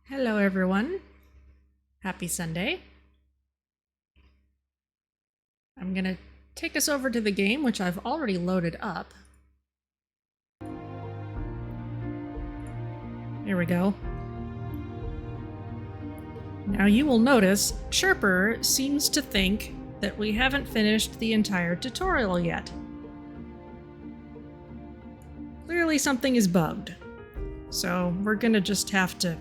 Hello everyone. Happy Sunday. I'm gonna take us over to the game, which I've already loaded up. Here we go. Now you will notice Chirper seems to think that we haven't finished the entire tutorial yet. Clearly something is bugged. So we're gonna just have to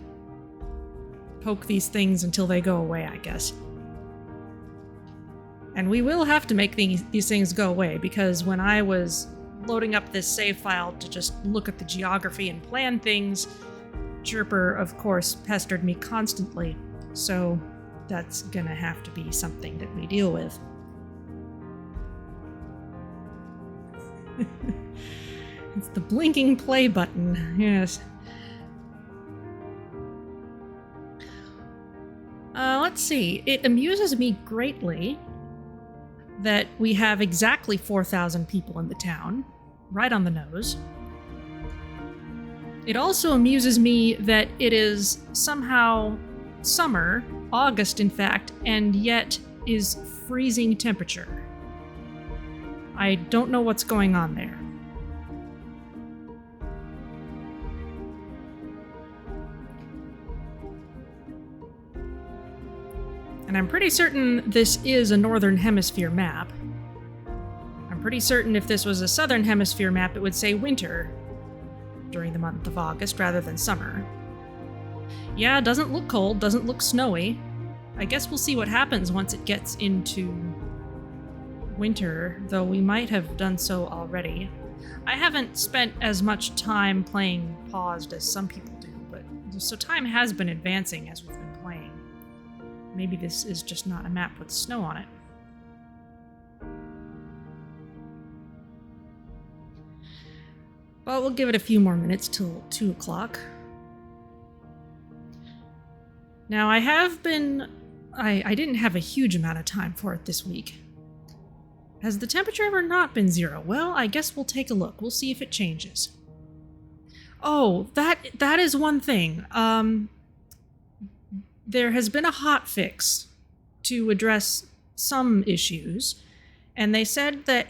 poke these things until they go away, I guess. And we will have to make these things go away, because when I was loading up this save file to just look at the geography and plan things, Chirper, of course, pestered me constantly. So that's gonna have to be something that we deal with. It's the blinking play button, yes. Let's see. It amuses me greatly that we have exactly 4,000 people in the town, right on the nose. It also amuses me that it is somehow summer, August in fact, and yet is freezing temperature. I don't know what's going on there. And I'm pretty certain this is a Northern Hemisphere map. I'm pretty certain if this was a Southern Hemisphere map, it would say winter during the month of August rather than summer. Yeah, doesn't look cold, doesn't look snowy. I guess we'll see what happens once it gets into winter, though we might have done so already. I haven't spent as much time playing paused as some people do, but so time has been advancing as we've been playing. Maybe this is just not a map with snow on it. Well, we'll give it a few more minutes till 2 o'clock. Now, I didn't have a huge amount of time for it this week. Has the temperature ever not been 0? Well, I guess we'll take a look. We'll see if it changes. Oh, that is one thing. There has been a hotfix to address some issues, and they said that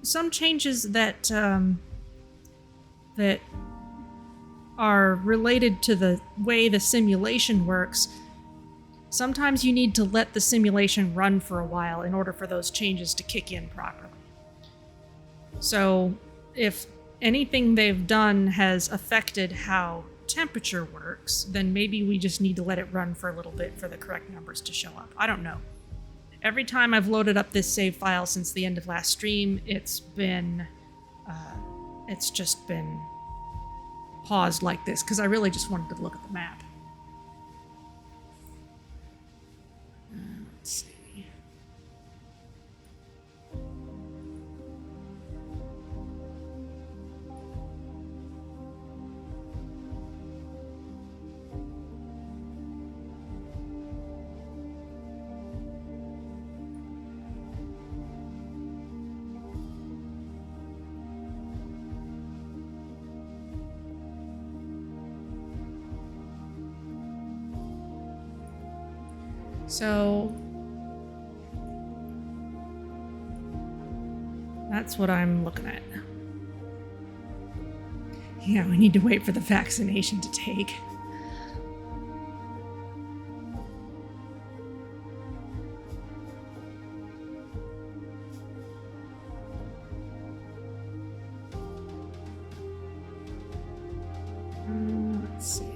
some changes that are related to the way the simulation works, sometimes you need to let the simulation run for a while in order for those changes to kick in properly. So if anything they've done has affected how temperature works, then maybe we just need to let it run for a little bit for the correct numbers to show up. I don't know. Every time I've loaded up this save file since the end of last stream, it's just been paused like this, because I really just wanted to look at the map. Let's see. So that's what I'm looking at. Yeah, we need to wait for the vaccination to take. Let's see.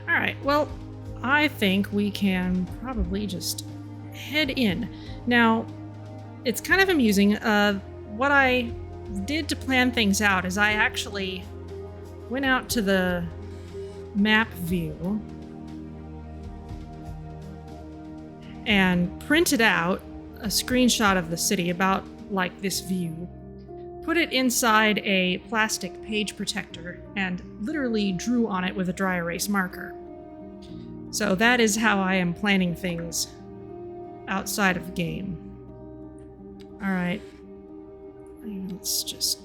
Alright, well, I think we can probably just head in. Now, it's kind of amusing. What I did to plan things out is I actually went out to the map view and printed out a screenshot of the city about like this view, put it inside a plastic page protector, and literally drew on it with a dry erase marker. So that is how I am planning things outside of the game. Alright. Let's just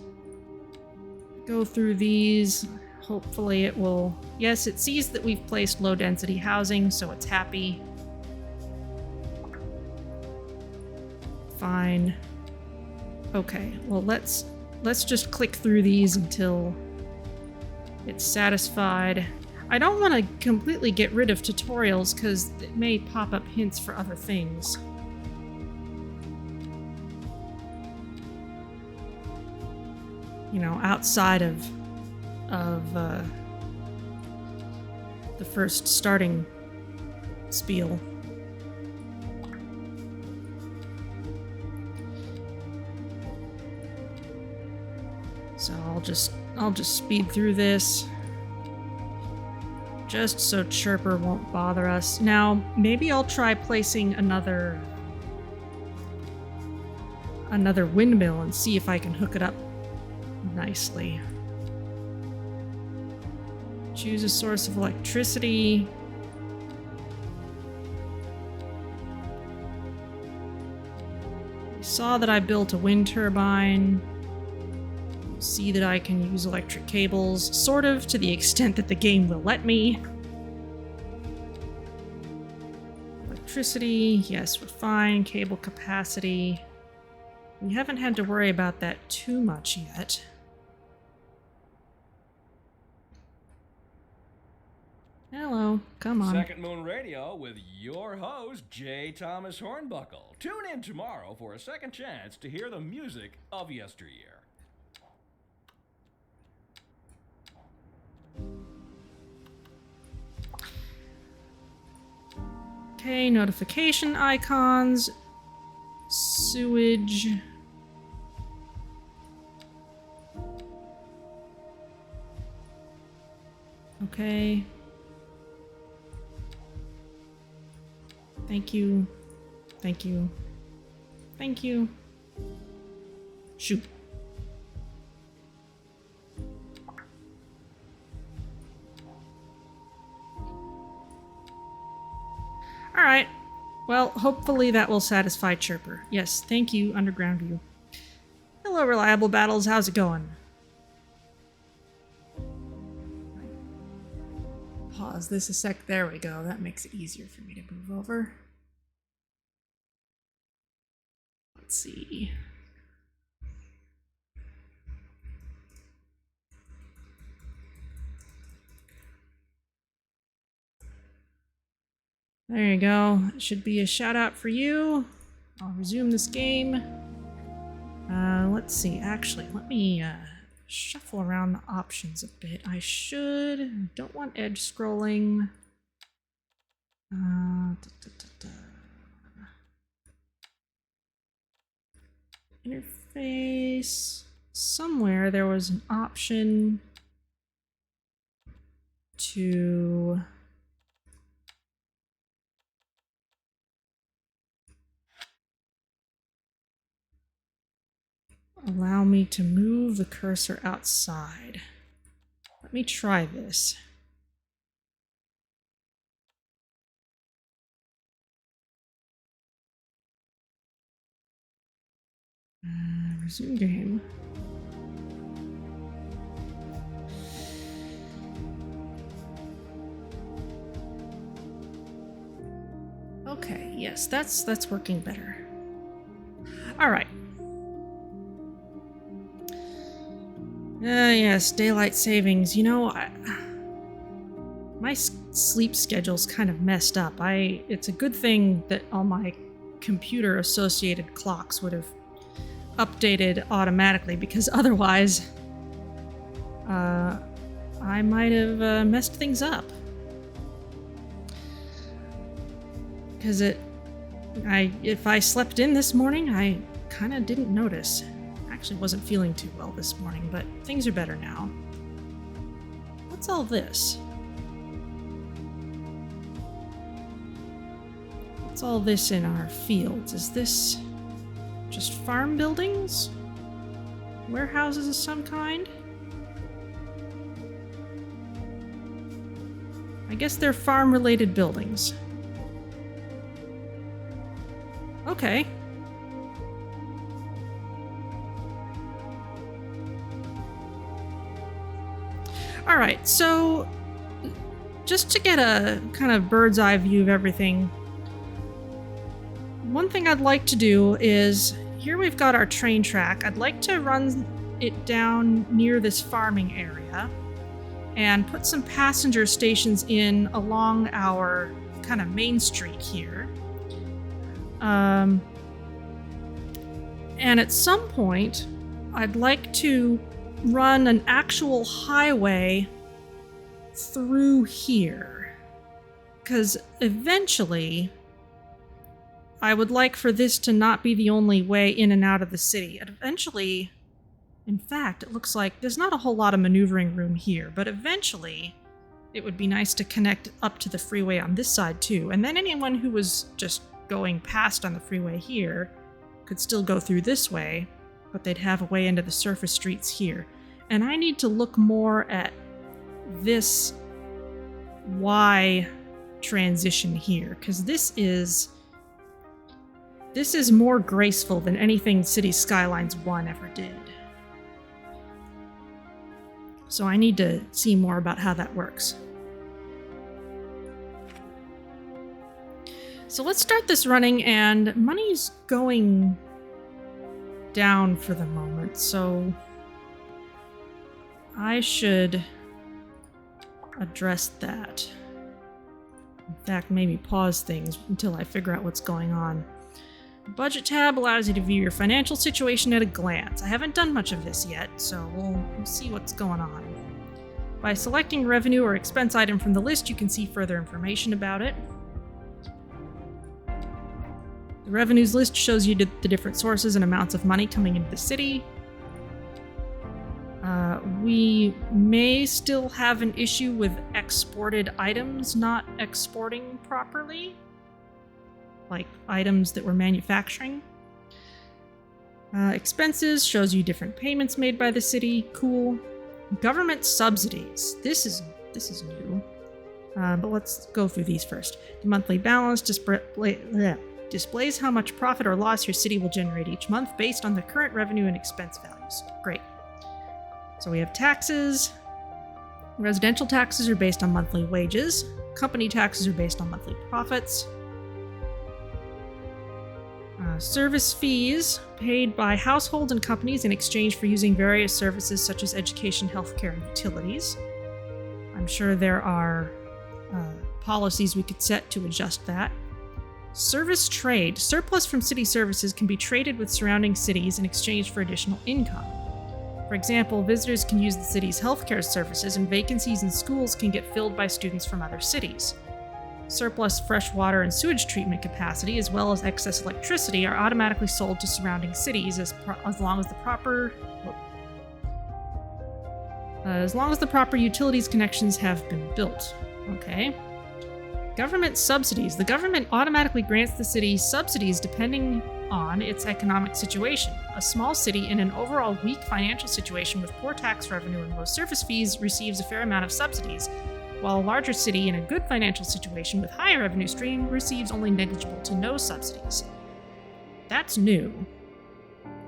go through these. Hopefully it will... Yes, it sees that we've placed low-density housing, so it's happy. Fine. Okay, well let's just click through these until it's satisfied. I don't want to completely get rid of tutorials because it may pop up hints for other things. You know, outside of the first starting spiel. So I'll just speed through this. Just so Chirper won't bother us. Now, maybe I'll try placing another windmill and see if I can hook it up nicely. Choose a source of electricity. You saw that I built a wind turbine. You see that I can use electric cables, sort of, to the extent that the game will let me. Electricity, yes, we're fine. Cable capacity. We haven't had to worry about that too much yet. Hello, come on. Second Moon Radio with your host, J. Thomas Hornbuckle. Tune in tomorrow for a second chance to hear the music of yesteryear. Okay, notification icons. Sewage. Okay. Thank you. Thank you. Thank you. Shoot. Alright. Well, hopefully that will satisfy Chirper. Yes, thank you, Underground View. Hello, Reliable Battles. How's it going? Pause this a sec. There we go. That makes it easier for me to move over. Let's see. There you go. It should be a shout out for you. I'll resume this game. Let's see. Actually, let me shuffle around the options a bit. Don't want edge scrolling. Interface. Somewhere there was an option to allow me to move the cursor outside. Let me try this. Resume game. Okay, yes, that's working better. All right. Yes, daylight savings. You know, my sleep schedule's kind of messed up. It's a good thing that all my computer-associated clocks would have updated automatically, because otherwise, I might have messed things up. Because if I slept in this morning, I kind of didn't notice. Actually wasn't feeling too well this morning, but things are better now. What's all this? What's all this in our fields? Is this just farm buildings? Warehouses of some kind? I guess they're farm-related buildings. Okay. All right, so just to get a kind of bird's eye view of everything, one thing I'd like to do is, here we've got our train track. I'd like to run it down near this farming area and put some passenger stations in along our kind of main street here. And at some point, I'd like to run an actual highway through here. Because eventually, I would like for this to not be the only way in and out of the city. And eventually, in fact, it looks like there's not a whole lot of maneuvering room here, but eventually it would be nice to connect up to the freeway on this side too. And then anyone who was just going past on the freeway here could still go through this way, but they'd have a way into the surface streets here. And I need to look more at this Y transition here, because this is more graceful than anything City Skylines 1 ever did. So I need to see more about how that works. So let's start this running, and money's going down for the moment, so I should address that. In fact, maybe pause things until I figure out what's going on. Budget tab allows you to view your financial situation at a glance. I haven't done much of this yet, so we'll see what's going on. By selecting revenue or expense item from the list, you can see further information about it. The revenues list shows you the different sources and amounts of money coming into the city. We may still have an issue with exported items not exporting properly, like items that we're manufacturing. Expenses shows you different payments made by the city. Cool. Government subsidies. This is new. But let's go through these first. The monthly balance displays how much profit or loss your city will generate each month based on the current revenue and expense values. Great. So we have taxes. Residential taxes are based on monthly wages. Company taxes are based on monthly profits. Service fees paid by households and companies in exchange for using various services such as education, healthcare, and utilities. I'm sure there are policies we could set to adjust that. Service trade. Surplus from city services can be traded with surrounding cities in exchange for additional income. For example, visitors can use the city's healthcare services, and vacancies in schools can get filled by students from other cities. Surplus fresh water and sewage treatment capacity, as well as excess electricity, are automatically sold to surrounding cities as long as the proper utilities connections have been built. Okay. Government subsidies. The government automatically grants the city subsidies depending on its economic situation. A small city in an overall weak financial situation with poor tax revenue and low service fees receives a fair amount of subsidies, while a larger city in a good financial situation with higher revenue stream receives only negligible to no subsidies. That's new.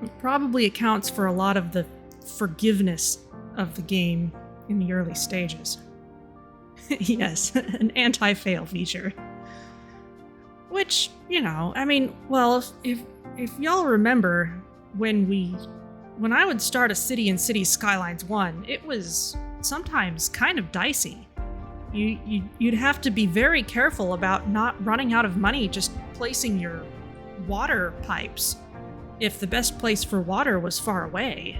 It probably accounts for a lot of the forgiveness of the game in the early stages. Yes, an anti-fail feature. Which, I mean, well, if y'all remember when I would start a city in City Skylines 1, it was sometimes kind of dicey. You'd have to be very careful about not running out of money just placing your water pipes if the best place for water was far away.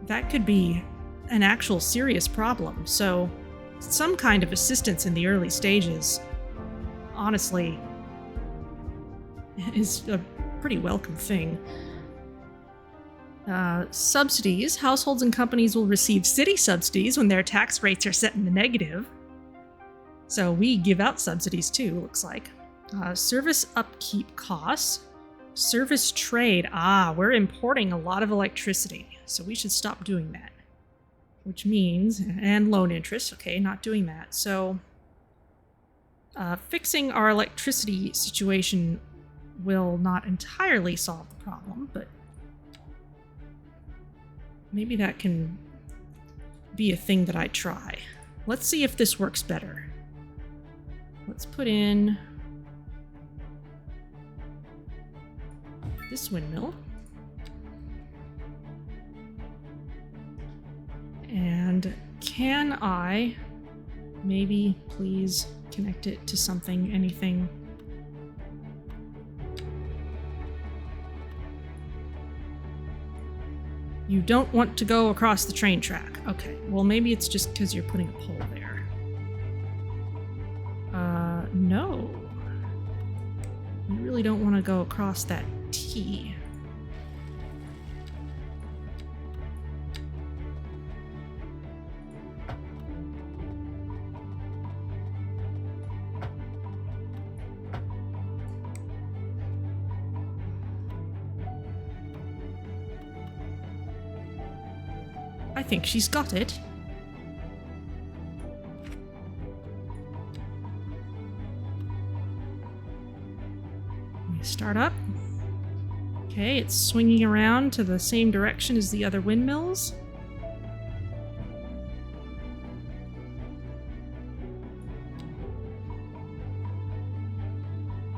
That could be an actual serious problem, so some kind of assistance in the early stages, honestly, is a pretty welcome thing. Subsidies. Households and companies will receive city subsidies when their tax rates are set in the negative. So we give out subsidies too, looks like. Service upkeep costs. Service trade. We're importing a lot of electricity, so we should stop doing that. Which means, and loan interest, okay, not doing that. So fixing our electricity situation will not entirely solve the problem, but maybe that can be a thing that I try. Let's see if this works better. Let's put in this windmill. And can I maybe please connect it to something, anything? You don't want to go across the train track. Okay, well maybe it's just because you're putting a pole there. No. You really don't want to go across that T. I think she's got it. Start up. Okay, it's swinging around to the same direction as the other windmills.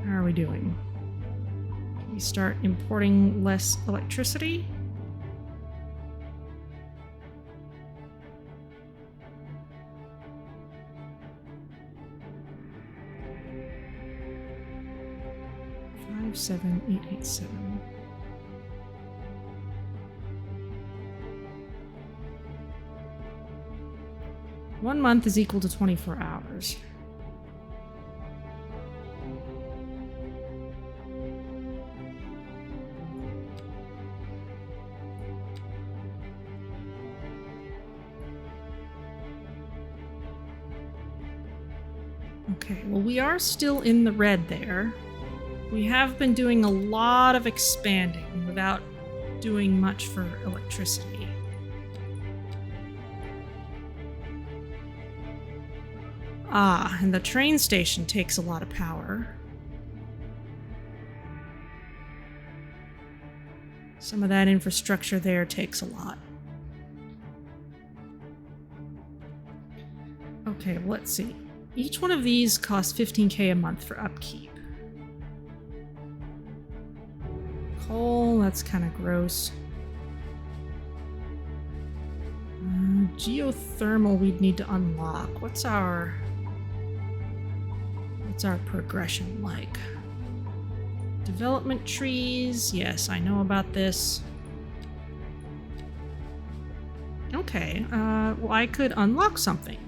How are we doing? Can we start importing less electricity? Seven, 887. One month is equal to 24 hours. Okay, well, we are still in the red there. We have been doing a lot of expanding without doing much for electricity. Ah, and the train station takes a lot of power. Some of that infrastructure there takes a lot. Okay, well, let's see. Each one of these costs 15k a month for upkeep. Coal, that's kind of gross. Geothermal we'd need to unlock. What's our progression like? Development trees. Yes, I know about this. Okay, well, I could unlock something.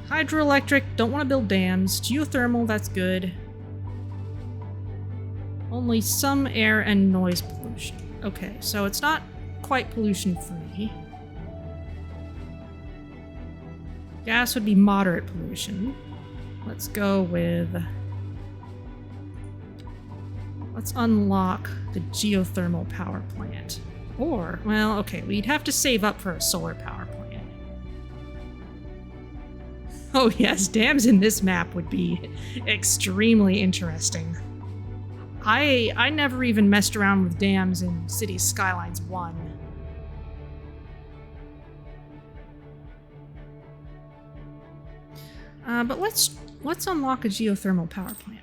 Hydroelectric, don't want to build dams. Geothermal, that's good. Only some air and noise pollution. Okay, so it's not quite pollution-free. Gas would be moderate pollution. Let's go with... Let's unlock the geothermal power plant. Or, well, okay, we'd have to save up for a solar power plant. Oh yes, dams in this map would be extremely interesting. I never even messed around with dams in Cities Skylines 1. But let's unlock a geothermal power plant.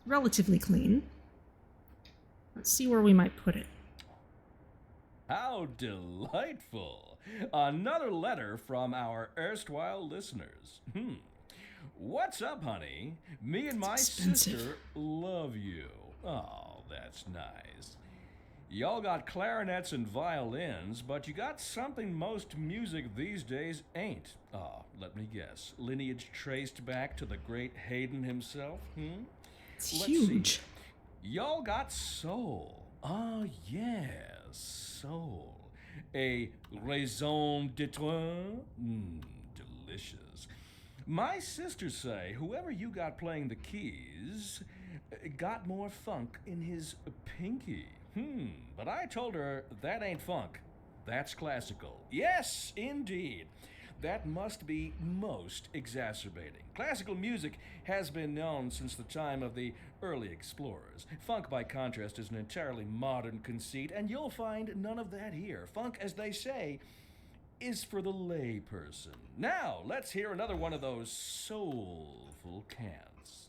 Relatively clean. Let's see where we might put it. How delightful! Another letter from our erstwhile listeners. What's up, honey? Me and my sister love you. Oh, that's nice. Y'all got clarinets and violins, but you got something most music these days ain't. Let me guess. Lineage traced back to the great Haydn himself, It's huge. See. Y'all got soul. Oh, yes, soul. A raison d'etre? Delicious. My sisters say whoever you got playing the keys got more funk in his pinky. But I told her that ain't funk. That's classical. Yes, indeed. that must be most exacerbating. Classical music has been known since the time of the early explorers. Funk, by contrast, is an entirely modern conceit, and you'll find none of that here. Funk, as they say, is for the lay person. Now, let's hear another one of those soulful cants.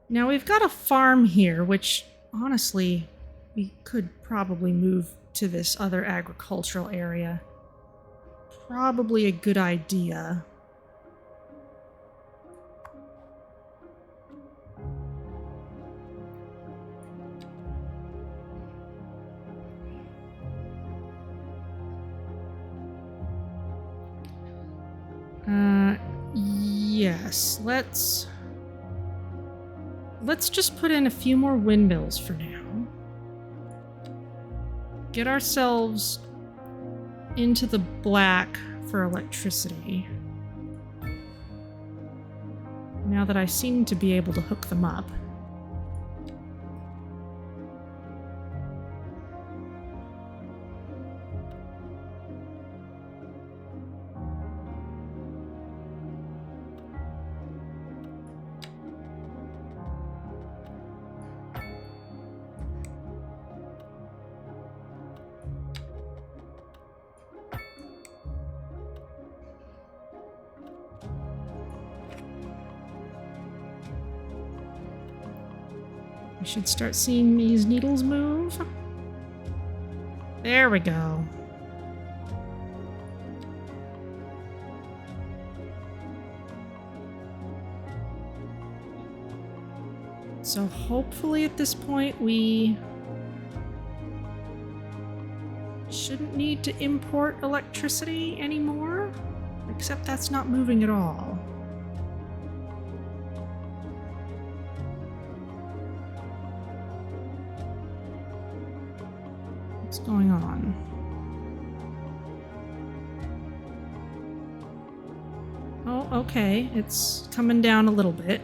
Now we've got a farm here, which honestly, we could probably move to this other agricultural area. Probably a good idea. Yes, let's just put in a few more windmills for now. Get ourselves into the black for electricity. Now that I seem to be able to hook them up. We should start seeing these needles move. There we go. So hopefully at this point we shouldn't need to import electricity anymore, except that's not moving at all. What's going on? Oh, okay. It's coming down a little bit.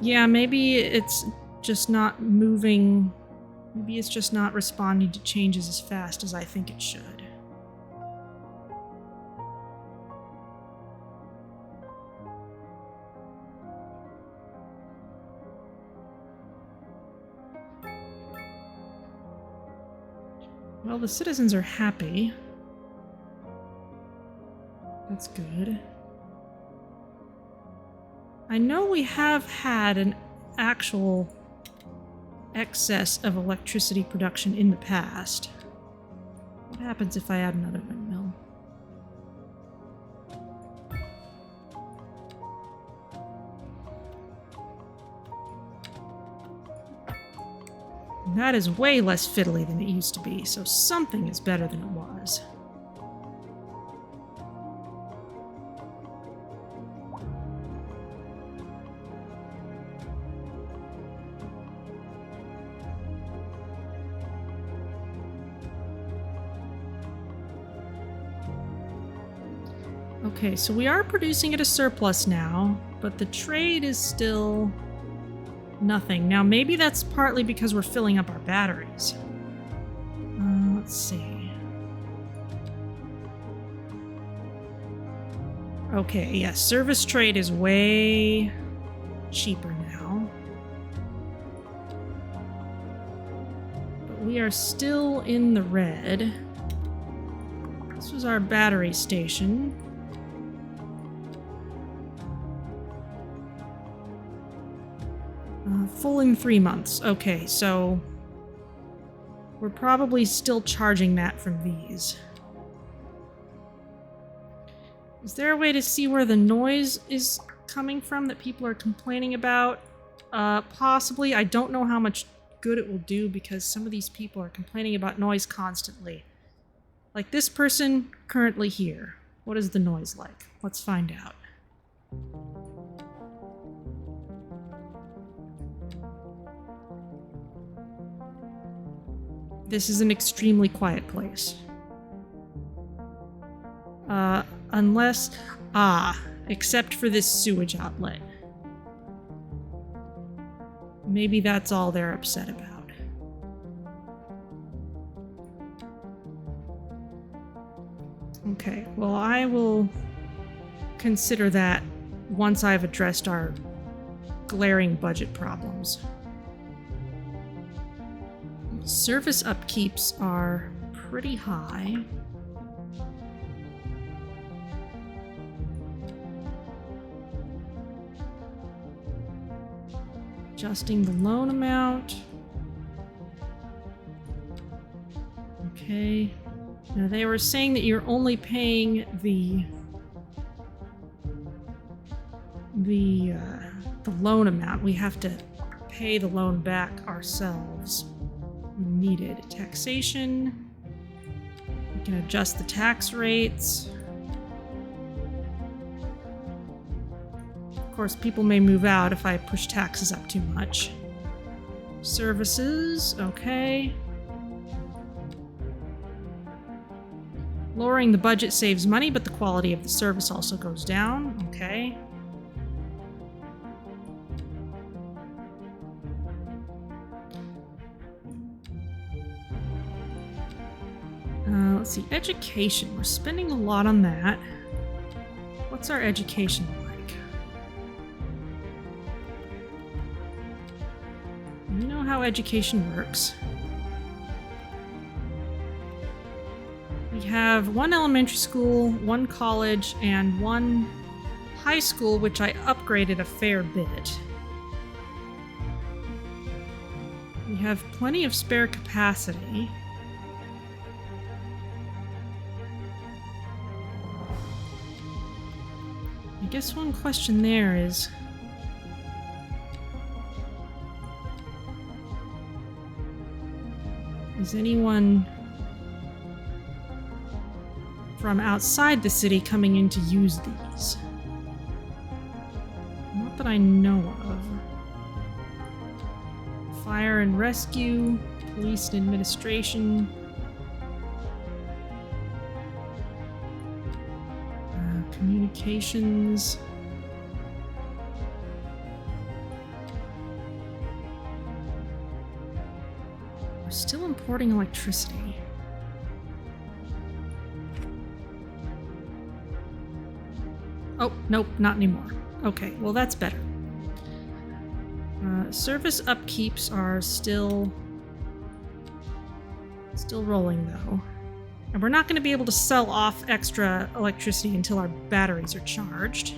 Yeah, maybe it's just not moving. Maybe it's just not responding to changes as fast as I think it should. Well, the citizens are happy. That's good. I know we have had an actual excess of electricity production in the past. What happens if I add another windmill? That is way less fiddly than it used to be, so something is better than it was. Okay, so we are producing at a surplus now, but the trade is still nothing. Now, maybe that's partly because we're filling up our batteries. Let's see. Okay, yeah, service trade is way cheaper now. But we are still in the red. This was our battery station. Full in 3 months. Okay, so we're probably still charging that from these. Is there a way to see where the noise is coming from that people are complaining about? Possibly. I don't know how much good it will do because some of these people are complaining about noise constantly. Like this person currently here. What is the noise like? Let's find out. This is an extremely quiet place. Except for this sewage outlet. Maybe that's all they're upset about. Okay, well, I will consider that once I've addressed our glaring budget problems. Service upkeeps are pretty high. Adjusting the loan amount. Okay. Now they were saying that you're only paying the loan amount. We have to pay the loan back ourselves. Needed taxation. We can adjust the tax rates. Of course, people may move out if I push taxes up too much. Services, okay. Lowering the budget saves money, but the quality of the service also goes down. Okay. Let's see, education. We're spending a lot on that. What's our education like? You know how education works. We have one elementary school, one college, and one high school, which I upgraded a fair bit. We have plenty of spare capacity. I guess one question there is, is anyone from outside the city coming in to use these? Not that I know of. Fire and rescue, police and administration. Communications. We're still importing electricity. Oh, nope, not anymore. Okay, well that's better. Service upkeeps are still rolling though. And we're not going to be able to sell off extra electricity until our batteries are charged.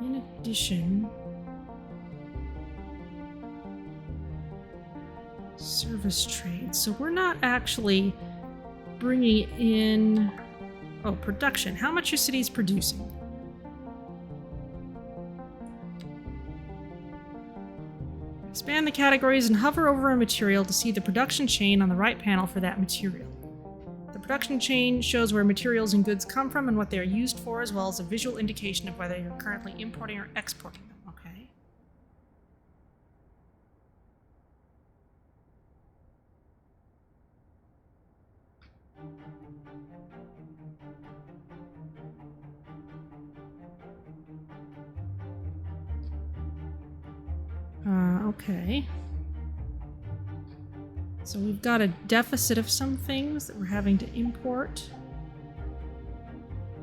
In addition, service trade. So we're not actually bringing in... Oh, production. How much your city is producing? Expand the categories and hover over a material to see the production chain on the right panel for that material. The production chain shows where materials and goods come from and what they are used for, as well as a visual indication of whether you're currently importing or exporting them. Okay. Okay. So we've got a deficit of some things that we're having to import.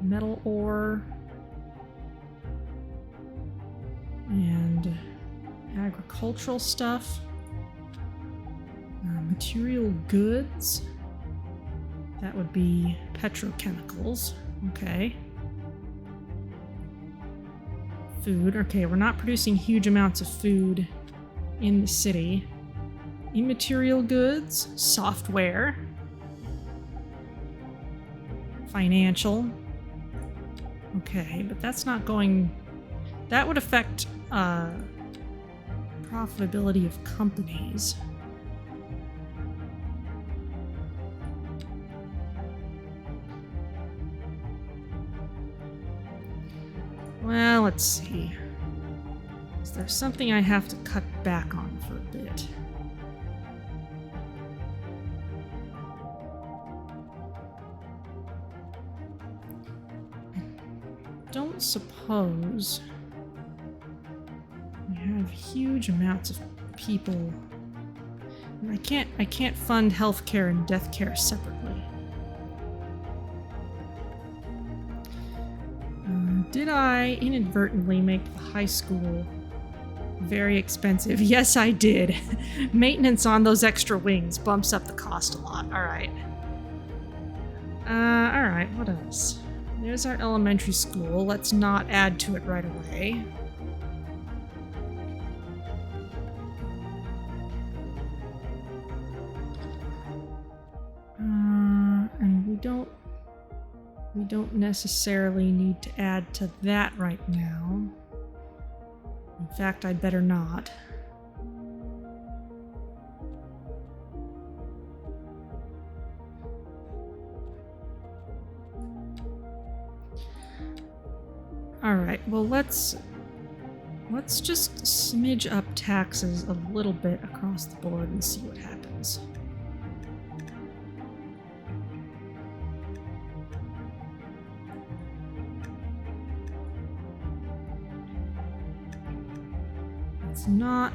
Metal ore. And agricultural stuff. Material goods. That would be petrochemicals. Okay. Food. Okay, we're not producing huge amounts of food in the city. Immaterial goods, software, financial. Okay, but that's not going... That would affect profitability of companies. Well, let's see. Is there something I have to cut back on for a bit? I don't suppose. huge amounts of people. And I can't fund healthcare and death care separately. Did I inadvertently make the high school very expensive? Yes, I did. Maintenance on those extra wings bumps up the cost a lot. Alright. Alright, what else? There's our elementary school. Let's not add to it right away. And we don't necessarily need to add to that right now. In fact, I'd better not. Alright, well let's just smidge up taxes a little bit across the board and see what happens. It's not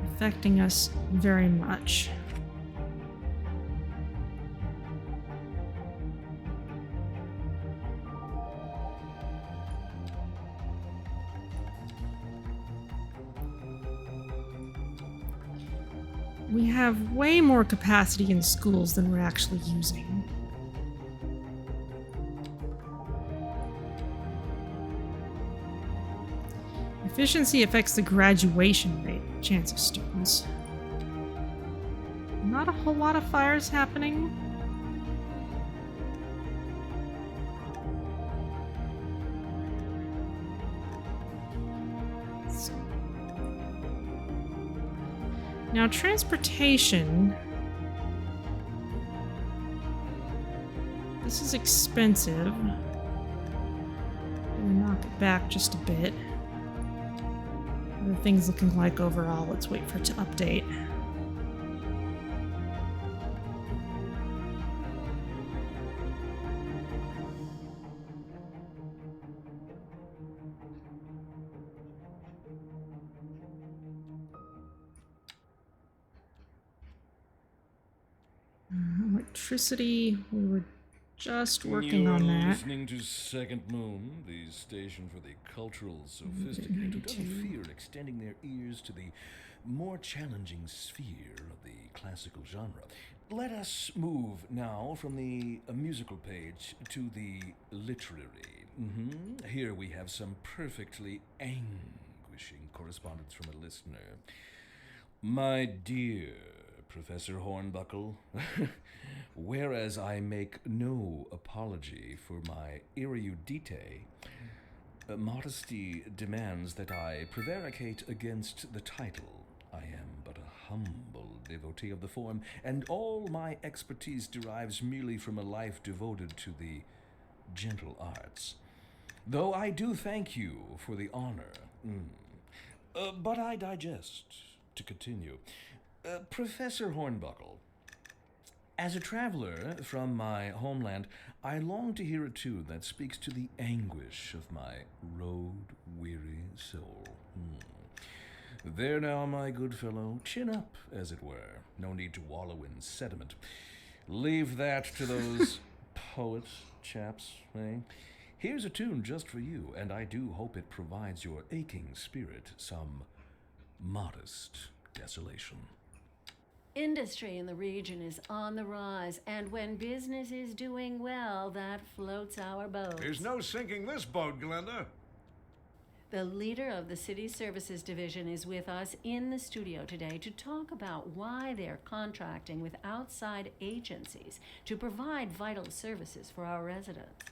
affecting us very much. We have way more capacity in schools than we're actually using. Efficiency affects the graduation rate chance of students. Not a whole lot of fires happening. Now, transportation. This is expensive. We'll knock it back just a bit. What are things looking like overall? Let's wait for it to update. Electricity, we were just working on that. Listening to Second Moon, the station for the cultural sophisticated who doesn't fear extending their ears to the more challenging sphere of the classical genre. Let us move now from the musical page to the literary. Here we have some perfectly anguishing correspondence from a listener. My dear Professor Hornbuckle, whereas I make no apology for my erudite, modesty demands that I prevaricate against the title. I am but a humble devotee of the form, and all my expertise derives merely from a life devoted to the gentle arts. Though I do thank you for the honor. But I digest. To continue. Professor Hornbuckle, as a traveler from my homeland, I long to hear a tune that speaks to the anguish of my road-weary soul. There now, my good fellow, chin up, as it were. No need to wallow in sediment. Leave that to those poet chaps, eh? Here's a tune just for you, and I do hope it provides your aching spirit some modest desolation. Industry in the region is on the rise, and when business is doing well, that floats our boat. There's no sinking this boat, Glenda. The leader of the City Services Division is with us in the studio today to talk about why they're contracting with outside agencies to provide vital services for our residents.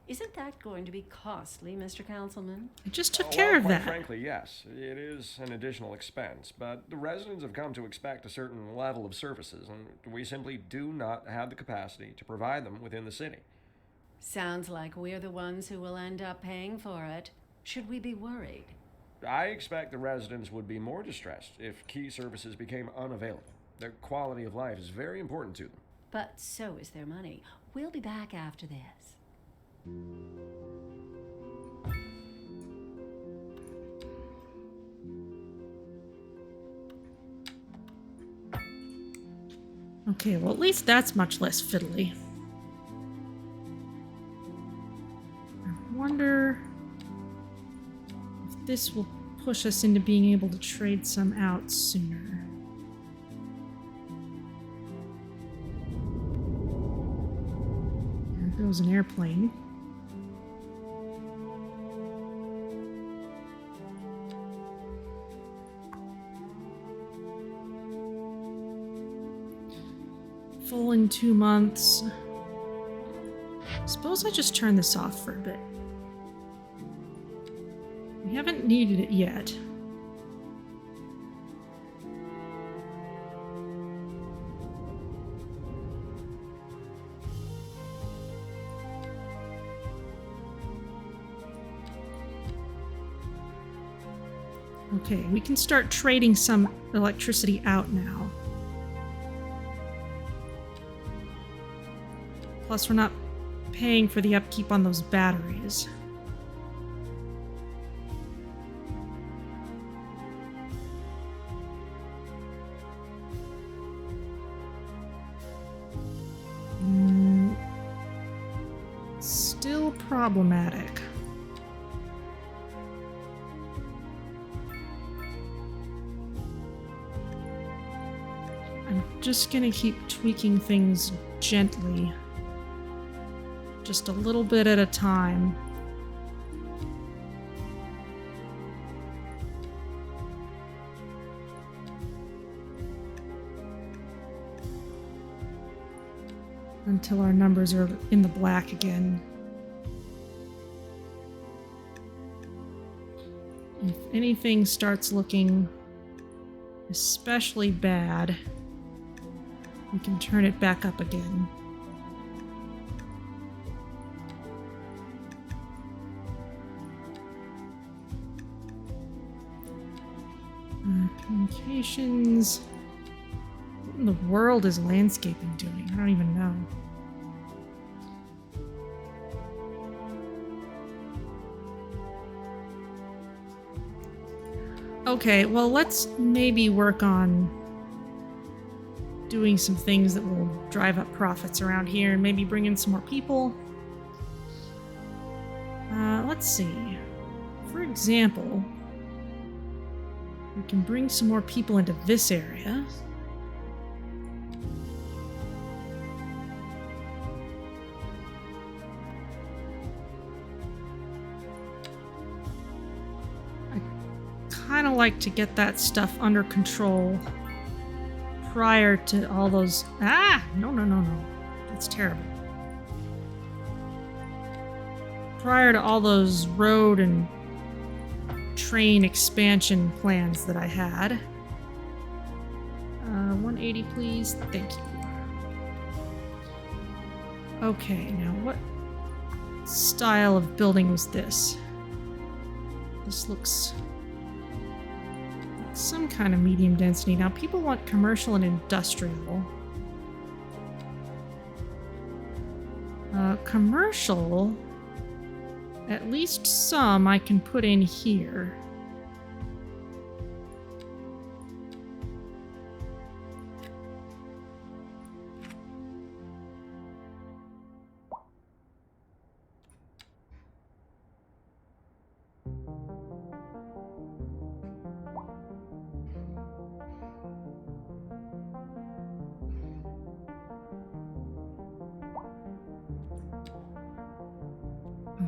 Isn't that going to be costly, Mr. Councilman? I just took care of that. Frankly, yes. It is an additional expense, but the residents have come to expect a certain level of services, and we simply do not have the capacity to provide them within the city. Sounds like we're the ones who will end up paying for it. Should we be worried? I expect the residents would be more distressed if key services became unavailable. Their quality of life is very important to them. But so is their money. We'll be back after this. Okay, well at least that's much less fiddly. I wonder if this will push us into being able to trade some out sooner. There goes an airplane. Full in 2 months. Suppose I just turn this off for a bit. We haven't needed it yet. Okay, we can start trading some electricity out now. Plus, we're not paying for the upkeep on those batteries. Still problematic. I'm just gonna keep tweaking things gently. Just a little bit at a time. Until our numbers are in the black again. If anything starts looking especially bad, we can turn it back up again. Communications. What in the world is landscaping doing? I don't even know. Okay, well, let's maybe work on doing some things that will drive up profits around here and maybe bring in some more people. Let's see. For example, we can bring some more people into this area. I kind of like to get that stuff under control prior to all those... No. That's terrible. Prior to all those road and train expansion plans that I had. 180, please. Thank you. Okay, now what style of building was this? This looks like some kind of medium density. Now, people want commercial and industrial. Commercial... At least some I can put in here.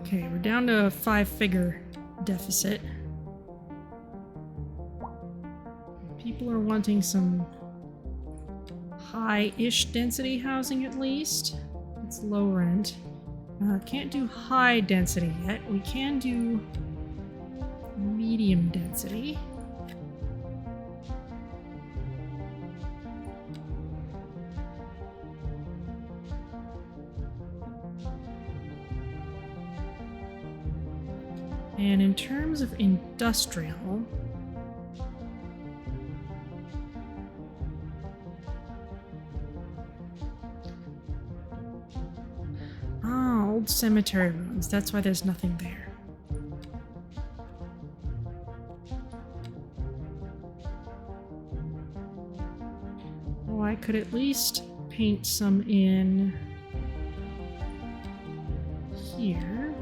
Okay, we're down to a 5-figure deficit. People are wanting some high-ish density housing at least. It's low rent. Can't do high density yet. We can do medium density. And in terms of industrial, old cemetery ruins. That's why there's nothing there. Oh, I could at least paint some in here.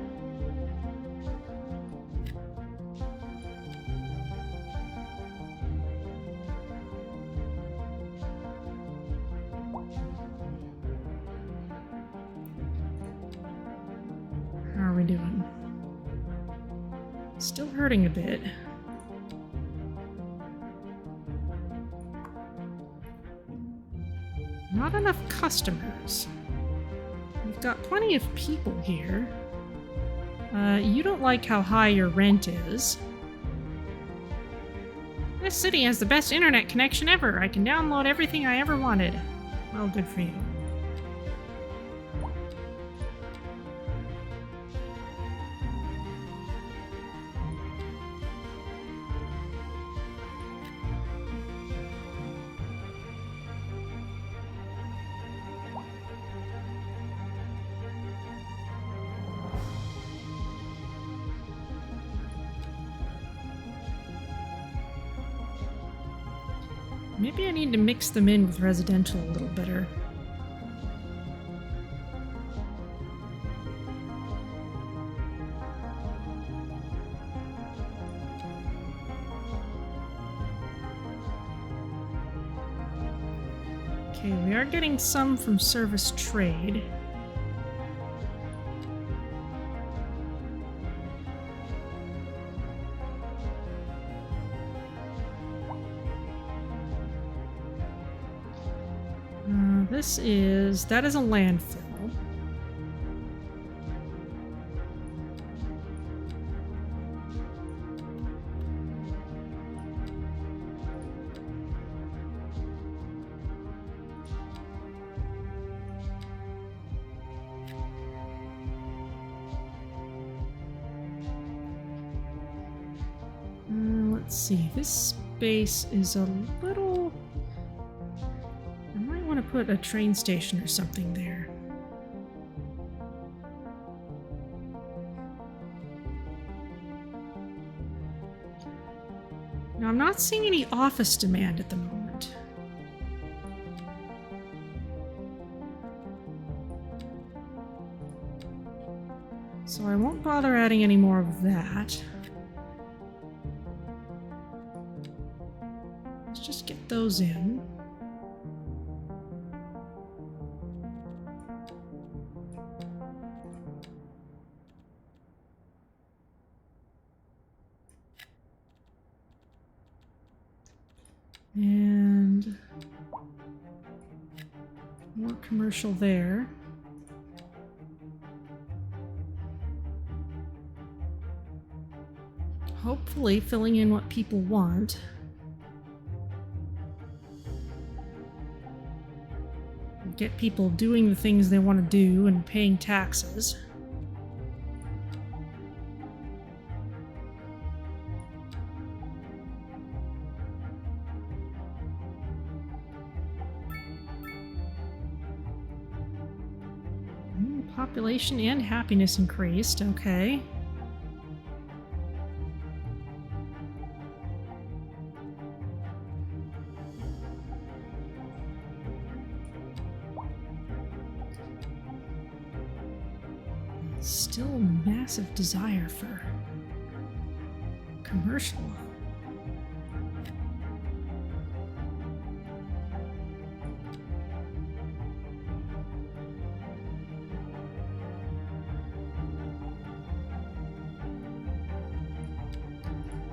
How are we doing? Still hurting a bit. Not enough customers. We've got plenty of people here. You don't like how high your rent is. This city has the best internet connection ever. I can download everything I ever wanted. Well, good for you. Maybe I need to mix them in with residential a little better. Okay, we are getting some from service trade. That is a landfill. Let's see, this space is a little... I might want to put a train station or something there. Now, I'm not seeing any office demand at the moment. So I won't bother adding any more of that. Let's just get those in. And more commercial there. Hopefully filling in what people want. Get people doing the things they want to do and paying taxes. Population and happiness increased, okay. Still a massive desire for commercial.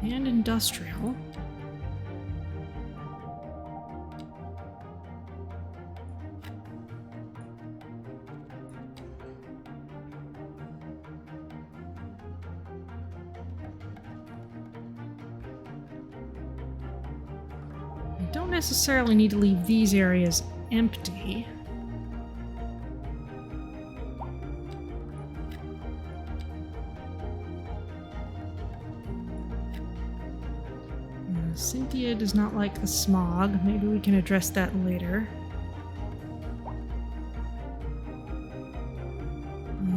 And industrial. I don't necessarily need to leave these areas empty. Cynthia does not like the smog. Maybe we can address that later.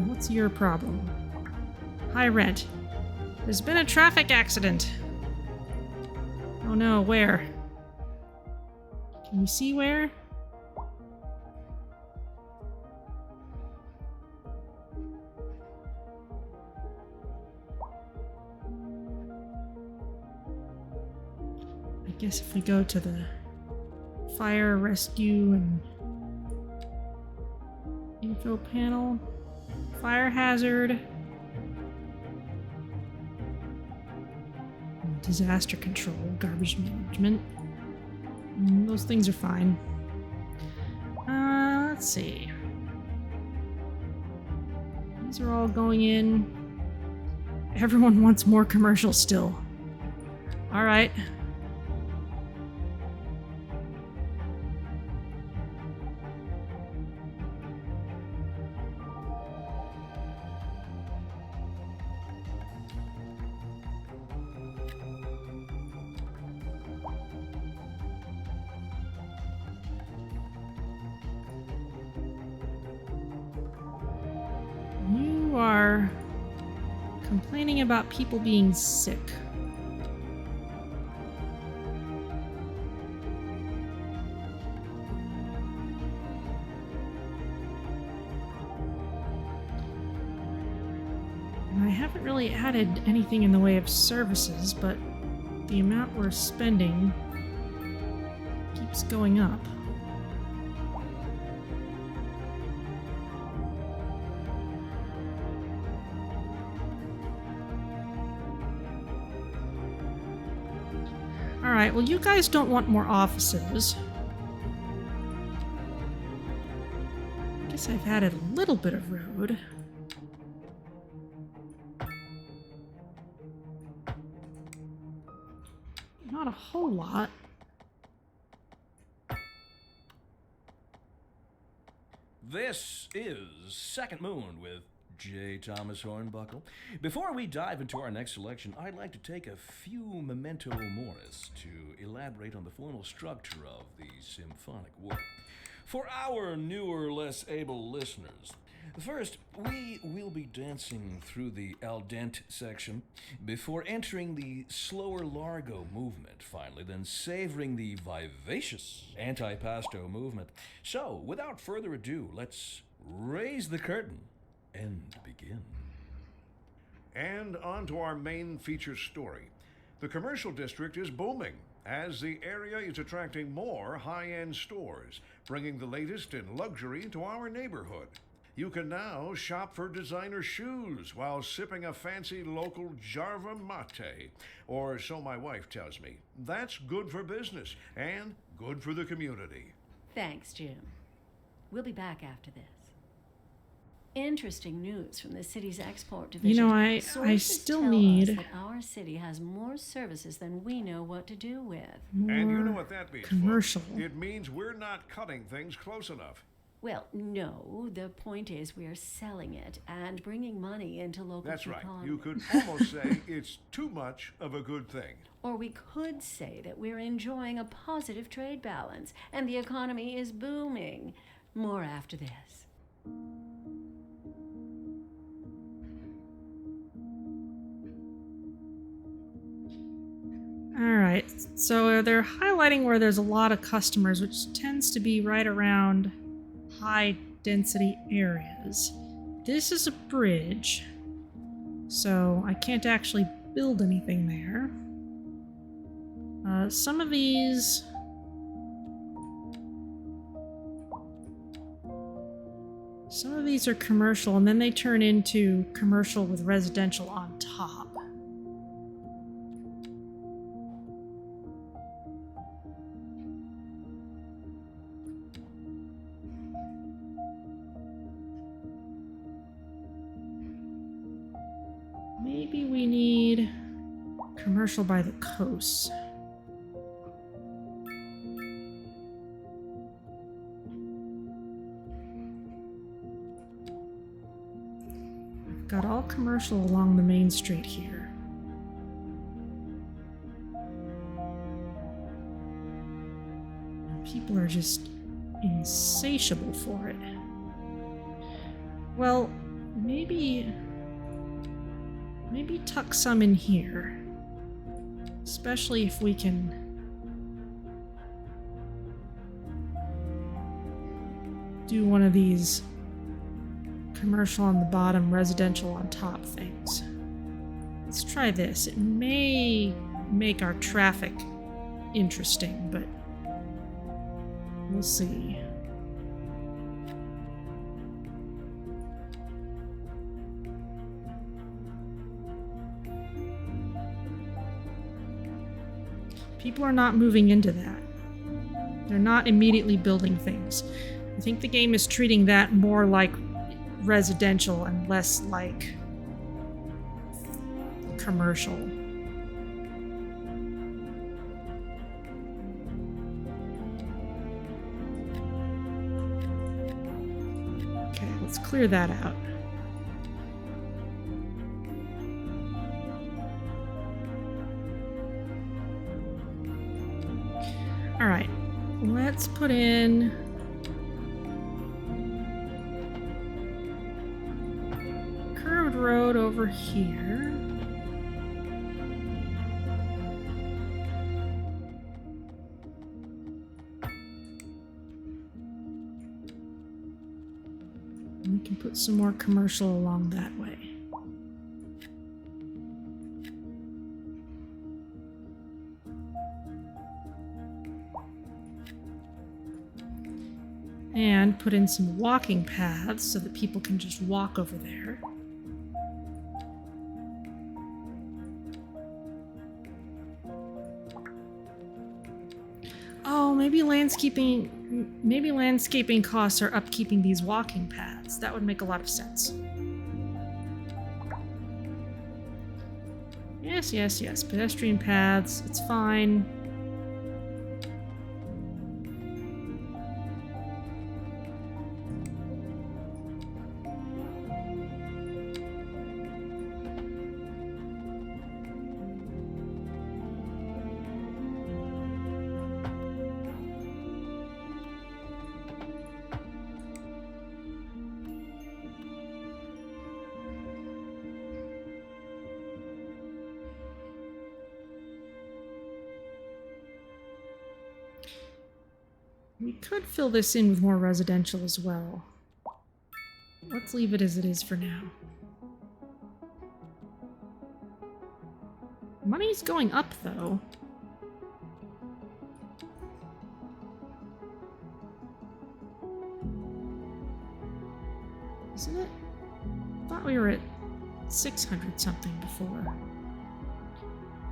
What's your problem? High rent. There's been a traffic accident. Oh no, where? Can you see where? guess if we go to the fire rescue and info panel, fire hazard, disaster control, garbage management. Those things are fine. Let's see. These are all going in. Everyone wants more commercial still. All right. You are complaining about people being sick. And I haven't really added anything in the way of services, but the amount we're spending keeps going up. Alright, well, you guys don't want more offices. I guess I've added a little bit of road. Not a whole lot. This is Second Moon with J. Thomas Hornbuckle. Before we dive into our next selection, I'd like to take a few memento moris to elaborate on the formal structure of the symphonic work. For our newer, less able listeners, first, we will be dancing through the al dente section before entering the slower largo movement, finally, then savoring the vivacious antipasto movement. So, without further ado, let's raise the curtain and begin. And on to our main feature story. The commercial district is booming as the area is attracting more high-end stores, bringing the latest in luxury to our neighborhood. You can now shop for designer shoes while sipping a fancy local Java mate, or so my wife tells me. That's good for business and good for the community. Thanks, Jim. We'll be back after this. Interesting news from the city's export division. You know, I Sources still tell need us that our city has more services than we know what to do with. more And you know what that means, folks. commercial. It means we're not cutting things close enough. Well, no. The point is we are selling it and bringing money into local That's right. economy. You could almost say it's too much of a good thing. Or we could say that we're enjoying a positive trade balance and the economy is booming. More after this. Alright, so they're highlighting where there's a lot of customers, which tends to be right around high density areas. This is a bridge, so I can't actually build anything there. Some of these... Some of these are commercial, and then they turn into commercial with residential on top. Maybe we need commercial by the coast. I've got all commercial along the main street here. People are just insatiable for it. Well, maybe tuck some in here. Especially if we can do one of these commercial on the bottom, residential on top things. Let's try this. It may make our traffic interesting, but we'll see. People are not moving into that. They're not immediately building things. I think the game is treating that more like residential and less like commercial. Okay, let's clear that out. All right, let's put in curved road over here. We can put some more commercial along that way. And put in some walking paths so that people can just walk over there. Oh, maybe landscaping costs are upkeeping these walking paths. That would make a lot of sense. Yes, yes, yes. Pedestrian paths, it's fine. We could fill this in with more residential as well. Let's leave it as it is for now. Money's going up, though. Isn't it? I thought we were at 600 something before.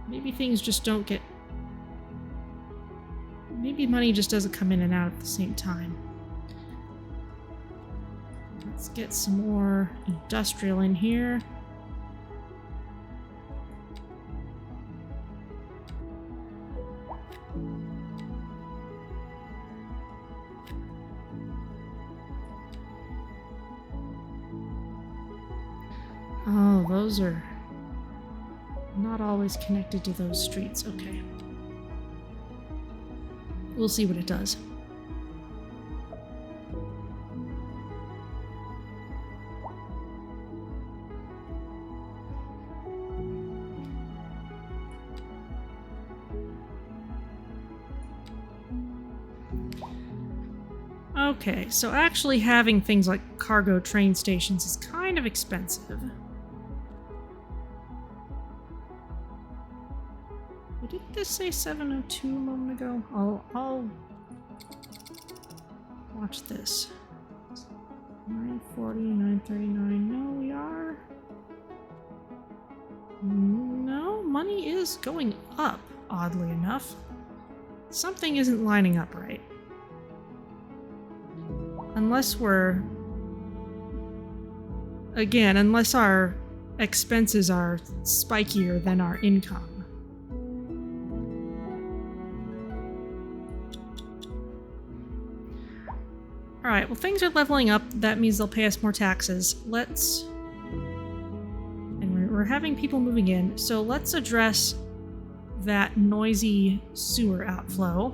Maybe things just don't get... Maybe money just doesn't come in and out at the same time. Let's get some more industrial in here. Oh, those are not always connected to those streets. Okay. We'll see what it does. Okay, so actually having things like cargo train stations is kind of expensive. Didn't this say 702 a moment ago? I'll watch this. 940, 939. No, we are. No, money is going up, oddly enough. Something isn't lining up right. Unless we're... Again, unless our expenses are spikier than our income. Alright, well things are leveling up. That means they'll pay us more taxes. Let's... And we're having people moving in, so let's address that noisy sewer outflow.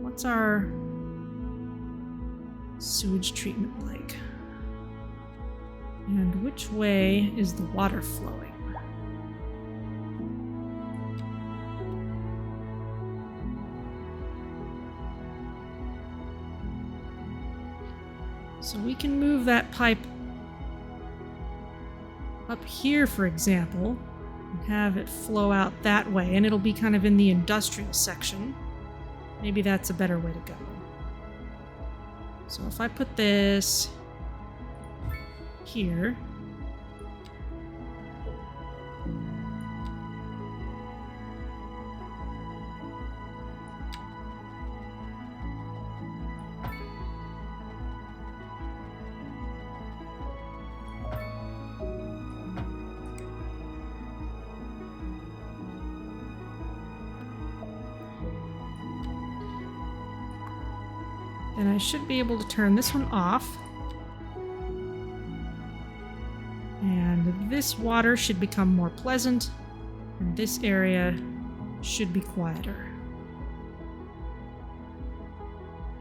What's our sewage treatment like? And which way is the water flowing? So we can move that pipe up here, for example, and have it flow out that way, and it'll be kind of in the industrial section. Maybe that's a better way to go. So if I put this here, then I should be able to turn this one off. And this water should become more pleasant, and this area should be quieter.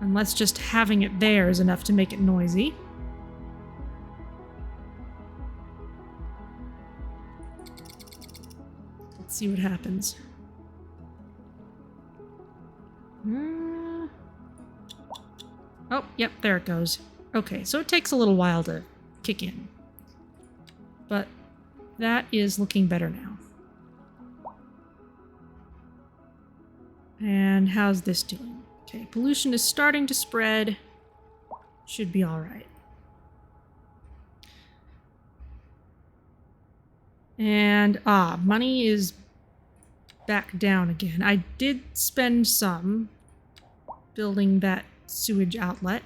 Unless just having it there is enough to make it noisy. Let's see what happens. Oh, yep, there it goes. Okay, so it takes a little while to kick in. But that is looking better now. And how's this doing? Okay, pollution is starting to spread. Should be alright. And, money is back down again. I did spend some building that sewage outlet.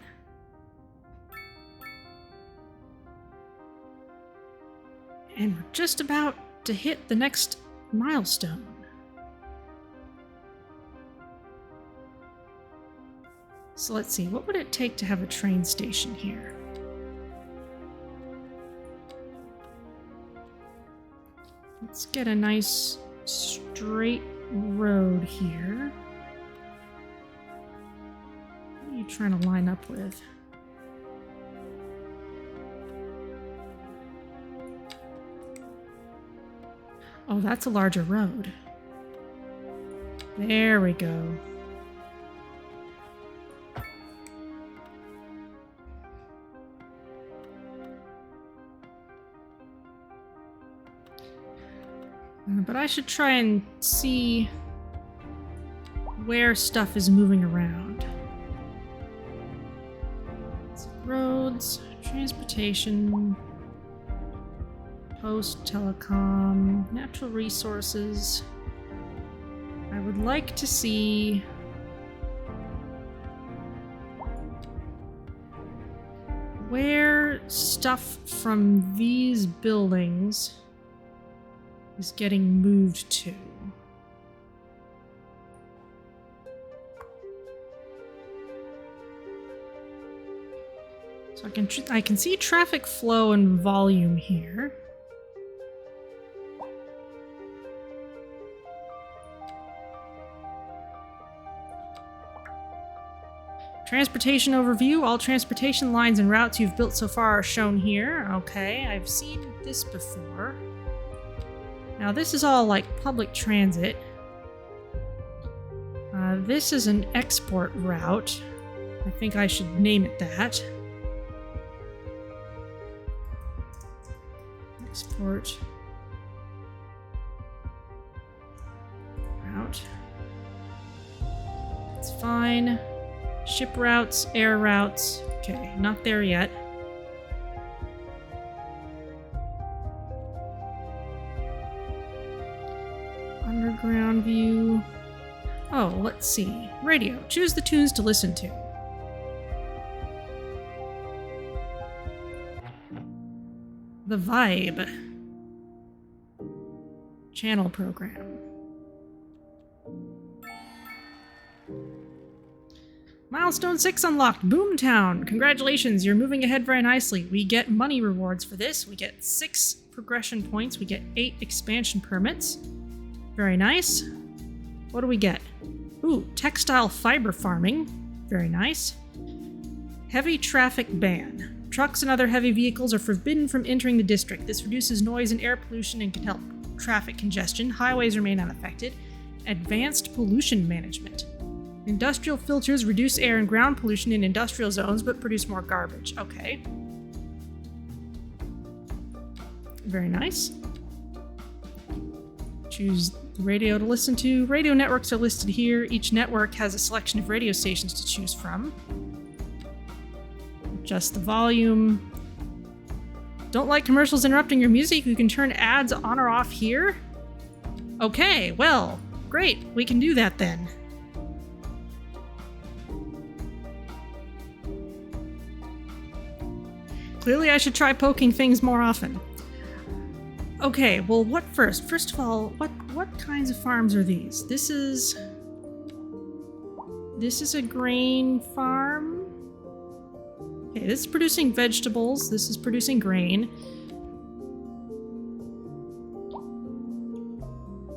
And we're just about to hit the next milestone. So let's see, what would it take to have a train station here? Let's get a nice straight road here. What are you trying to line up with? Oh, that's a larger road. There we go. But I should try and see where stuff is moving around. So roads, transportation, post, telecom, natural resources. I would like to see where stuff from these buildings is getting moved to. So I can see traffic flow and volume here. Transportation overview. All transportation lines and routes you've built so far are shown here. Okay, I've seen this before. Now this is all like public transit. This is an export route. I think I should name it that. Export route. It's fine. Ship routes, air routes. Okay, not there yet. Underground view. Oh, let's see. Radio. Choose the tunes to listen to. The Vibe. Channel program. Milestone 6 unlocked. Boomtown. Congratulations, you're moving ahead very nicely. We get money rewards for this. We get 6 progression points. We get 8 expansion permits. Very nice. What do we get? Ooh, textile fiber farming. Very nice. Heavy traffic ban. Trucks and other heavy vehicles are forbidden from entering the district. This reduces noise and air pollution and can help traffic congestion. Highways remain unaffected. Advanced pollution management. Industrial filters reduce air and ground pollution in industrial zones but produce more garbage. Okay. Very nice. Choose the radio to listen to. Radio networks are listed here. Each network has a selection of radio stations to choose from. Adjust the volume. Don't like commercials interrupting your music? You can turn ads on or off here? Okay, well, great. We can do that then. Clearly I should try poking things more often. Okay, well, what first? First of all, what kinds of farms are these? This is a grain farm. Okay, this is producing vegetables. This is producing grain.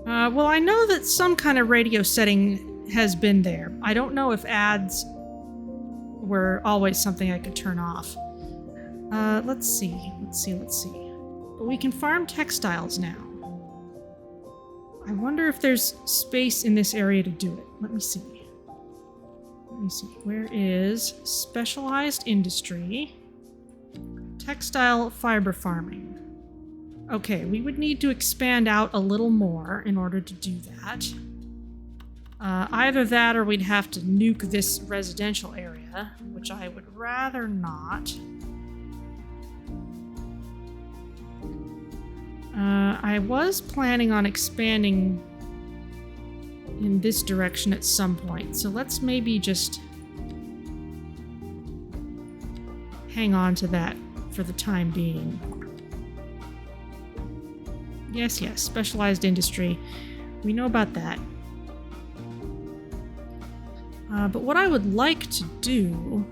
Well, I know that some kind of radio setting has been there. I don't know if ads were always something I could turn off. Let's see. But we can farm textiles now. I wonder if there's space in this area to do it. Let me see. Where is specialized industry? Textile fiber farming. Okay, we would need to expand out a little more in order to do that. Either that or we'd have to nuke this residential area, which I would rather not. I was planning on expanding in this direction at some point, so let's maybe just hang on to that for the time being. Yes, specialized industry. We know about that. But what I would like to do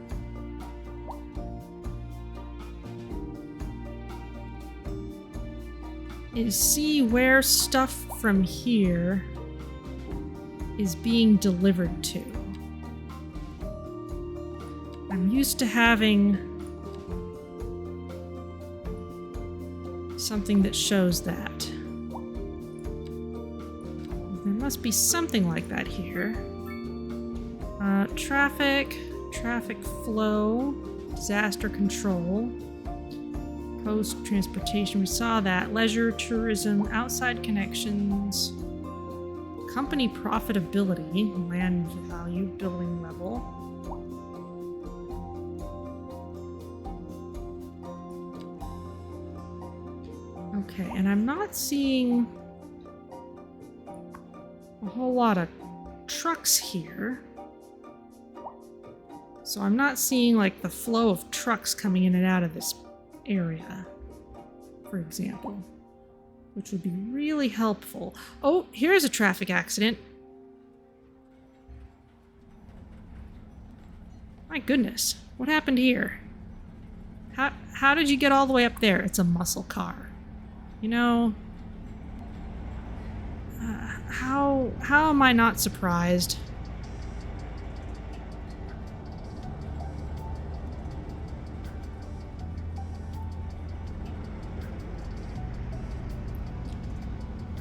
is see where stuff from here is being delivered to. I'm used to having something that shows that. There must be something like that here. Traffic flow, disaster control, coast transportation, we saw that. Leisure, tourism, outside connections, company profitability, land value, building level. Okay, and I'm not seeing a whole lot of trucks here. So I'm not seeing like the flow of trucks coming in and out of this area, for example, which would be really helpful. Oh, here's a traffic accident. My goodness, what happened here? How did you get all the way up there? It's a muscle car. You know, how am I not surprised?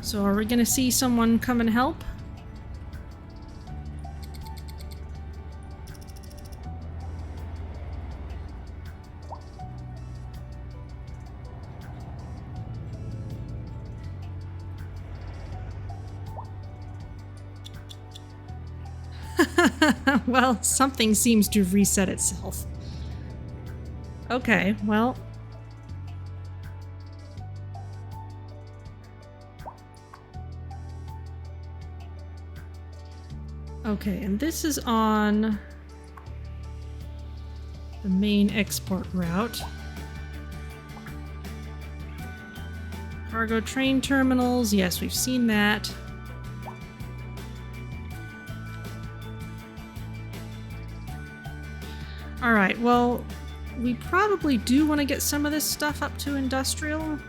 So are we gonna see someone come and help? Well, something seems to have reset itself. Okay, well. Okay, and this is on the main export route. Cargo train terminals, yes, we've seen that. Alright, well, we probably do want to get some of this stuff up to industrial.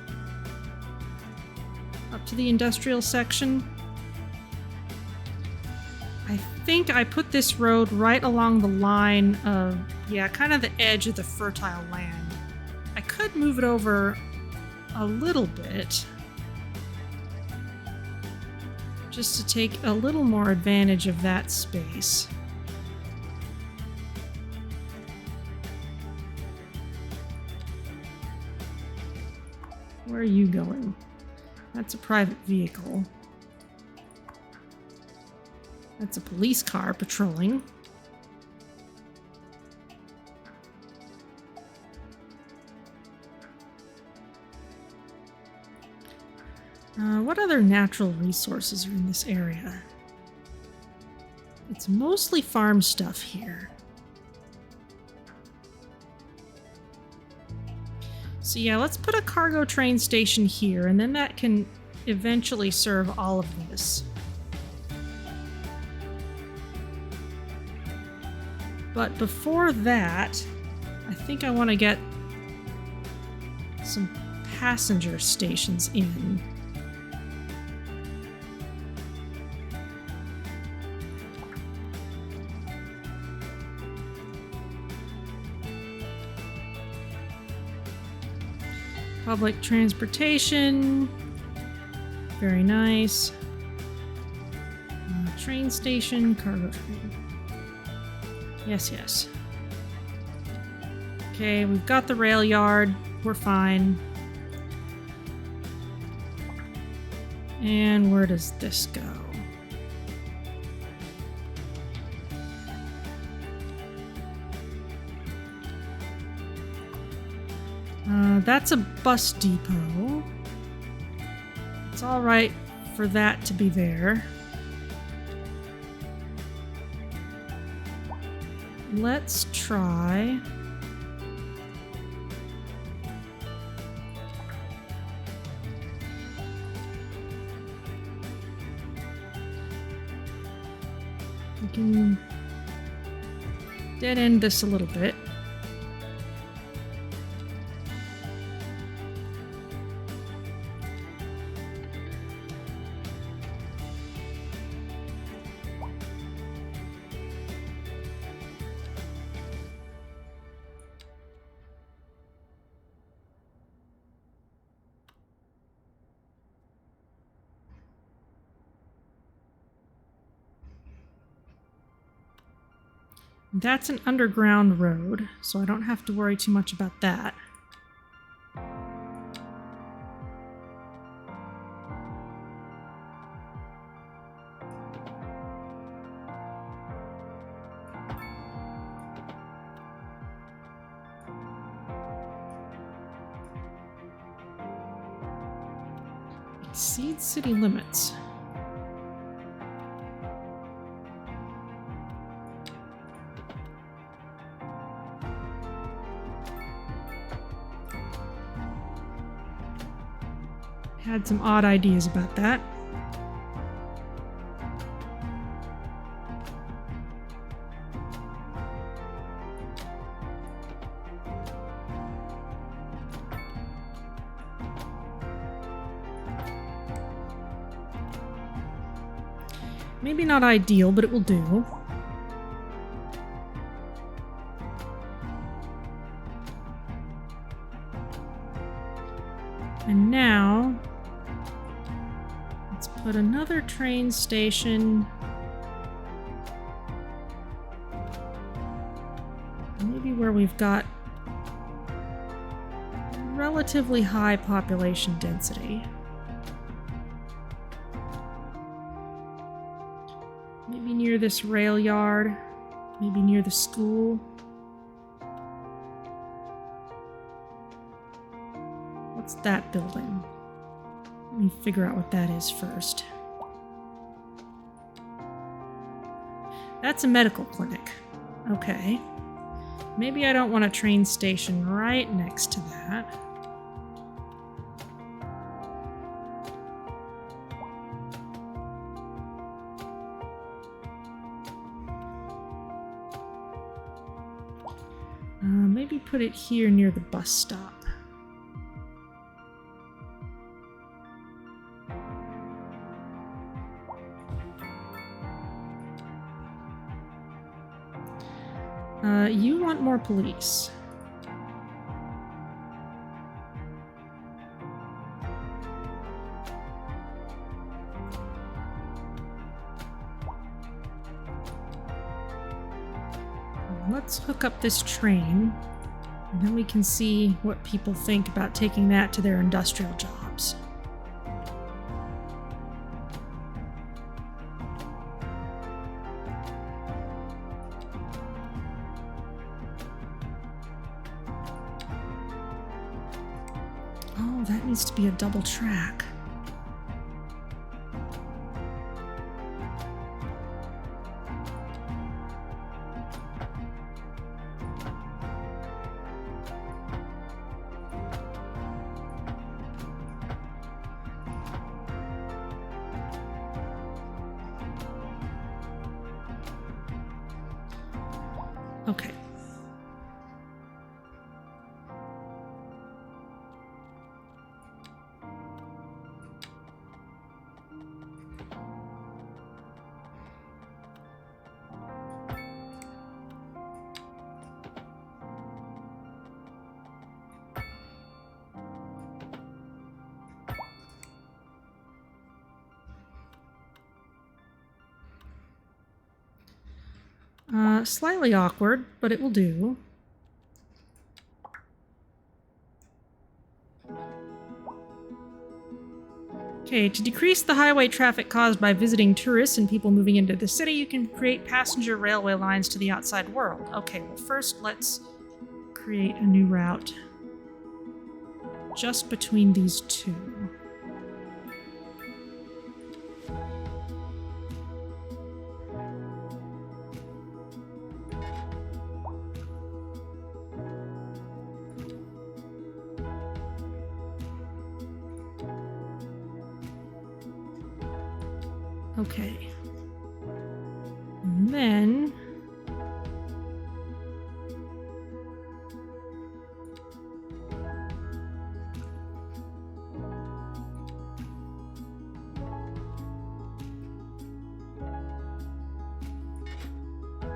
Up to the industrial section. I think I put this road right along the line of, yeah, kind of the edge of the fertile land. I could move it over a little bit, just to take a little more advantage of that space. Where are you going? That's a private vehicle. That's a police car patrolling. What other natural resources are in this area? It's mostly farm stuff here. So yeah, let's put a cargo train station here, and then that can eventually serve all of this. But before that, I think I want to get some passenger stations in. Public transportation. Very nice. Train station, cargo train. Yes, yes. Okay, we've got the rail yard. We're fine. And where does this go? That's a bus depot. It's all right for that to be there. Let's try. We can dead end this a little bit. That's an underground road, so I don't have to worry too much about that. Exceed city limits. Had some odd ideas about that. Maybe not ideal, but it will do. And now put another train station. Maybe where we've got relatively high population density. Maybe near this rail yard. Maybe near the school. What's that building? Let me figure out what that is first. That's a medical clinic. Okay. Maybe I don't want a train station right next to that. Maybe put it here near the bus stop. You want more police. Let's hook up this train, and then we can see what people think about taking that to their industrial jobs. Oh, that needs to be a double track. Okay. Slightly awkward, but it will do. Okay, to decrease the highway traffic caused by visiting tourists and people moving into the city, you can create passenger railway lines to the outside world. Okay, well first let's create a new route just between these two. Okay. And then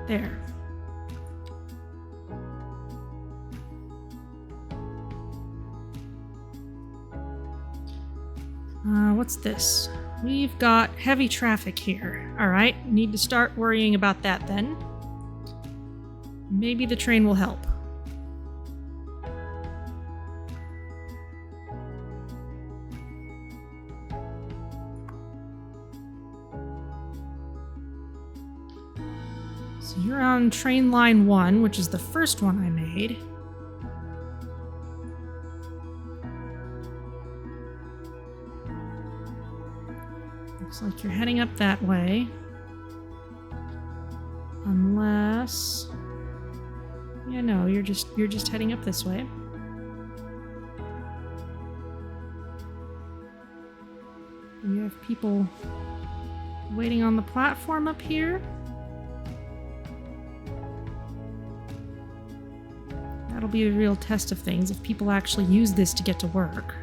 there. What's this? We've got heavy traffic here. Alright, need to start worrying about that then. Maybe the train will help. So you're on train line 1, which is the first one I made. Looks like you're heading up that way. Unless... yeah, no, you're just heading up this way. You have people waiting on the platform up here. That'll be the real test of things, if people actually use this to get to work.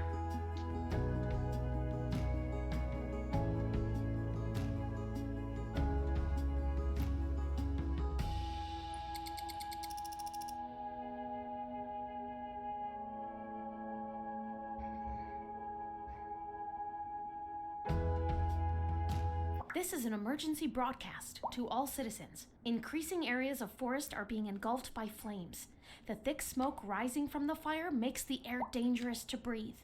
This is an emergency broadcast to all citizens. Increasing areas of forest are being engulfed by flames. The thick smoke rising from the fire makes the air dangerous to breathe.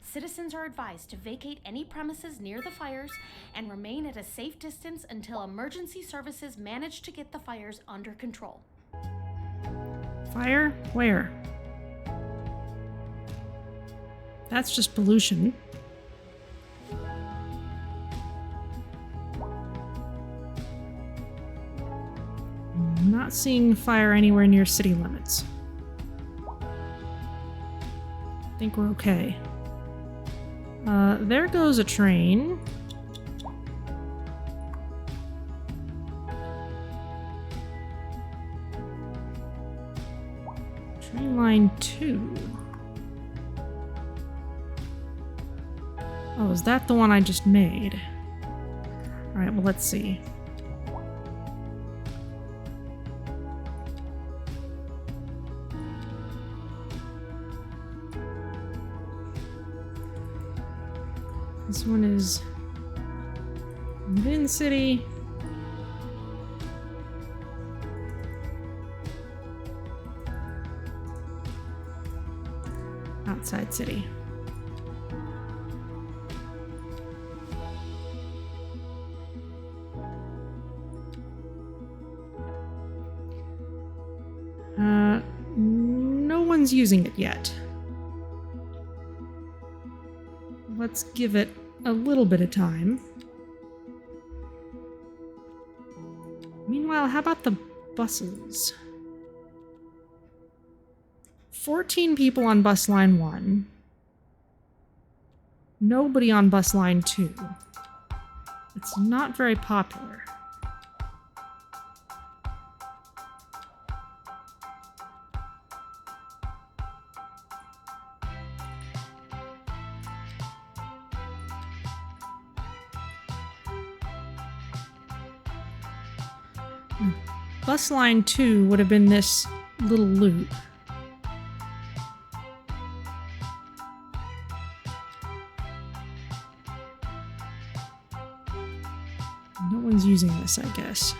Citizens are advised to vacate any premises near the fires and remain at a safe distance until emergency services manage to get the fires under control. Fire? Where? That's just pollution. I'm not seeing fire anywhere near city limits. I think we're okay. There goes a train. Train line 2. Oh, is that the one I just made? Alright, well, let's see. This one is within city. Outside city. No one's using it yet. let's give it a little bit of time. Meanwhile, how about the buses? 14 people on bus line 1. Nobody on bus line 2. It's not very popular. Bus line 2 would have been this little loop. No one's using this, I guess.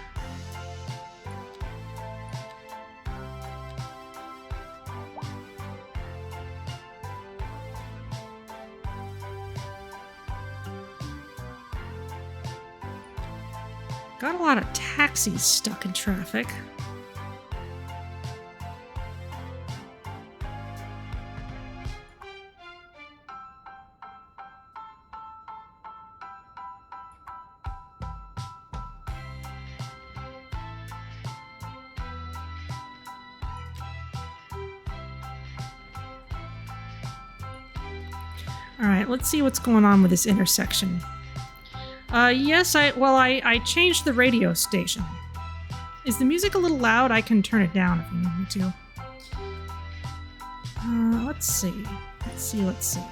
Got a lot of taxis stuck in traffic. Alright, let's see what's going on with this intersection. Yes, I changed the radio station. Is the music a little loud? I can turn it down if you need me to. Let's see. Let's see.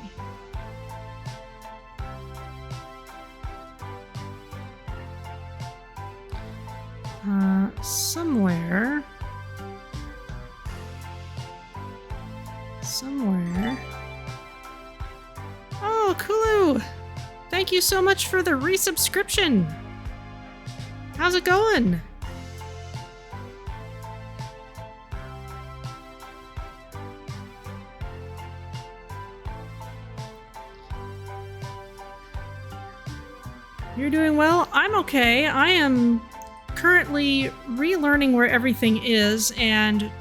Somewhere. Oh, Kulu! Thank you so much for the resubscription! How's it going? You're doing well? I'm okay. I am currently relearning where everything is and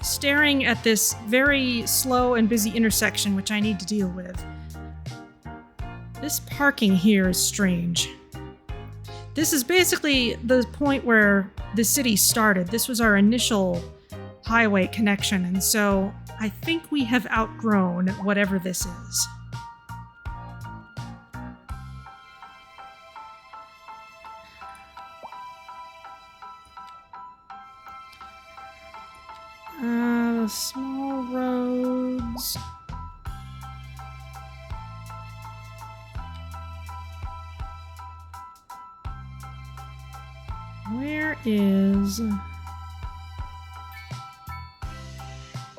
staring at this very slow and busy intersection which I need to deal with. This parking here is strange. This is basically the point where the city started. This was our initial highway connection, and so I think we have outgrown whatever this is. Small roads. Where is...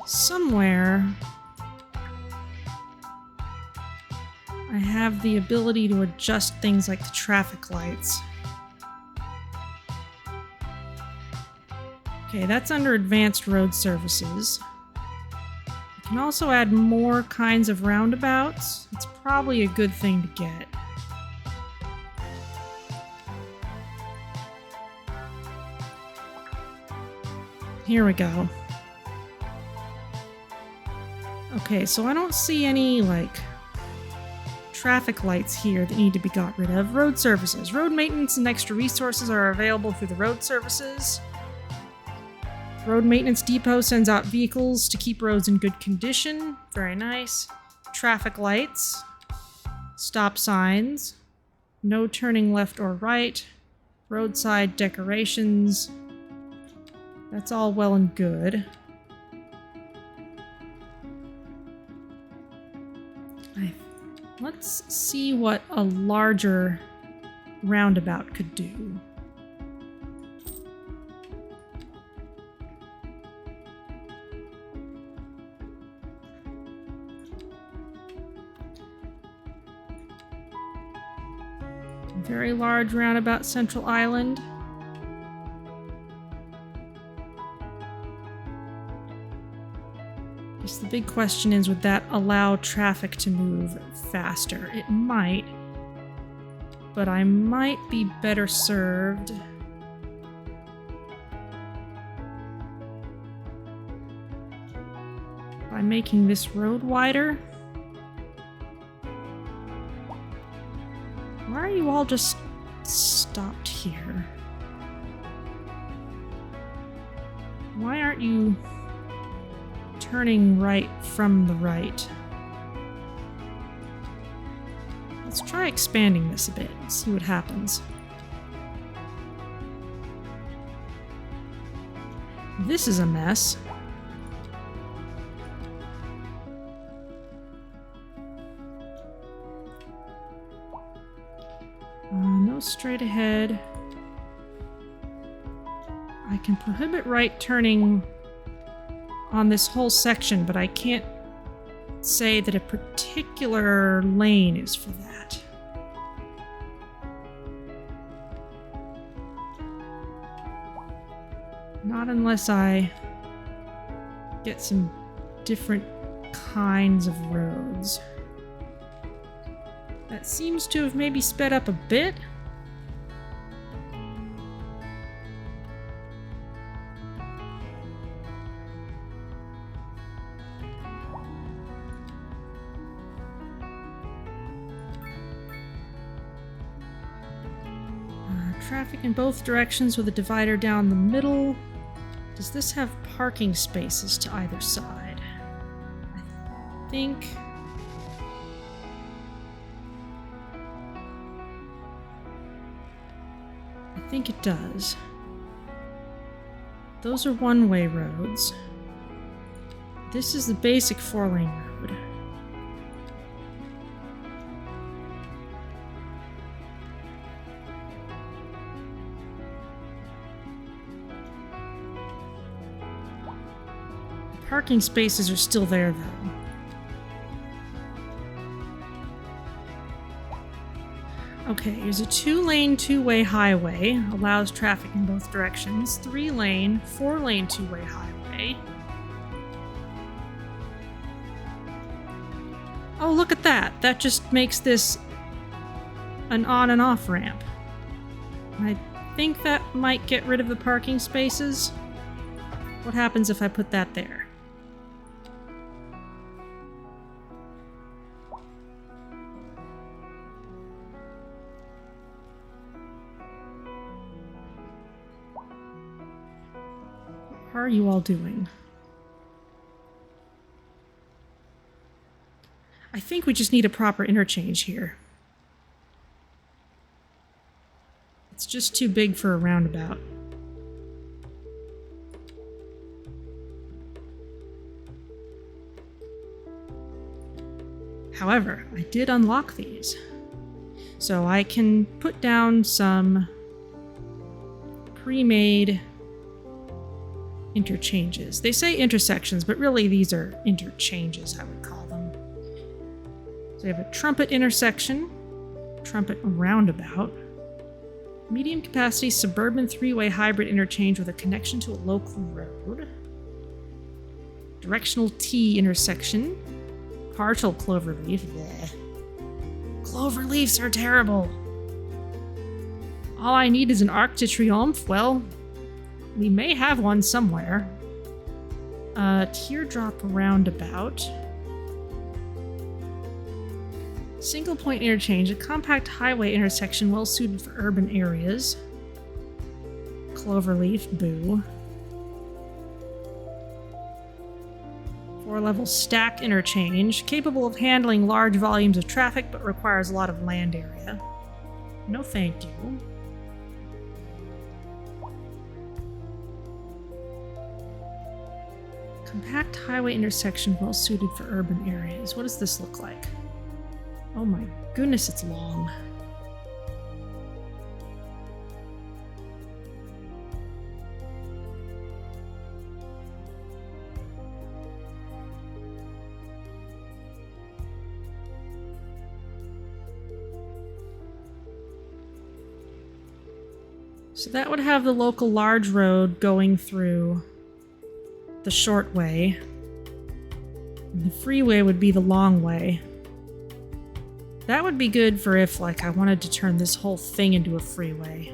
Somewhere I have the ability to adjust things like the traffic lights. Okay, that's under advanced road services. You can also add more kinds of roundabouts. It's probably a good thing to get. Here we go. Okay, so I don't see any, traffic lights here that need to be got rid of. Road services. Road maintenance and extra resources are available through the road services. Road maintenance depot sends out vehicles to keep roads in good condition. Very nice. Traffic lights. Stop signs. No turning left or right. Roadside decorations. That's all well and good. Let's see what a larger roundabout could do. Very large roundabout, Central Island. Guess the big question is, would that allow traffic to move faster? It might, but I might be better served by making this road wider. you all just stopped here? Why aren't you turning right from the right? Let's try expanding this a bit and see what happens. This is a mess. No straight ahead. I can prohibit right turning on this whole section, but I can't say that a particular lane is for that. Not unless I get some different kinds of roads. That seems to have maybe sped up a bit. Traffic in both directions with a divider down the middle. Does this have parking spaces to either side? I think... it does. Those are one-way roads. This is the basic four-lane road. The parking spaces are still there, though. Okay, here's a 2-lane, 2-way highway. Allows traffic in both directions. 3-lane, 4-lane, 2-way highway. Oh, look at that. That just makes this an on and off ramp. I think that might get rid of the parking spaces. What happens if I put that there? How are you all doing? I think we just need a proper interchange here. It's just too big for a roundabout. However, I did unlock these. So I can put down some pre-made interchanges. They say intersections, but really these are interchanges, I would call them. So we have a trumpet intersection, trumpet roundabout, medium capacity suburban 3-way hybrid interchange with a connection to a local road, directional T intersection, partial cloverleaf. Bleh. Cloverleafs are terrible. All I need is an arc de triomphe. Well, we may have one somewhere. Teardrop roundabout. Single point interchange, a compact highway intersection well suited for urban areas. Cloverleaf, boo. 4-level stack interchange, capable of handling large volumes of traffic but requires a lot of land area. No thank you. Compact highway intersection well suited for urban areas. What does this look like? Oh my goodness, it's long. So that would have the local large road going through the short way. And the freeway would be the long way. That would be good for if, like, I wanted to turn this whole thing into a freeway.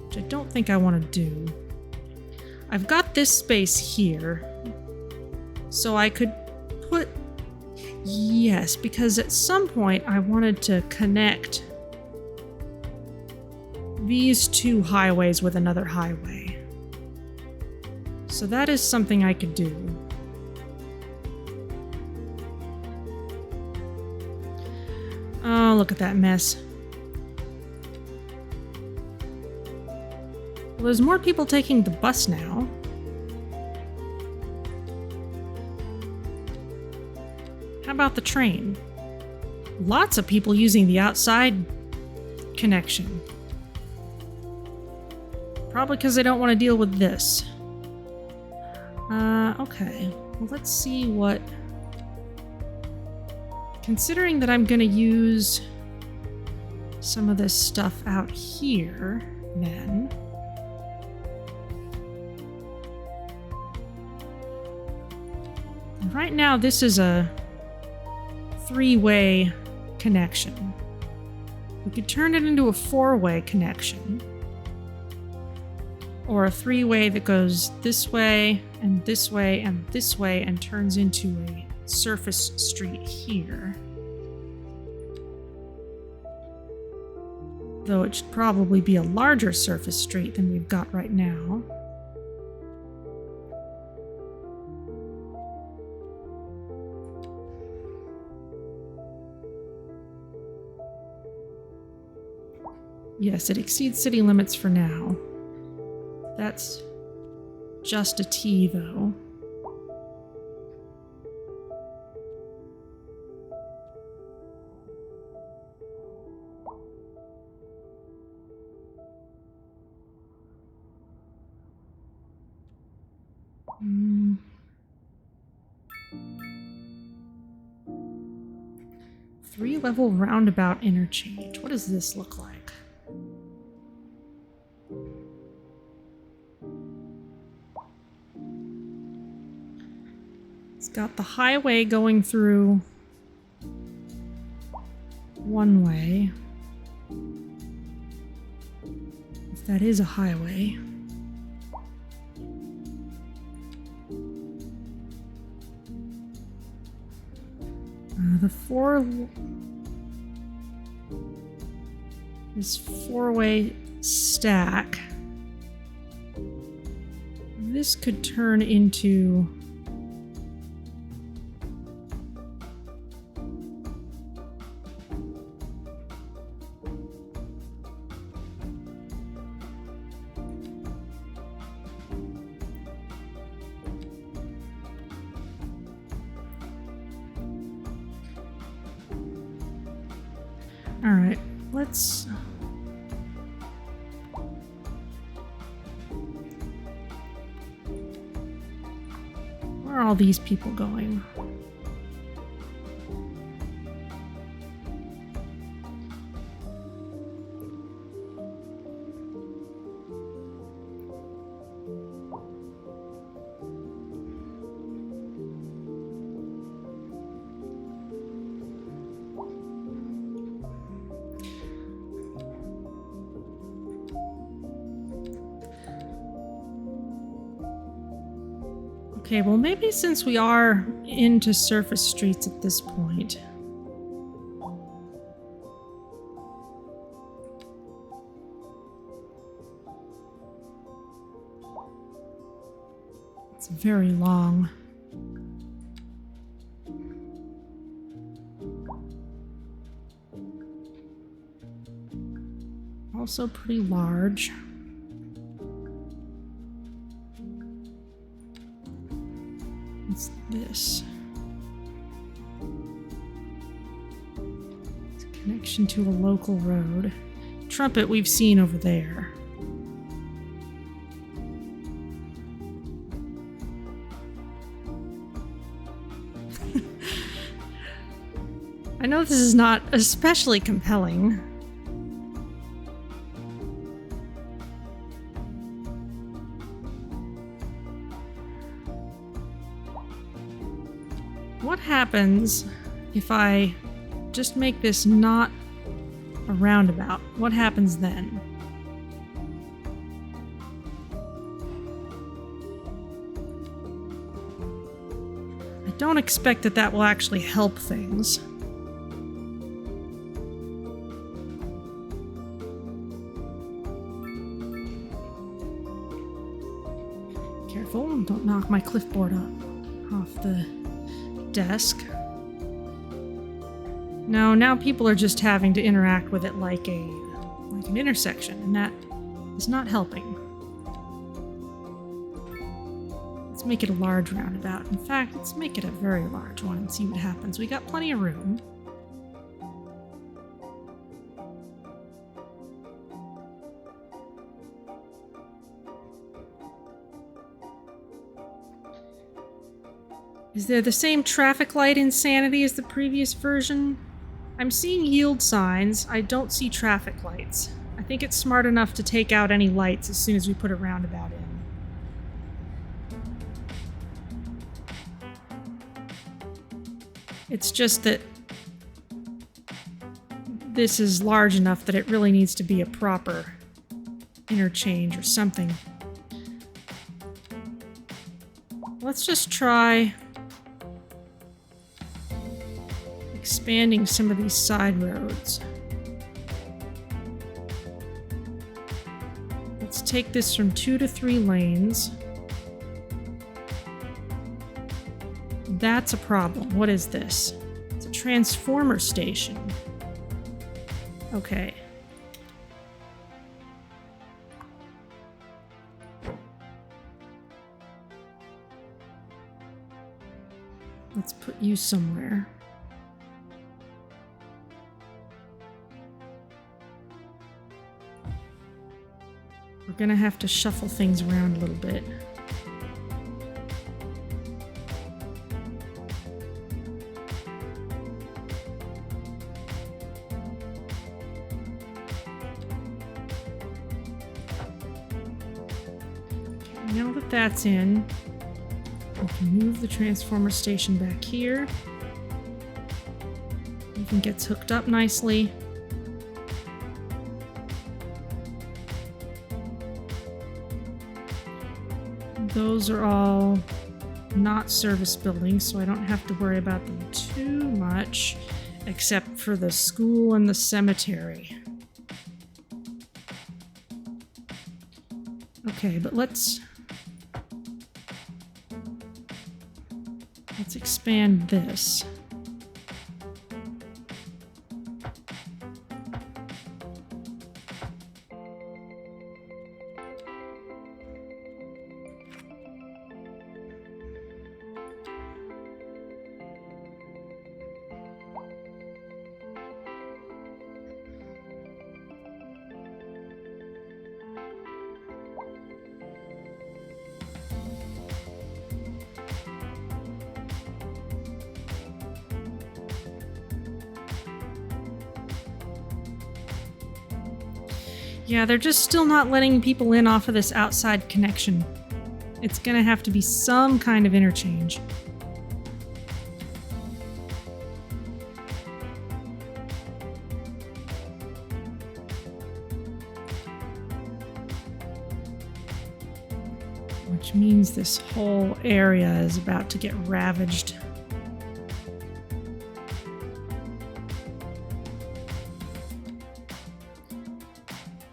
Which I don't think I want to do. I've got this space here. So I could put... Yes, because at some point I wanted to connect these two highways with another highway. So that is something I could do. Oh, look at that mess. Well, there's more people taking the bus now. How about the train? Lots of people using the outside connection. Probably because they don't want to deal with this. Okay. Well, let's see what... Considering that I'm going to use some of this stuff out here, then... Right now, this is a three-way connection. We could turn it into a four-way connection. Or a three-way that goes this way, and this way, and this way, and turns into a surface street here. Though it should probably be a larger surface street than we've got right now. Yes, it exceeds city limits for now. That's just a T, though. Three-level roundabout interchange. What does this look like? It's got the highway going through one way. If that is a highway. This four-way stack. This could turn into all right, let's... Where are all these people going? Okay, well maybe since we are into surface streets at this point. It's very long. Also pretty large. What's this? It's a connection to a local road. Trumpet we've seen over there. I know this is not especially compelling. What happens if I just make this not a roundabout? What happens then? I don't expect that that will actually help things. knock my clipboard off the desk. No, now people are just having to interact with it like an intersection, and that is not helping. Let's make it a large roundabout. In fact, let's make it a very large one and see what happens. We got plenty of room. Is there the same traffic light insanity as the previous version? I'm seeing yield signs. I don't see traffic lights. I think it's smart enough to take out any lights as soon as we put a roundabout in. It's just that this is large enough that it really needs to be a proper interchange or something. Let's just try expanding some of these side roads. Let's take this from 2 to 3 lanes. That's a problem. What is this? It's a transformer station. Okay. Let's put you somewhere. We're gonna have to shuffle things around a little bit. Now that that's in, we can move the transformer station back here. Everything gets hooked up nicely. Those are all not service buildings, so I don't have to worry about them too much, except for the school and the cemetery. Okay, but let's expand this. Yeah, they're just still not letting people in off of this outside connection. It's gonna have to be some kind of interchange. Which means this whole area is about to get ravaged.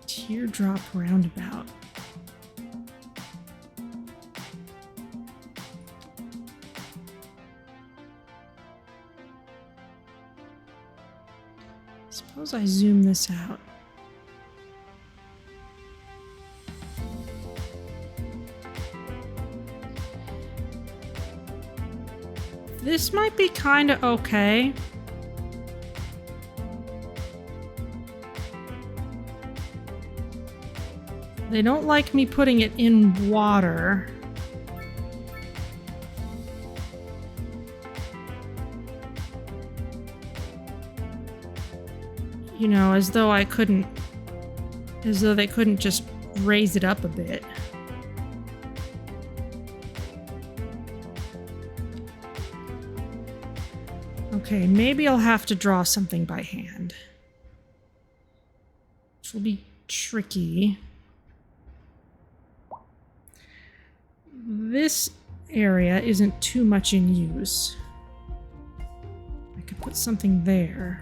Teardrop Roundabout. Suppose I zoom this out. This might be kind of okay. They don't like me putting it in water. You know, as though they couldn't just raise it up a bit. Okay, maybe I'll have to draw something by hand, which will be tricky. This area isn't too much in use. I could put something there.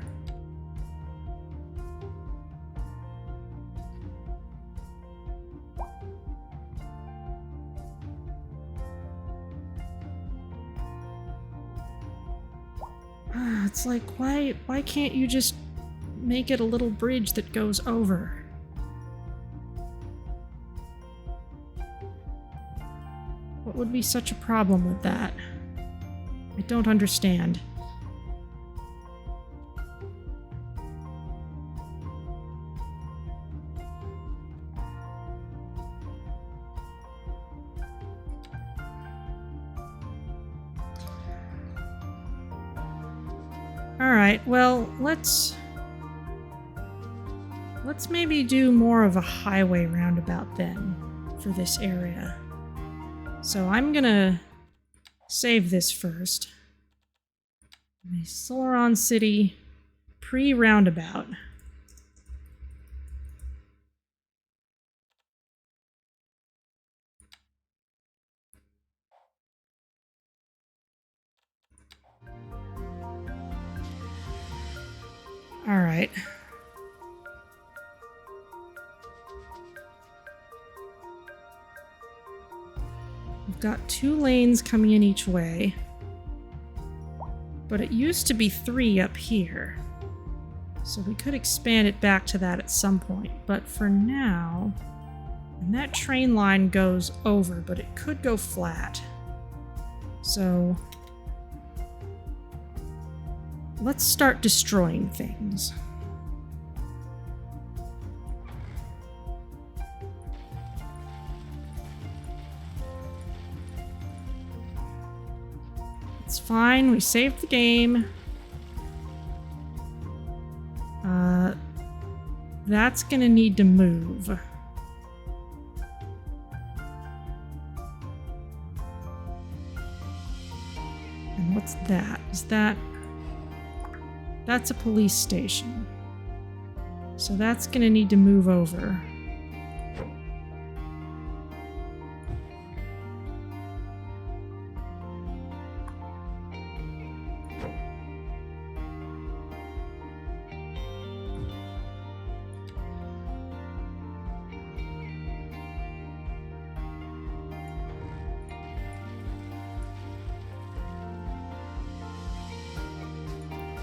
It's like, why can't you just make it a little bridge that goes over? What would be such a problem with that? I don't understand. Alright, well, let's maybe do more of a highway roundabout then for this area. So I'm gonna save this first. Solaron City pre-roundabout. All right. We've got 2 lanes coming in each way. But it used to be 3 up here. So we could expand it back to that at some point. But for now, and that train line goes over, but it could go flat. So let's start destroying things. It's fine, we saved the game. That's gonna need to move. And what's that? Is that... That's a police station. So that's gonna need to move over.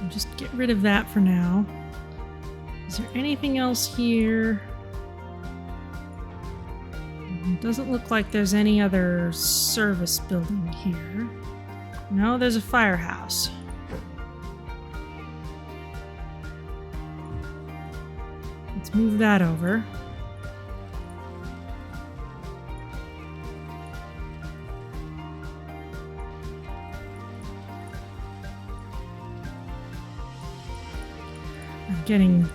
Just get rid of that for now. Is there anything else here? It doesn't look like there's any other service building here. No, there's a firehouse. Let's move that over. Getting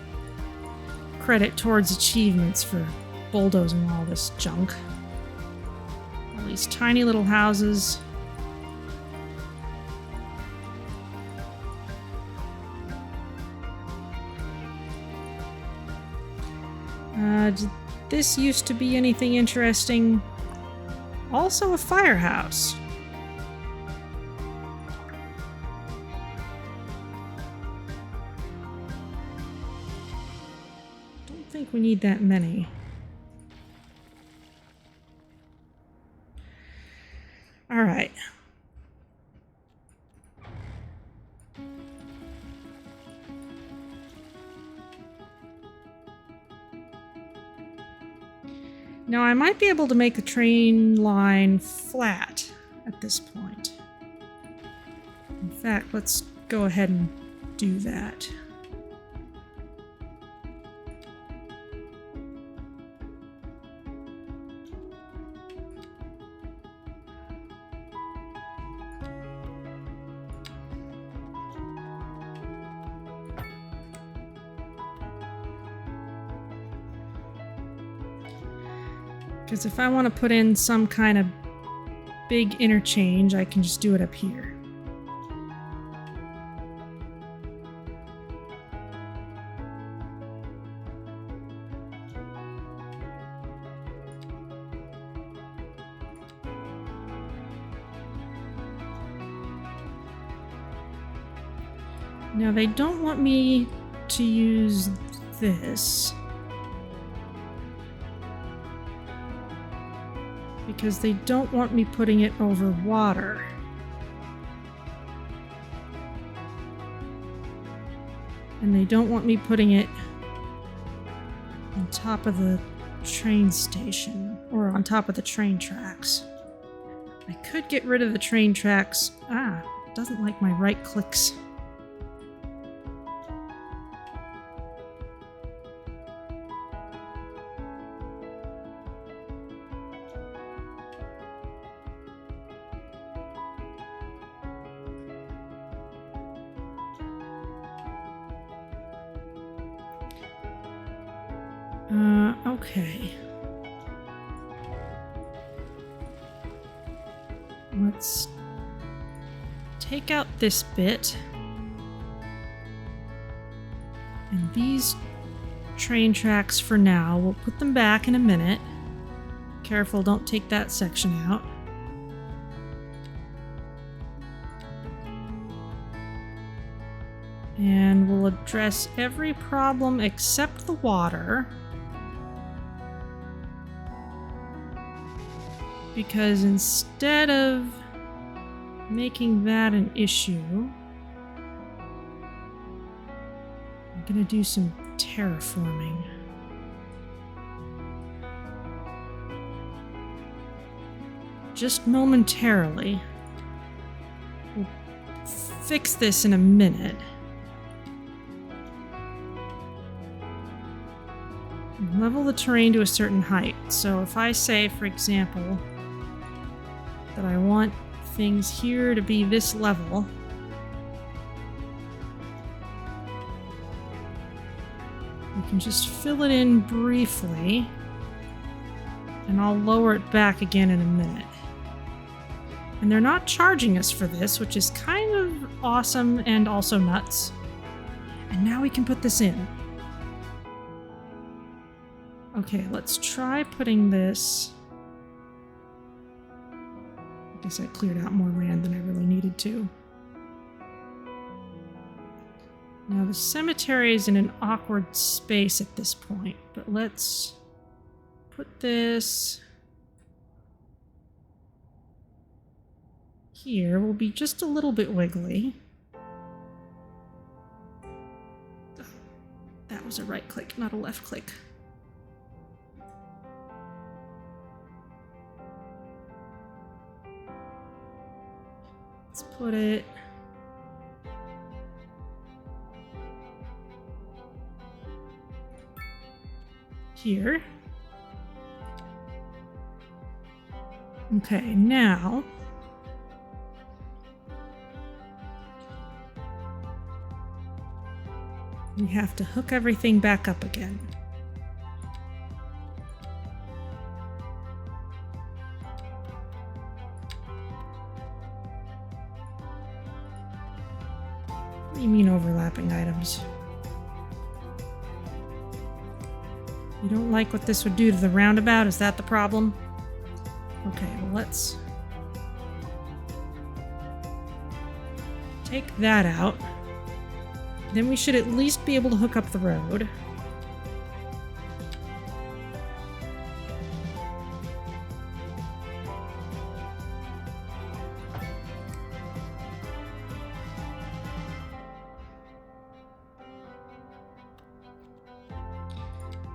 credit towards achievements for bulldozing all this junk. All these tiny little houses. Did this used to be anything interesting? Also a firehouse. I think we need that many. All right. Now I might be able to make the train line flat at this point. In fact, let's go ahead and do that. Because if I want to put in some kind of big interchange, I can just do it up here. Now they don't want me to use this. Because they don't want me putting it over water. And they don't want me putting it on top of the train station, or on top of the train tracks. I could get rid of the train tracks. It doesn't like my right clicks. Okay. Let's take out this bit. And these train tracks for now. We'll put them back in a minute. Careful, don't take that section out. And we'll address every problem except the water. Because instead of making that an issue, I'm gonna do some terraforming. Just momentarily. We'll fix this in a minute. Level the terrain to a certain height. So if I say, for example, that I want things here to be this level, we can just fill it in briefly, and I'll lower it back again in a minute. And they're not charging us for this, which is kind of awesome and also nuts. And now we can put this in. Okay, let's try putting this... I guess I cleared out more land than I really needed to. Now the cemetery is in an awkward space at this point, but let's put this here. We'll be just a little bit wiggly. That was a right click, not a left click. Let's put it here. Okay, now we have to hook everything back up again. What do you mean overlapping items? You don't like what this would do to the roundabout? Is that the problem? Okay, well let's take that out. Then we should at least be able to hook up the road.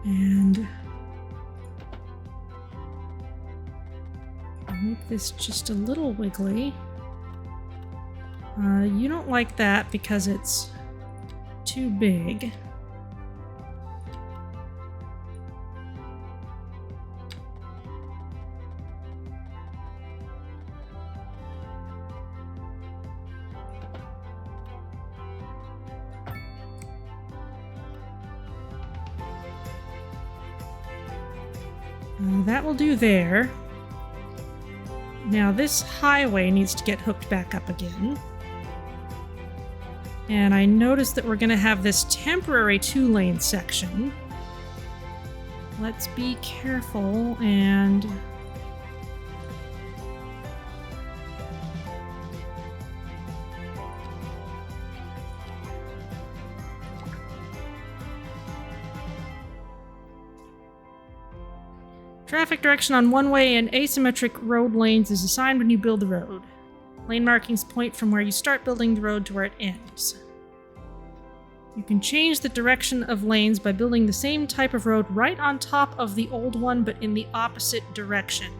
And I'll make this just a little wiggly. You don't like that because it's too big. That will do there. Now this highway needs to get hooked back up again. And I noticed that we're going to have this temporary 2-lane section. Let's be careful and... Traffic direction on one-way and asymmetric road lanes is assigned when you build the road. Lane markings point from where you start building the road to where it ends. You can change the direction of lanes by building the same type of road right on top of the old one, but in the opposite direction.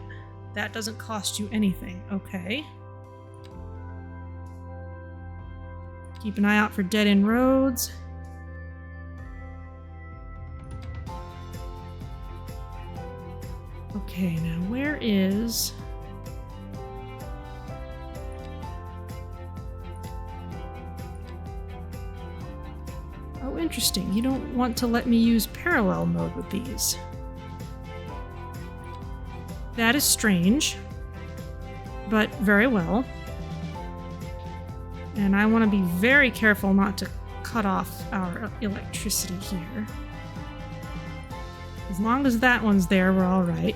That doesn't cost you anything. Okay. Keep an eye out for dead-end roads. Okay, now where is... Oh, interesting. You don't want to let me use parallel mode with these. That is strange, but very well. And I want to be very careful not to cut off our electricity here. As long as that one's there, we're all right.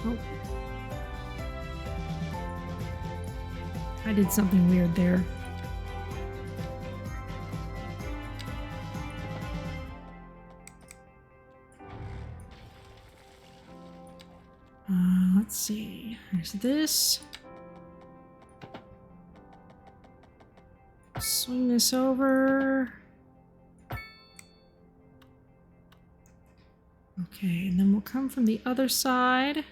Oh. I did something weird there. Let's see. There's this. Swing this over. Okay, and then we'll come from the other side.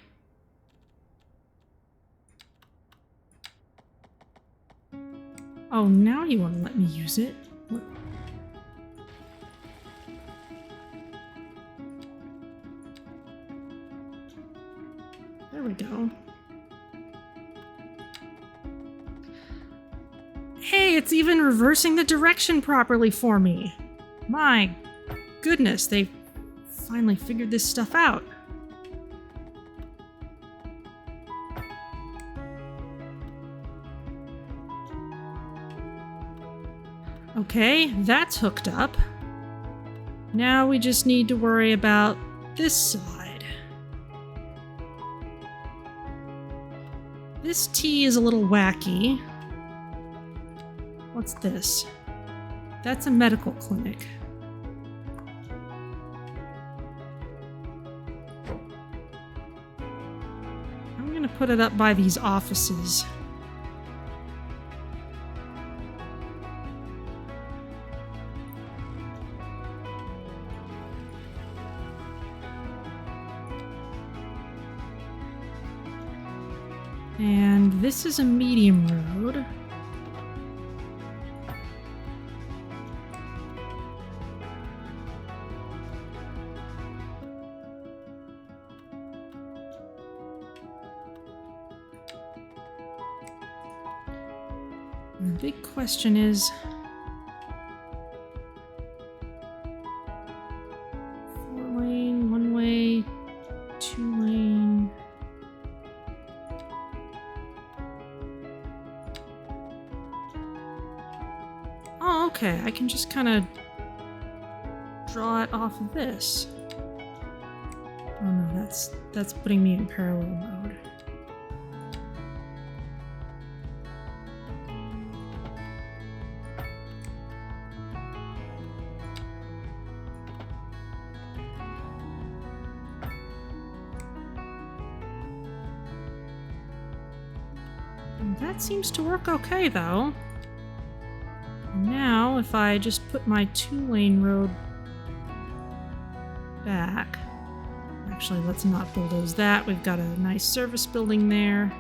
Oh, now you want to let me use it? What? There we go. Hey, it's even reversing the direction properly for me. My goodness, they finally figured this stuff out. Okay, that's hooked up. Now we just need to worry about this side. This T is a little wacky. What's this? That's a medical clinic. I'm gonna put it up by these offices. And this is a medium road. And the big question is, 4-lane, 1-way, 2-lane. Oh, okay, I can just kind of draw it off of this. Oh no, that's putting me in parallel mode. That seems to work okay, though. Now, if I just put my 2-lane road back... Actually, let's not bulldoze that. We've got a nice service building there.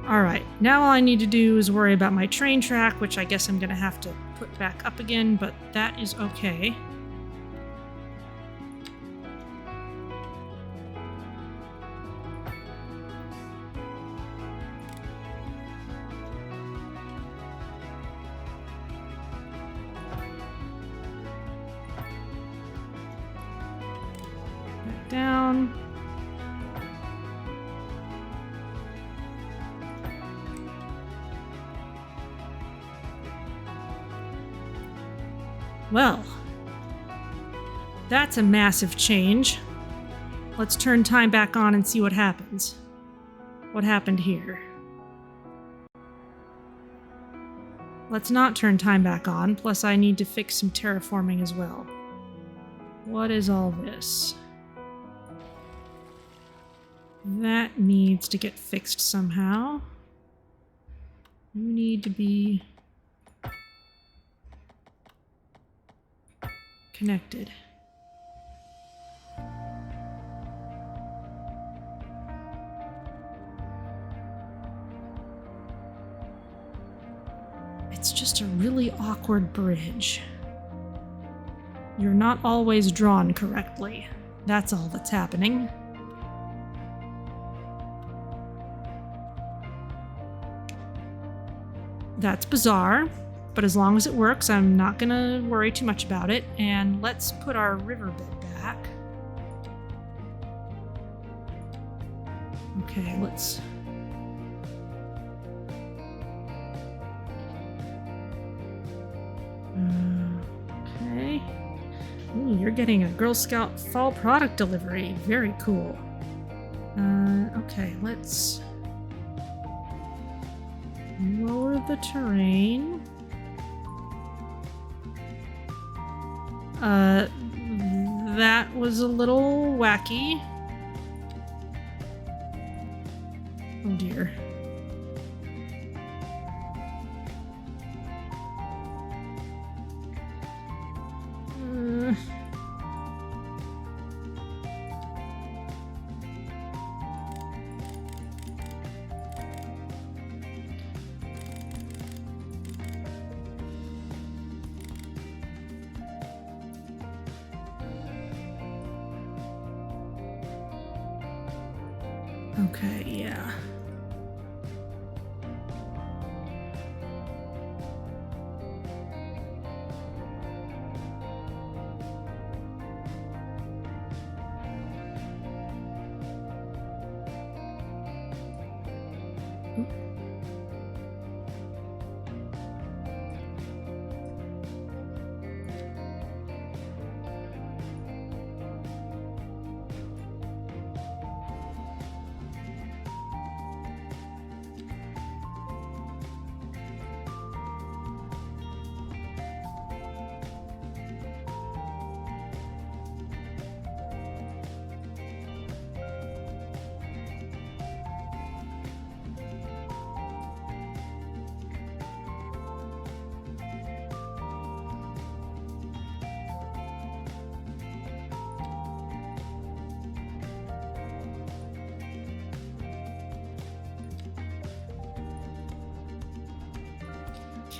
Alright, now all I need to do is worry about my train track, which I guess I'm going to have to put back up again, but that is okay. Back down. Well, That's a massive change. Let's turn time back on and see what happens. What happened here? Let's not turn time back on, plus I need to fix some terraforming as well. What is all this? That needs to get fixed somehow. You need to be connected. It's just a really awkward bridge. You're not always drawn correctly. That's all that's happening. That's bizarre, but as long as it works, I'm not gonna worry too much about it. And let's put our riverbed back. Okay, let's... Okay. Ooh, you're getting a Girl Scout fall product delivery. Very cool. Okay, let's lower the terrain. That was a little wacky. Oh dear. Okay, yeah.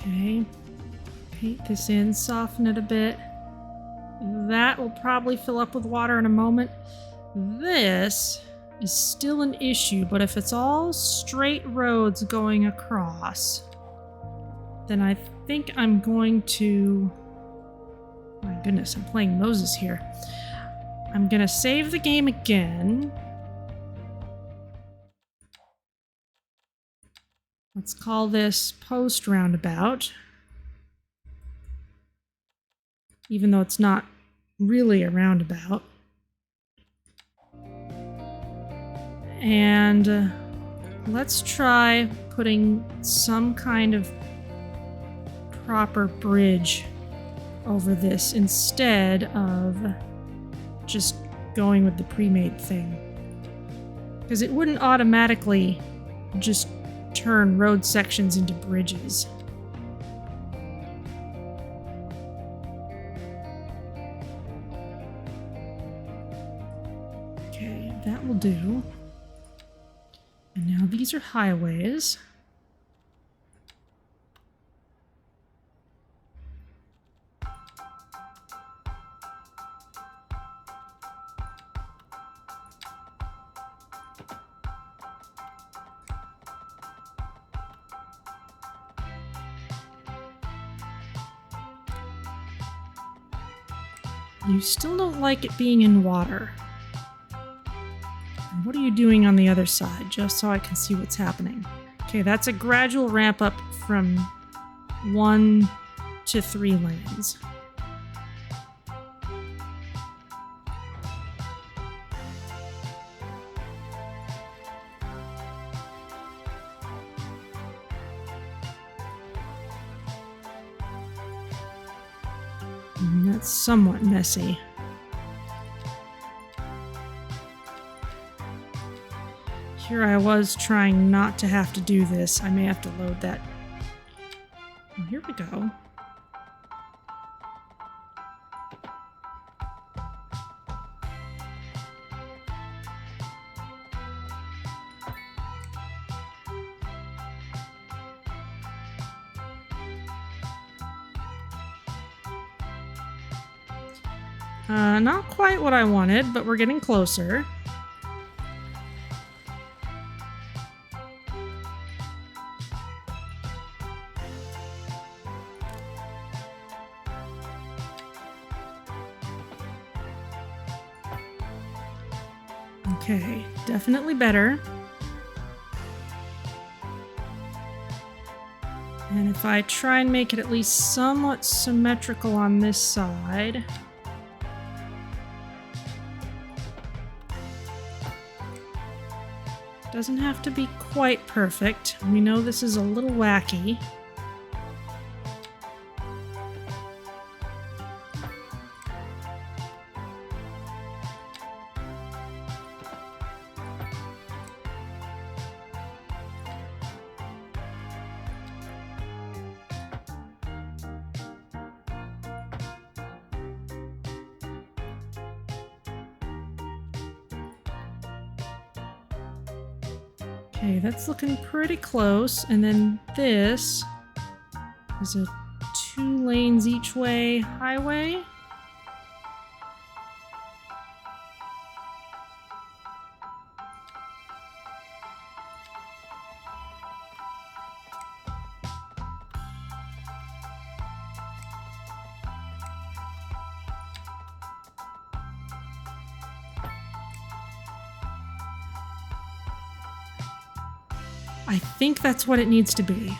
Okay, paint this in, soften it a bit. That will probably fill up with water in a moment. This is still an issue, but if it's all straight roads going across, then I think I'm going to... My goodness, I'm playing Moses here. I'm gonna save the game again. Let's call this post roundabout. Even though it's not really a roundabout. And let's try putting some kind of proper bridge over this instead of just going with the pre-made thing. Because it wouldn't automatically just turn road sections into bridges. Okay, that will do. And now these are highways. You still don't like it being in water. And what are you doing on the other side, just so I can see what's happening? Okay, that's a gradual ramp up from 1 to 3 lanes. That's somewhat messy. Here I was trying not to have to do this. I may have to load that. Oh, here we go. Not quite what I wanted, but we're getting closer. Okay, definitely better. And if I try and make it at least somewhat symmetrical on this side. Doesn't have to be quite perfect. We know this is a little wacky. Okay, that's looking pretty close. And then this is a 2 lanes each way highway. I think that's what it needs to be.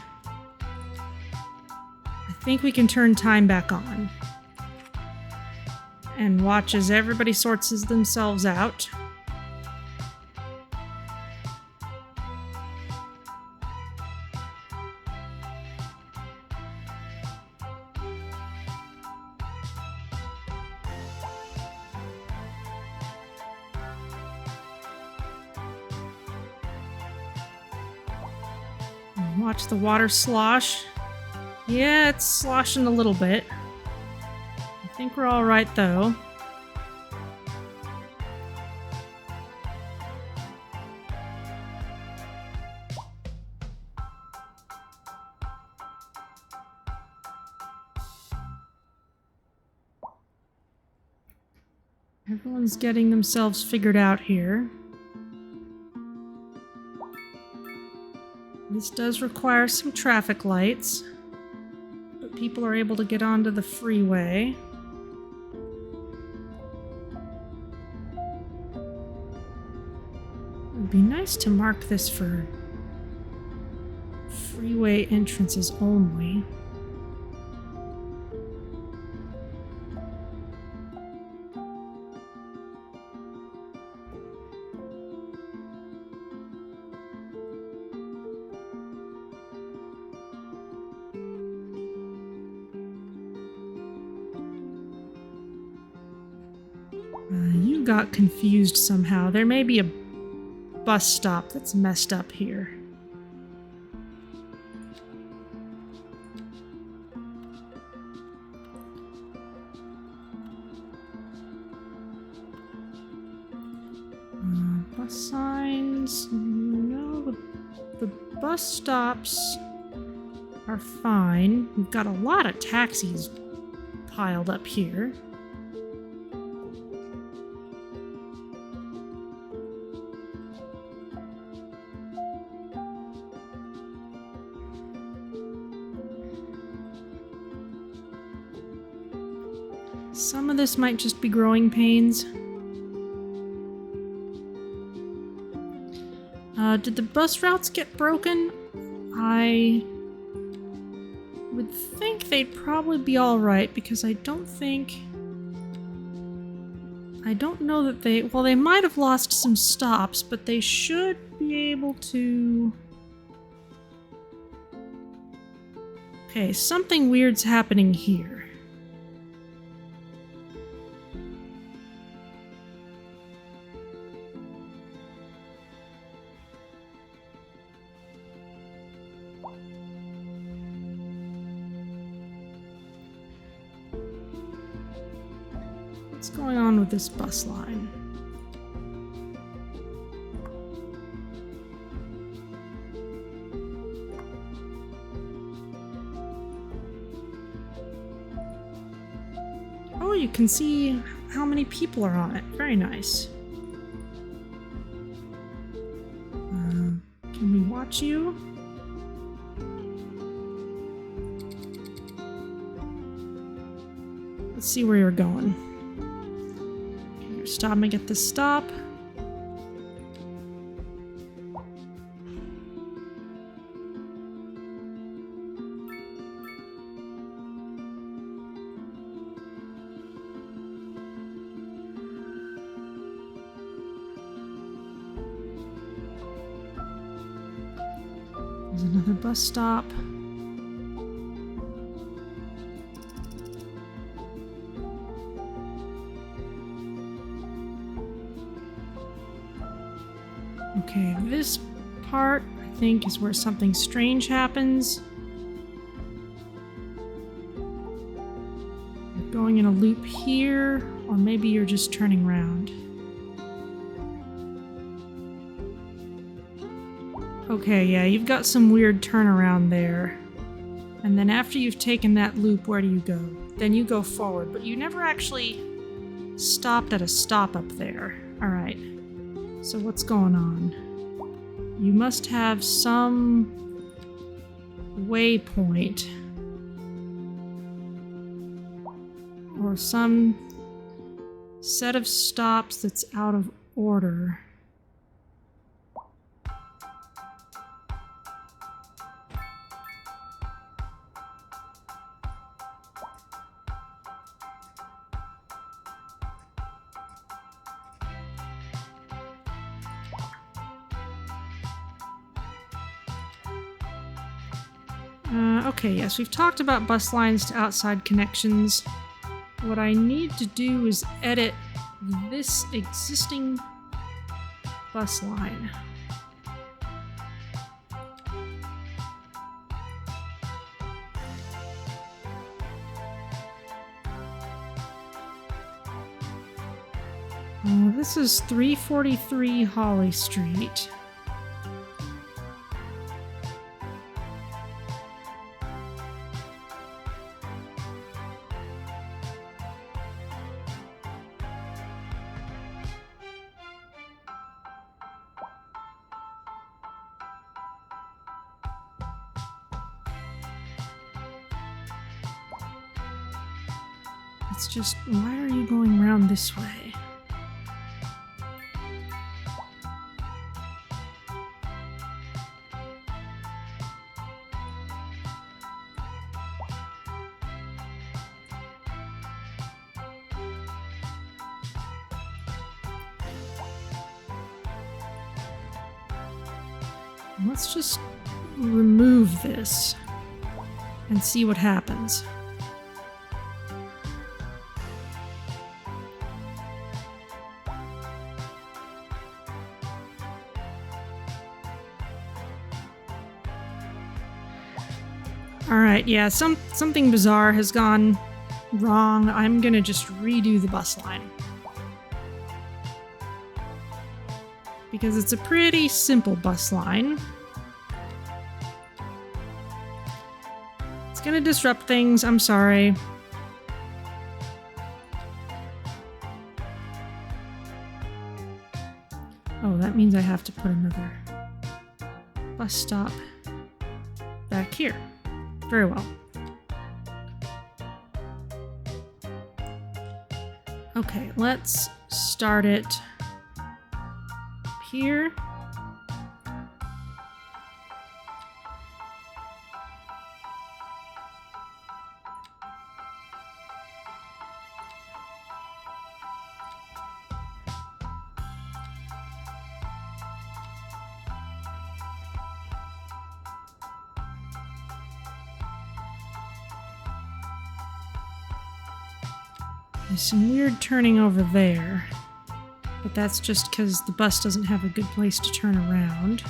I think we can turn time back on. And watch as everybody sorts themselves out. Watch the water slosh. Yeah, it's sloshing a little bit. I think we're all right, though. Everyone's getting themselves figured out here. This does require some traffic lights, but people are able to get onto the freeway. It would be nice to mark this for freeway entrances only. You got confused somehow. There may be a bus stop that's messed up here. Bus signs. No, the bus stops are fine. We've got a lot of taxis piled up here. Some of this might just be growing pains. Did the bus routes get broken? I would think they'd probably be alright because I don't know that they might have lost some stops, but they should be able to... Okay, something weird's happening here. What's going on with this bus line? Oh, you can see how many people are on it. Very nice. Can we watch you? Let's see where you're going. You're stopping at this stop. There's another bus stop. Okay, this part, I think, is where something strange happens. You're going in a loop here, or maybe you're just turning around. Okay, yeah, you've got some weird turnaround there. And then after you've taken that loop, where do you go? Then you go forward, but you never actually stopped at a stop up there. Alright. So what's going on? You must have some waypoint. Or some set of stops that's out of order. Okay, yes, we've talked about bus lines to outside connections. What I need to do is edit this existing bus line. This is 343 Holly Street. It's just, why are you going around this way? Let's just remove this and see what happens. Alright, yeah, something bizarre has gone wrong. I'm gonna just redo the bus line. Because it's a pretty simple bus line. It's gonna disrupt things, I'm sorry. Oh, that means I have to put another bus stop back here. Very well. Okay, let's start it here. There's some weird turning over there, but that's just because the bus doesn't have a good place to turn around.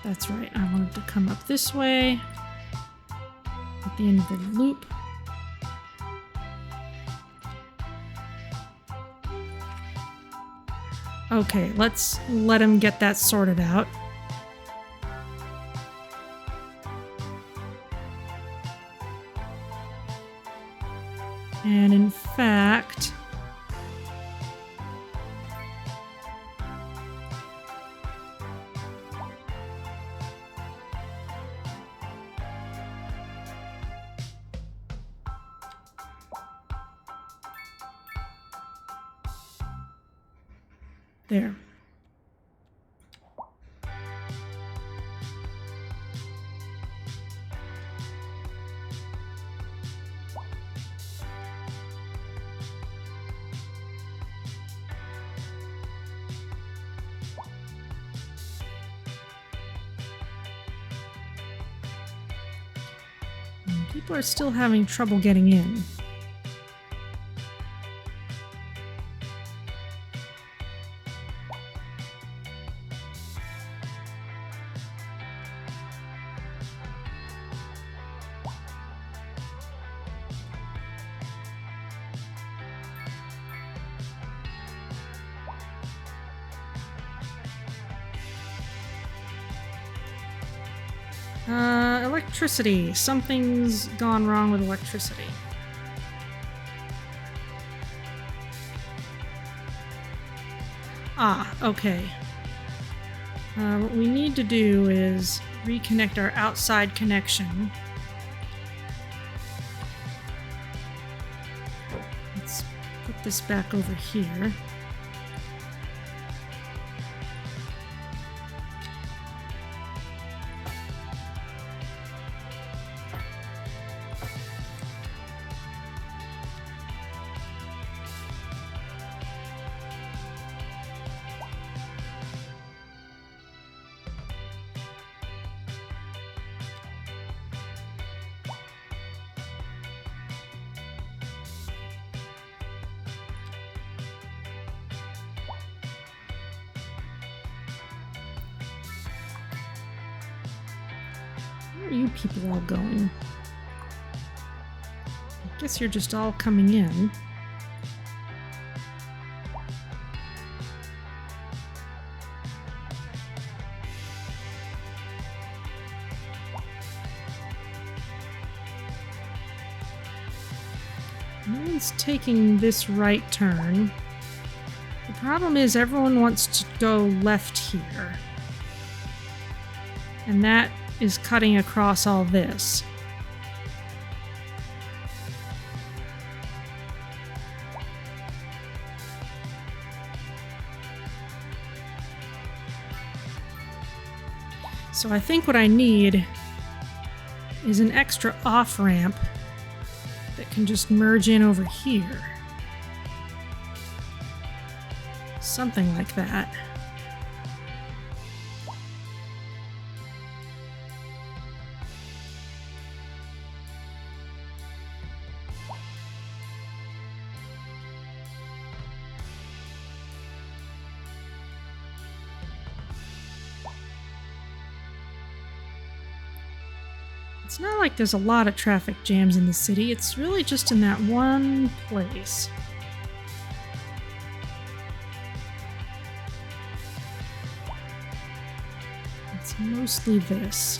That's right, I wanted to come up this way at the end of the loop. Okay, let's let him get that sorted out. And in fact, there. People are still having trouble getting in. Electricity. Something's gone wrong with electricity. Ah, okay. What we need to do is reconnect our outside connection. Let's put this back over here. Where are you people all going? I guess you're just all coming in. No one's taking this right turn. The problem is everyone wants to go left here. And that is cutting across all this. So I think what I need is an extra off-ramp that can just merge in over here. Something like that. It's not like there's a lot of traffic jams in the city, it's really just in that one place. It's mostly this.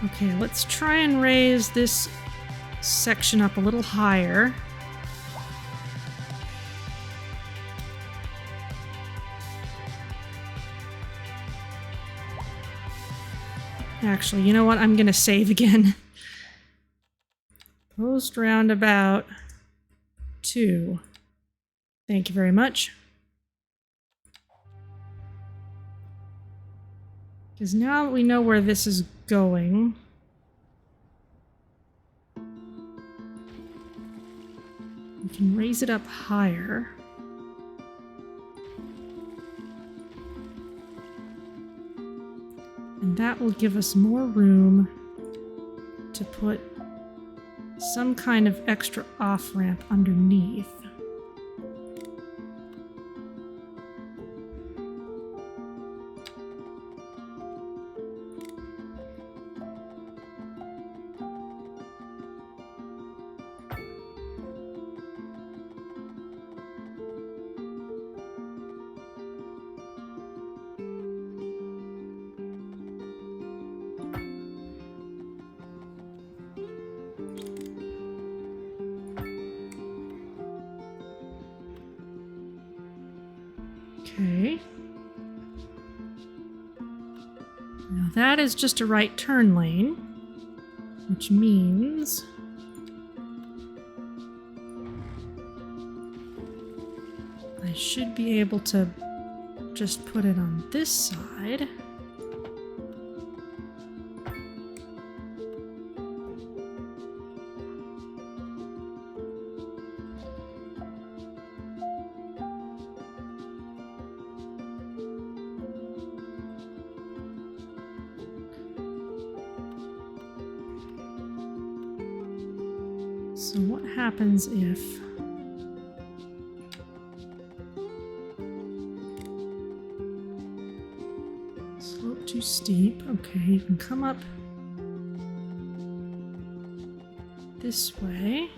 Okay, let's try and raise this section up a little higher. Actually, you know what? I'm gonna save again. Post roundabout 2. Thank you very much. Because now that we know where this is going, we can raise it up higher. And that will give us more room to put some kind of extra off-ramp underneath. Okay. Now that is just a right turn lane, which means I should be able to just put it on this side. So what happens if slope too steep? Okay, you can come up this way.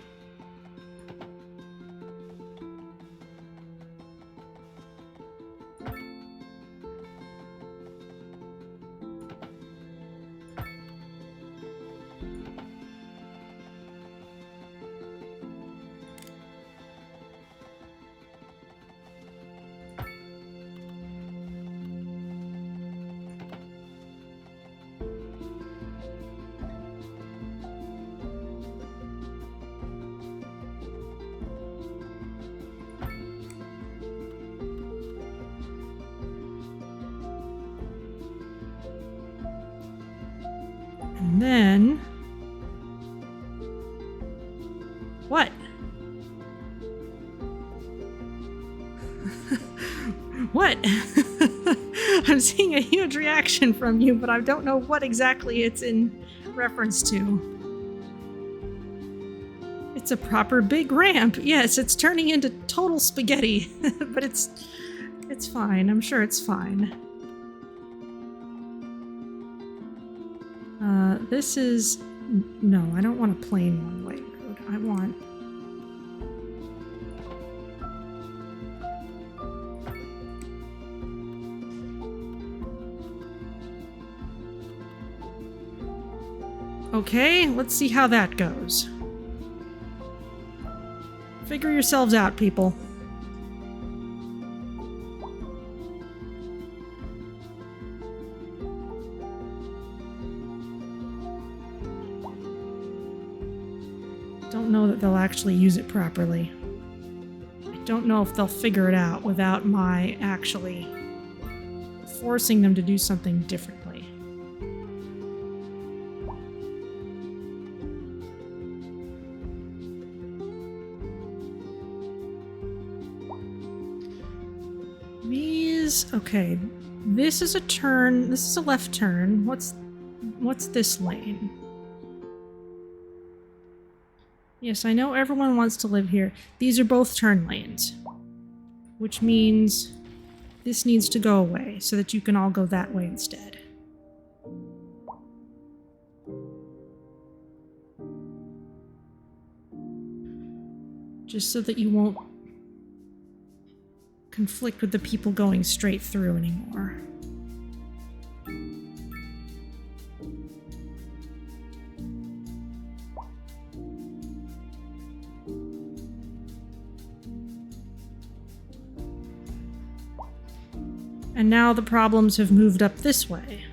And then... What? What? I'm seeing a huge reaction from you, but I don't know what exactly it's in reference to. It's a proper big ramp. Yes, it's turning into total spaghetti, but it's fine. I'm sure it's fine. This is... No, I don't want a plain one-way road. I want... Okay, let's see how that goes. Figure yourselves out, people. Don't know that they'll actually use it properly. I don't know if they'll figure it out without my actually forcing them to do something differently. Okay, this is a turn. This is a left turn. What's this lane? Yes, I know everyone wants to live here. These are both turn lanes, which means this needs to go away so that you can all go that way instead. Just so that you won't conflict with the people going straight through anymore. And now the problems have moved up this way.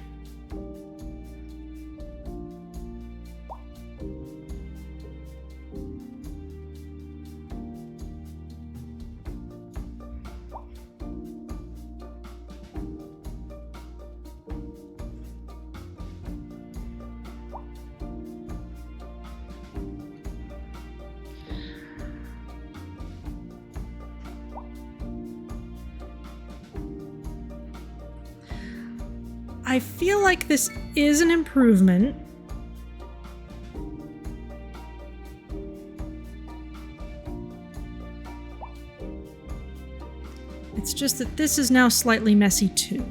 I feel like this is an improvement. It's just that this is now slightly messy too.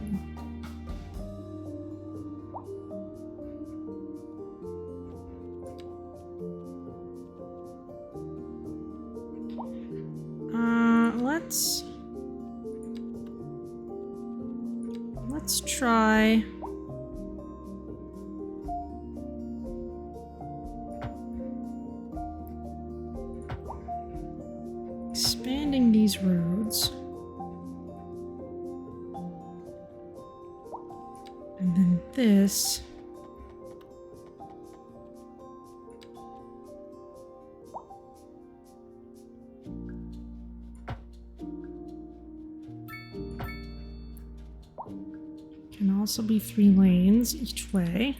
Let's try... expanding these roads. this. Can also be 3 lanes each way.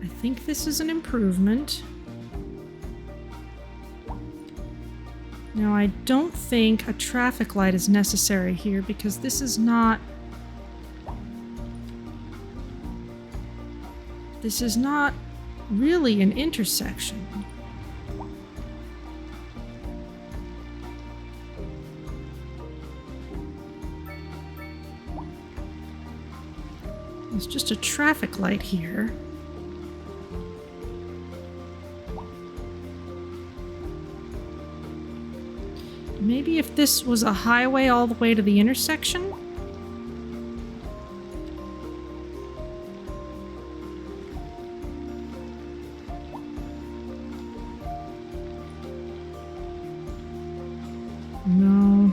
I think this is an improvement. Now, I don't think a traffic light is necessary here because this is not really an intersection. It's just a traffic light here. Maybe if this was a highway all the way to the intersection? No.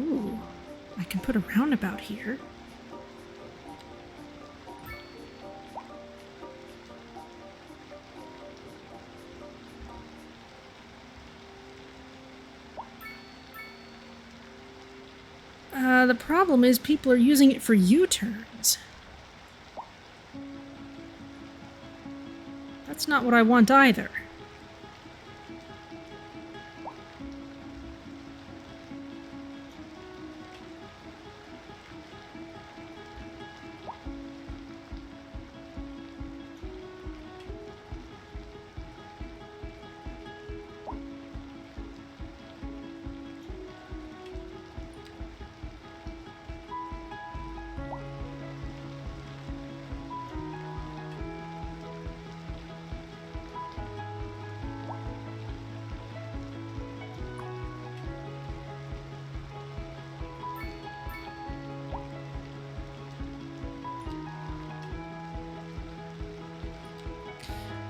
Ooh, I can put a roundabout here. The problem is people are using it for U-turns. That's not what I want either.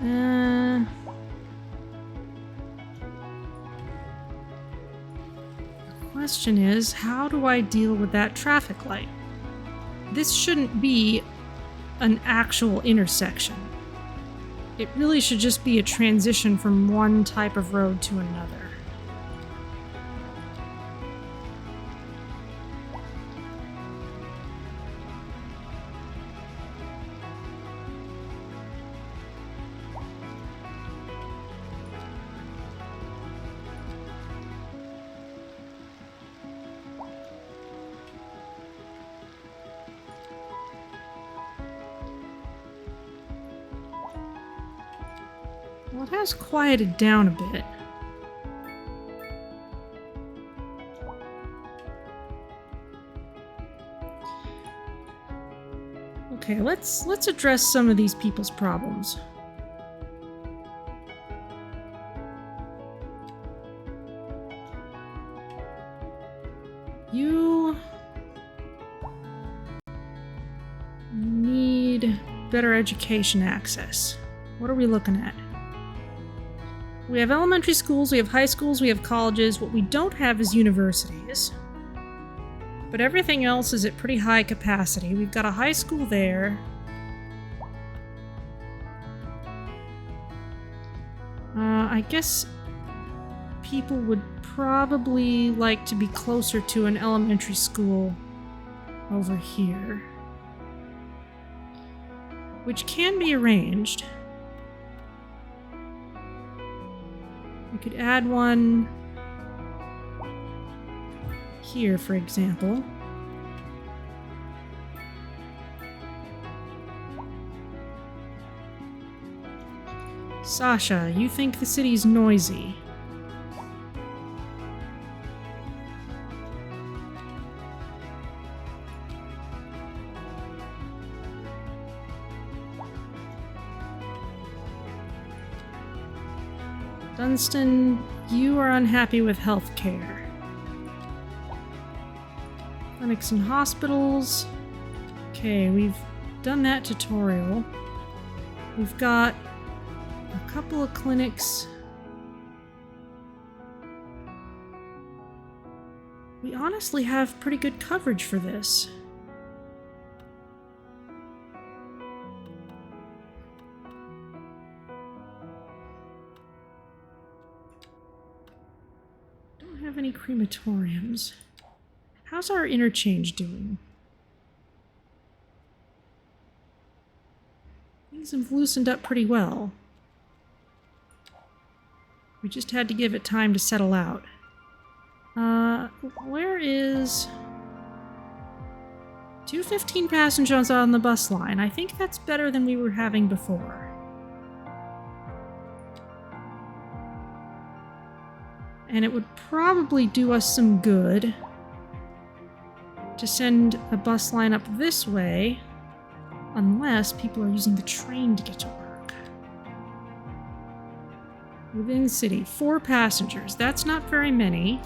The question is, how do I deal with that traffic light? This shouldn't be an actual intersection. It really should just be a transition from one type of road to another. Well, it has quieted down a bit. Okay, let's address some of these people's problems. You need better education access. What are we looking at? We have elementary schools, we have high schools, we have colleges. What we don't have is universities. But everything else is at pretty high capacity. We've got a high school there. I guess people would probably like to be closer to an elementary school over here, which can be arranged. We could add one here, for example. Sasha, you think the city's noisy. Dunstan, you are unhappy with healthcare. Clinics and hospitals. Okay, we've done that tutorial. We've got a couple of clinics. We honestly have pretty good coverage for this. Don't have any crematoriums. How's our interchange doing? Things have loosened up pretty well. We just had to give it time to settle out. Where is... 215 passengers on the bus line. I think that's better than we were having before. And it would probably do us some good to send a bus line up this way, unless people are using the train to get to work. Within the city, 4 passengers. That's not very many.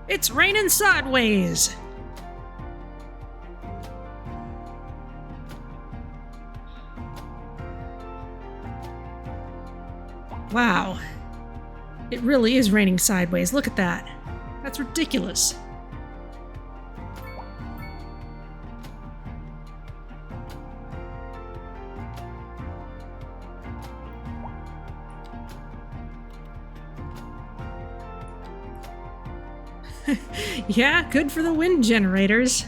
It's raining sideways! Wow. It really is raining sideways. Look at that. That's ridiculous. Yeah, good for the wind generators.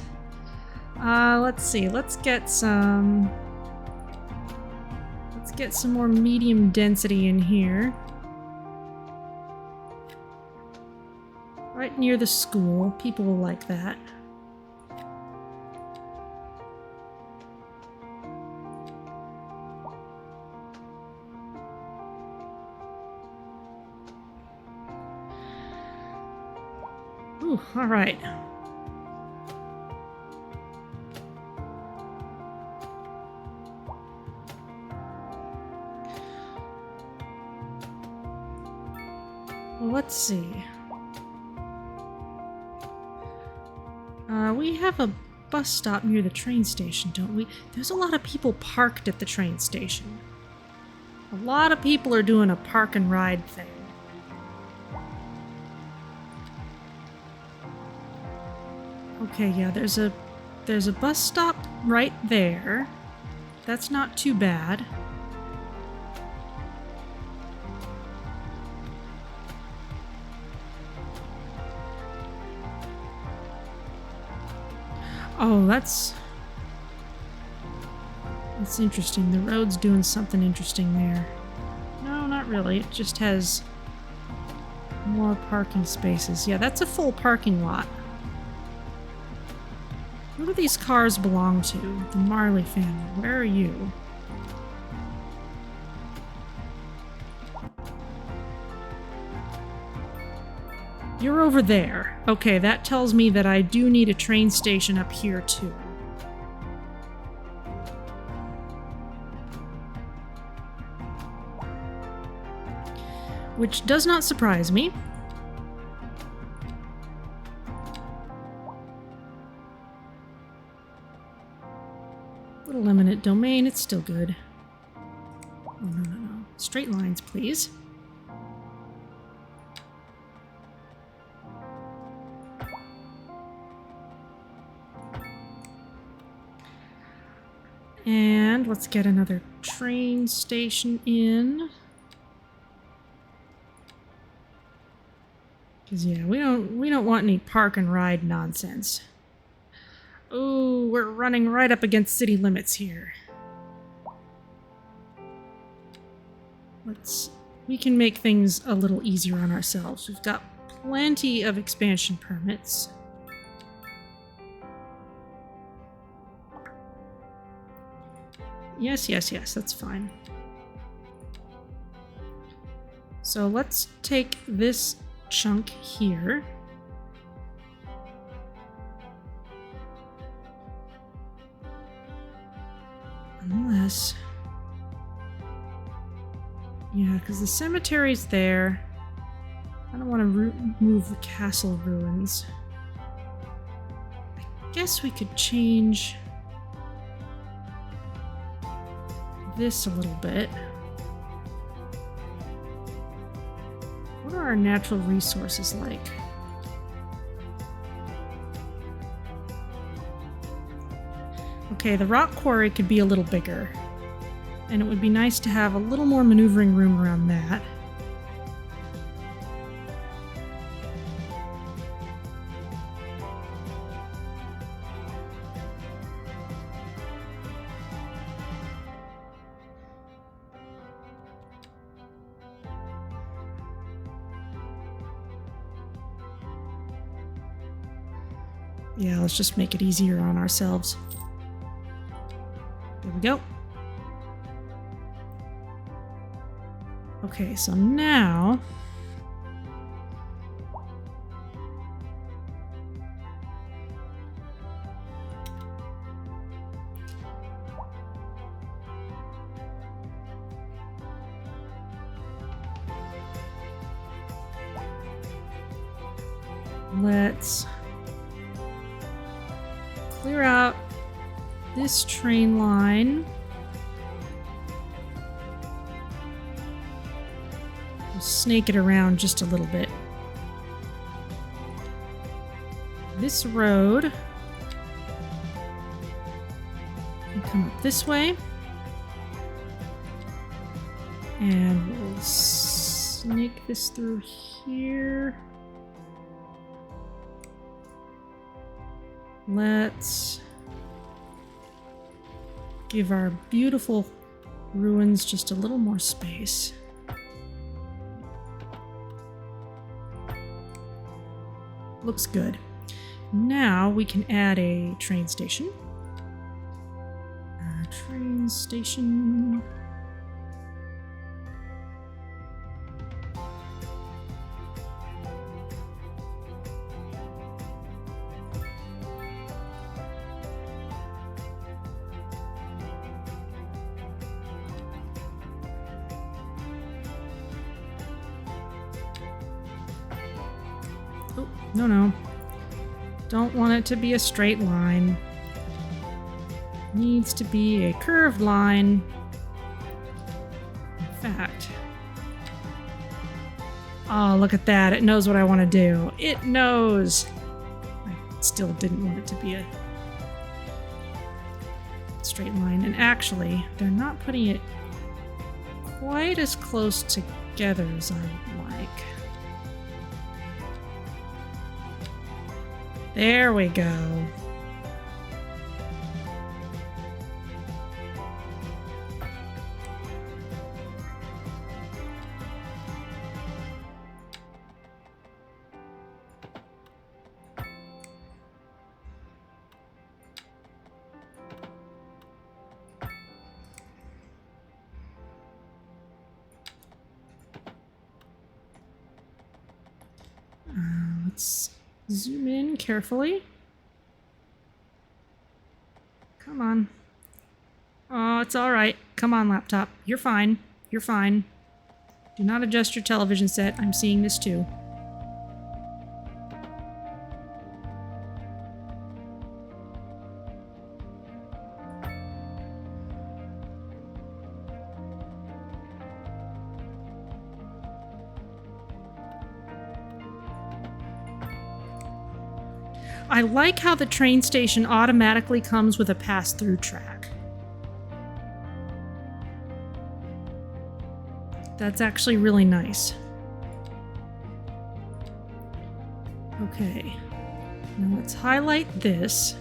Let's see. Let's get some more medium density in here. Right near the school. People will like that. Ooh, all right. Well, let's see. We have a bus stop near the train station, don't we? There's a lot of people parked at the train station. A lot of people are doing a park and ride thing. Okay, yeah, there's a bus stop right there. That's not too bad. Oh, that's interesting. The road's doing something interesting there. No, not really. It just has more parking spaces. Yeah, that's a full parking lot. Who do these cars belong to? The Marley family. Where are you? You're over there. Okay, that tells me that I do need a train station up here too. Which does not surprise me. Little eminent domain, it's still good. Oh, no. Straight lines, please. And let's get another train station in. Cause yeah, we don't want any park and ride nonsense. Ooh, we're running right up against city limits here. We can make things a little easier on ourselves. We've got plenty of expansion permits. Yes, that's fine. So let's take this chunk here. Unless... Yeah, because the cemetery's there. I don't want to move the castle ruins. I guess we could change this a little bit. What are our natural resources like? Okay, the rock quarry could be a little bigger. And it would be nice to have a little more maneuvering room around that. Yeah, let's just make it easier on ourselves. There we go. Okay, so now... let's clear out this train line. We'll snake it around just a little bit. This road can come up this way. And we'll snake this through here. Let's give our beautiful ruins just a little more space. Looks good. Now we can add a train station. Train station. Oh, no. Don't want it to be a straight line. Needs to be a curved line. In fact... Oh, look at that. It knows what I want to do. It knows! I still didn't want it to be a straight line. And actually, they're not putting it quite as close together as I would like. There we go. Let's zoom in carefully. Come on. Oh, it's all right. Come on, laptop. You're fine. You're fine. Do not adjust your television set. I'm seeing this too. I like how the train station automatically comes with a pass-through track. That's actually really nice. Okay, now let's highlight this.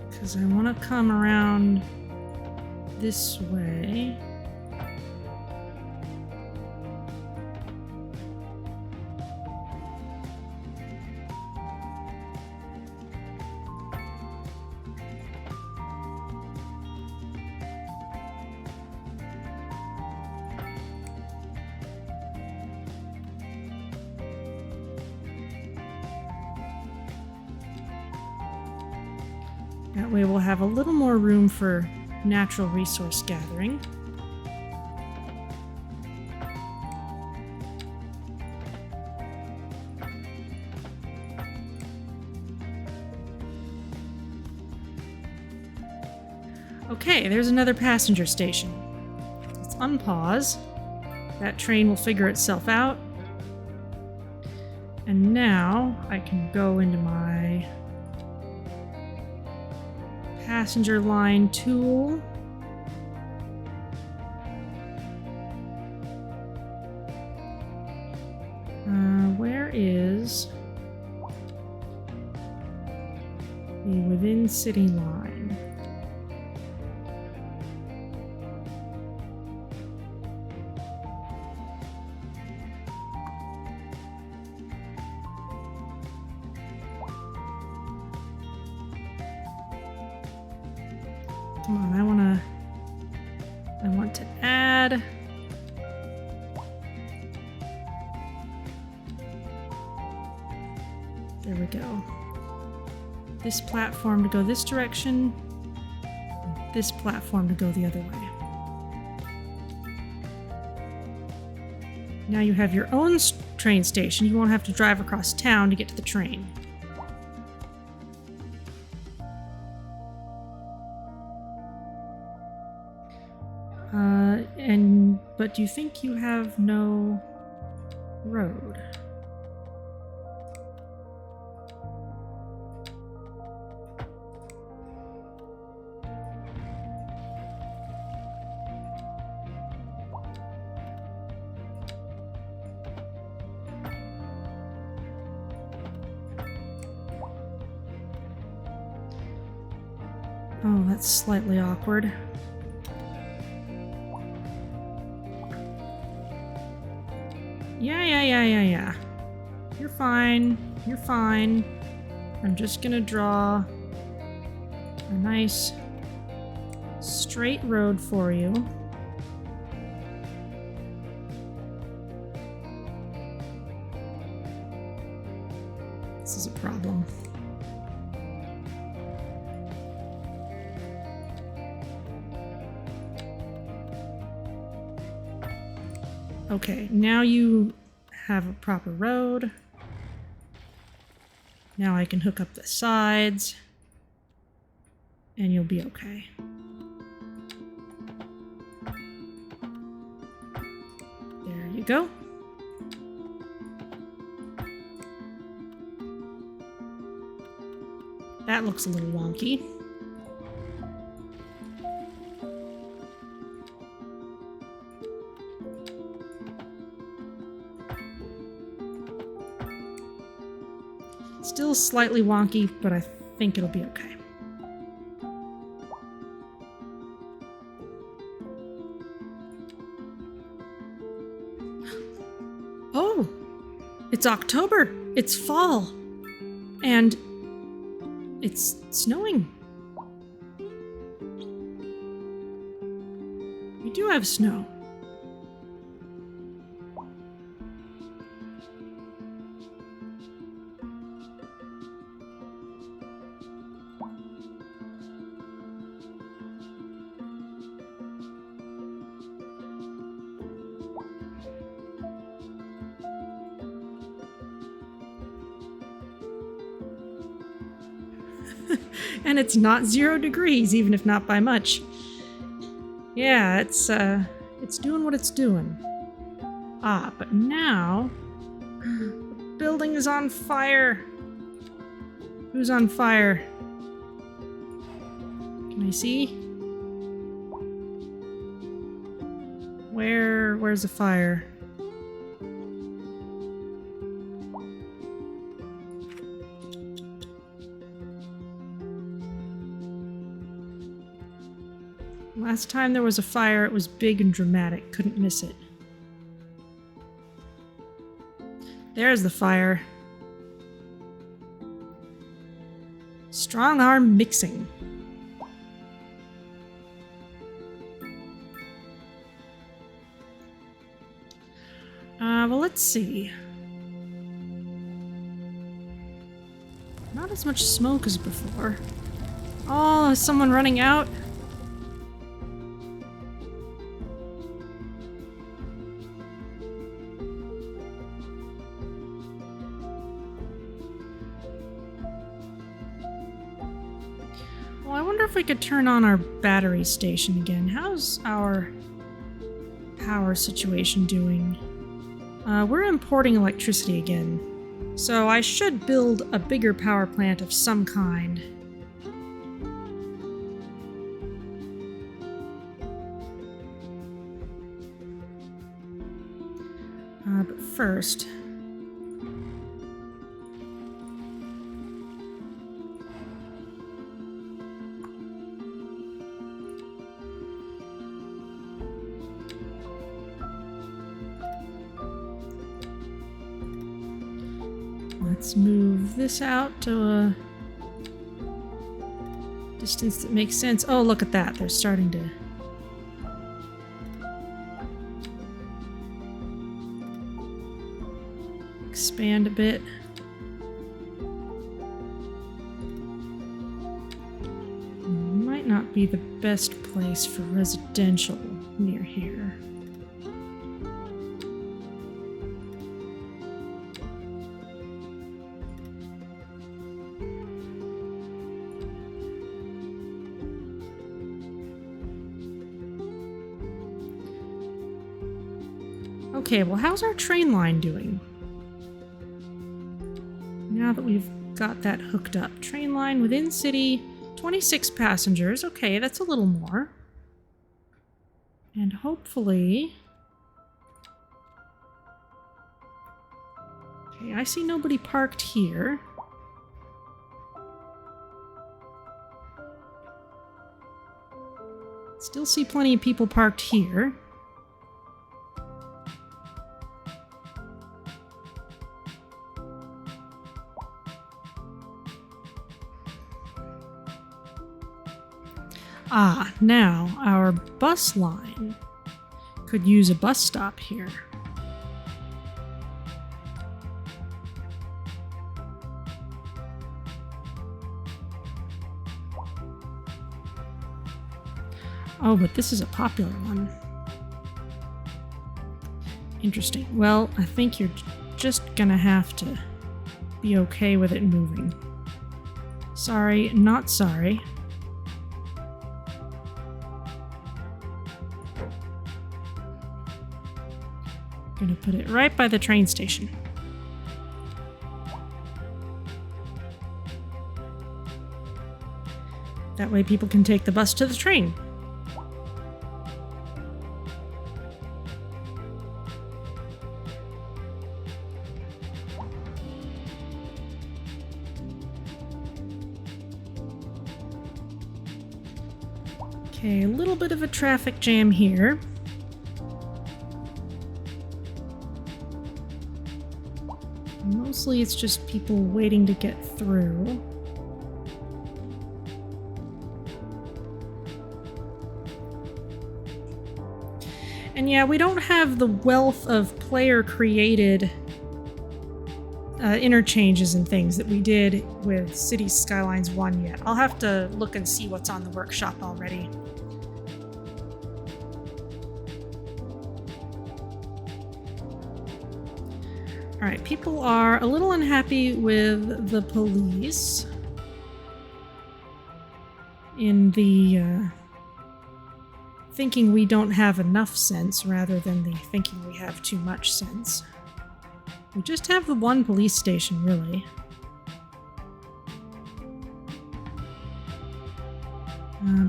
Because I want to come around this way. That way we'll have a little more room for natural resource gathering. Okay, there's another passenger station. Let's unpause. That train will figure itself out. And now I can go into my passenger line tool. Where is the within city line? Come on, I want to add. There we go. This platform to go this direction, this platform to go the other way. Now you have your own train station. You won't have to drive across town to get to the train. But do you think you have no road? Oh, that's slightly awkward. Yeah. You're fine. You're fine. I'm just gonna draw a nice straight road for you. This is a problem. Okay, now you have a proper road. Now I can hook up the sides, and you'll be okay. There you go. That looks a little wonky. Still slightly wonky, but I think it'll be okay. Oh! It's October! It's fall! And it's snowing. We do have snow. And it's not 0 degrees, even if not by much. Yeah, it's doing what it's doing. Ah, but now the building is on fire. Who's on fire? Can I see? Where's the fire? Last time there was a fire, it was big and dramatic. Couldn't miss it. There's the fire. Strong arm mixing. Well, let's see. Not as much smoke as before. Oh, is someone running out? Well, I wonder if we could turn on our battery station again. How's our power situation doing? We're importing electricity again. So I should build a bigger power plant of some kind. But first... let's move this out to a distance that makes sense. Oh, look at that. They're starting to... expand a bit. Might not be the best place for residential near here. Okay, well, how's our train line doing? Now that we've got that hooked up. Train line within city, 26 passengers. Okay, that's a little more. And hopefully... okay, I see nobody parked here. Still see plenty of people parked here. Ah, now our bus line could use a bus stop here. Oh, but this is a popular one. Interesting. Well, I think you're just gonna have to be okay with it moving. Sorry, not sorry. Gonna put it right by the train station. That way people can take the bus to the train. Okay, a little bit of a traffic jam here. Mostly it's just people waiting to get through. And yeah, we don't have the wealth of player-created interchanges and things that we did with Cities Skylines 1 yet. I'll have to look and see what's on the workshop already. Alright, people are a little unhappy with the police in the thinking we don't have enough sense rather than the thinking we have too much sense. We just have the one police station, really.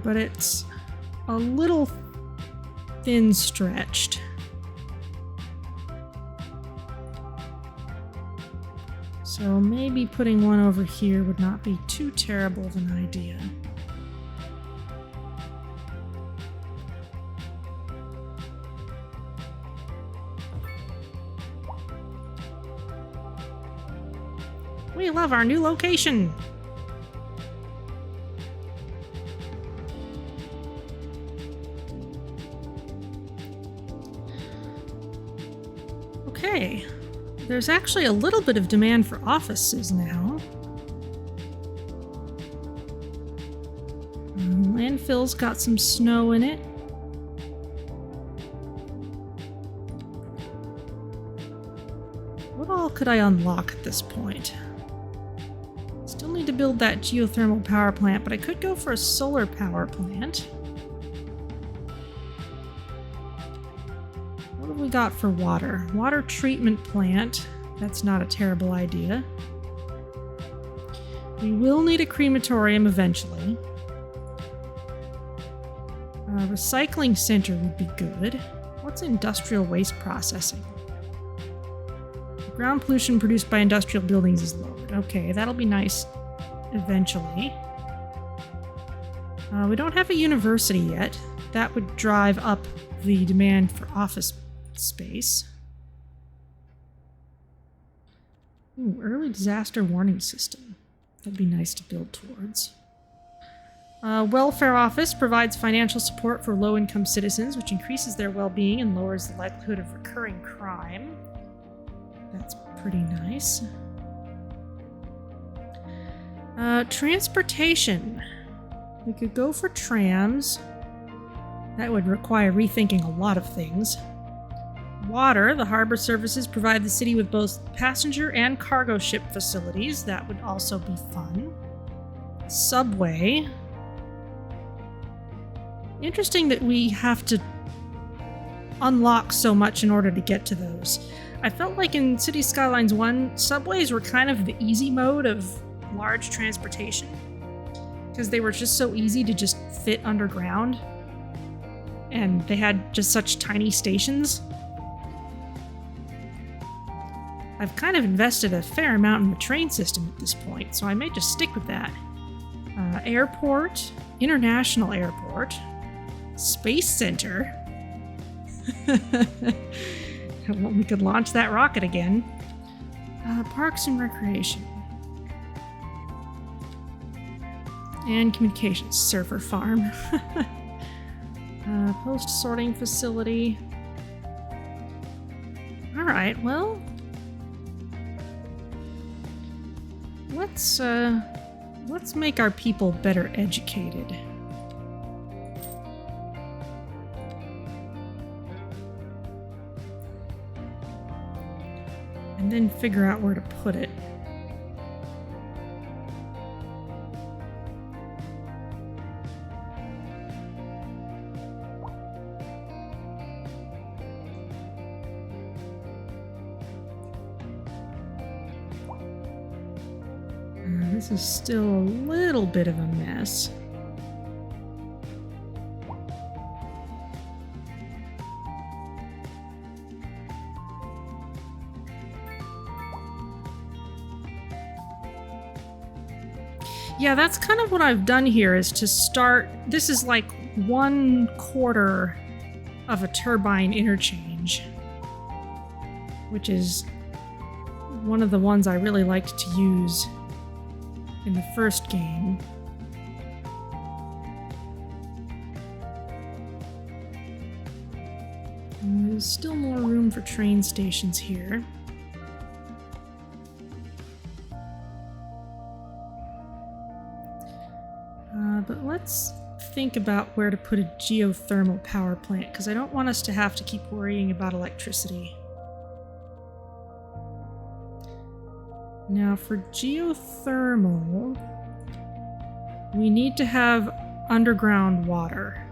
But it's a little thin-stretched. So maybe putting one over here would not be too terrible of an idea. We love our new location! Okay. There's actually a little bit of demand for offices now. Landfill's got some snow in it. What all could I unlock at this point? Still need to build that geothermal power plant, but I could go for a solar power plant. What have we got for water? Water treatment plant. That's not a terrible idea. We will need a crematorium eventually. A recycling center would be good. What's industrial waste processing? Ground pollution produced by industrial buildings is lowered. Okay, that'll be nice eventually. We don't have a university yet. That would drive up the demand for office space. Ooh, early disaster warning system. That'd be nice to build towards. Welfare office provides financial support for low-income citizens, which increases their well-being and lowers the likelihood of recurring crime. That's pretty nice. Transportation. We could go for trams. That would require rethinking a lot of things. Water. The harbor services provide the city with both passenger and cargo ship facilities. That would also be fun. Subway. Interesting that we have to unlock so much in order to get to those. I felt like in City Skylines 1, subways were kind of the easy mode of large transportation, because they were just so easy to just fit underground, and they had just such tiny stations. I've kind of invested a fair amount in the train system at this point, so I may just stick with that. Airport, international airport, space center. Well, we could launch that rocket again. Parks and recreation. And communications. Server farm. Post-sorting facility. Alright, well... Let's make our people better educated. And then figure out where to put it. This is still a little bit of a mess. Yeah, that's kind of what I've done here, is to start... This is like 1/4 of a turbine interchange, which is one of the ones I really liked to use in the first game. And there's still more room for train stations here. But let's think about where to put a geothermal power plant, because I don't want us to have to keep worrying about electricity. Now, for geothermal, we need to have underground water.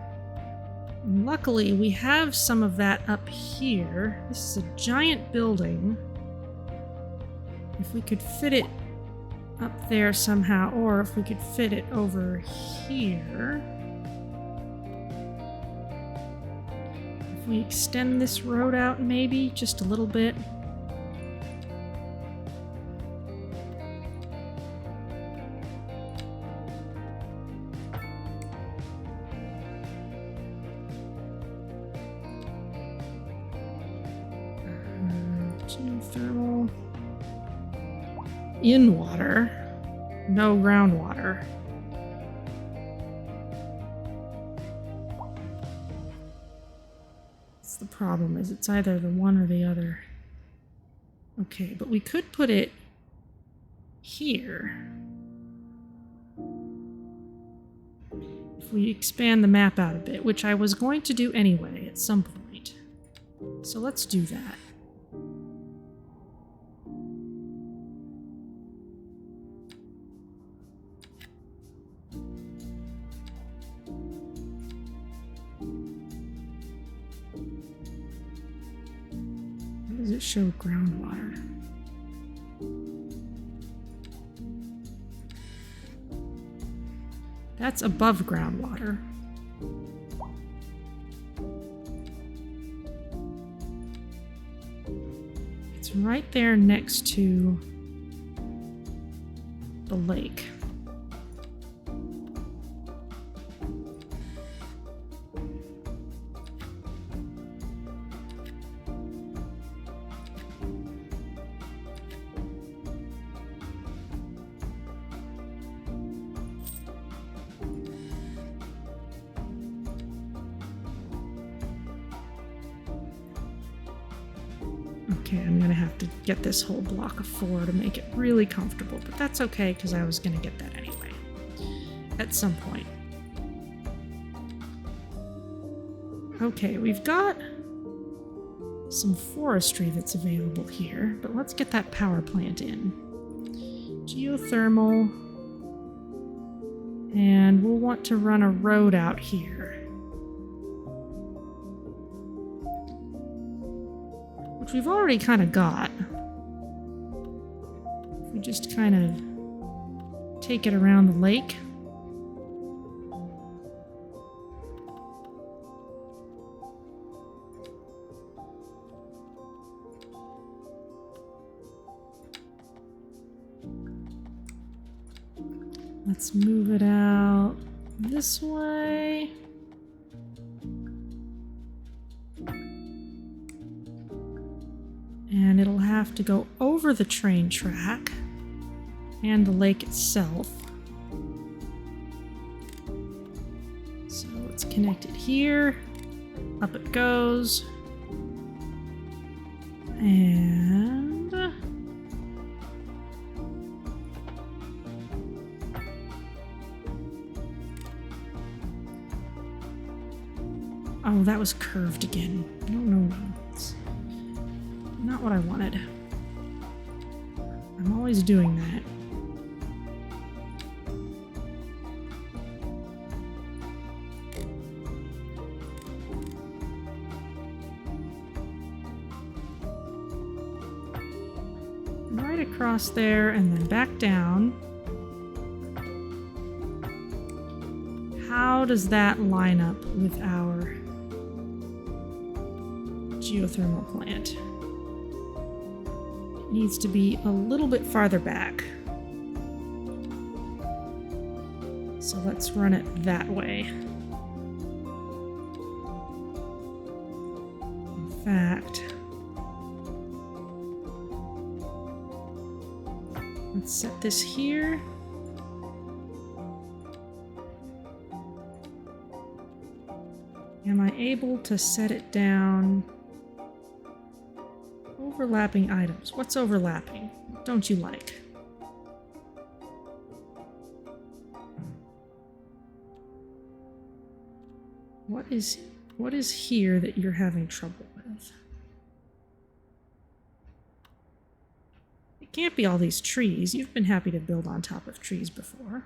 And luckily, we have some of that up here. This is a giant building. If we could fit it up there somehow, or if we could fit it over here. If we extend this road out maybe just a little bit. Geothermal. In water, no groundwater. That's the problem, is it's either the one or the other. Okay, but we could put it here. if we expand the map out a bit, which I was going to do anyway at some point. So let's do that. Where does it show groundwater? That's above groundwater. It's right there next to the lake. Okay, I'm gonna have to get this whole block of 4 to make it really comfortable, but that's okay because I was gonna get that anyway at some point. Okay, we've got some forestry that's available here, but let's get that power plant in. Geothermal, and we'll want to run a road out here. Which we've already kind of got. If we just kind of take it around the lake. Let's move it out this way. And it'll have to go over the train track and the lake itself. So let's connect it here. Up it goes. And oh, that was curved again. No. It's not what I wanted. I'm always doing that. Right across there and then back down. How does that line up with our geothermal plant? It needs to be a little bit farther back. So let's run it that way. In fact, let's set this here. Am I able to set it down? Overlapping items. What's overlapping? What don't you like? What is here that you're having trouble with? It can't be all these trees. You've been happy to build on top of trees before.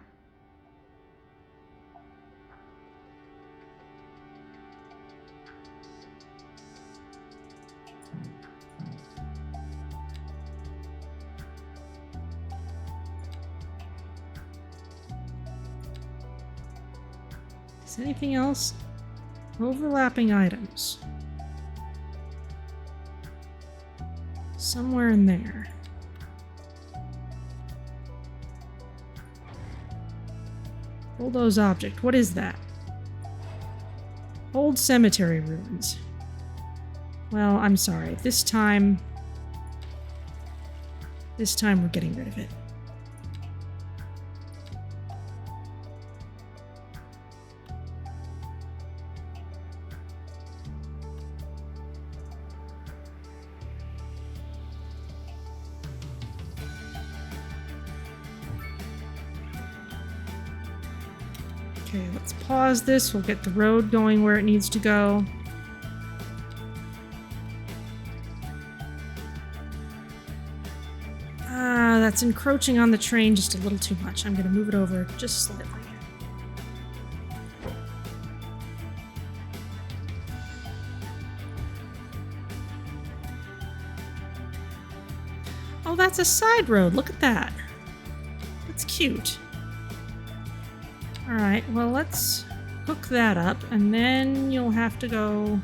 Is anything else? Overlapping items. Somewhere in there. Bulldoze object. What is that? Old cemetery ruins. Well, I'm sorry. This time we're getting rid of it. Okay, let's pause this. We'll get the road going where it needs to go. That's encroaching on the train just a little too much. I'm going to move it over just slightly. Oh, that's a side road. Look at that. That's cute. Alright, well, let's hook that up, and then you'll have to go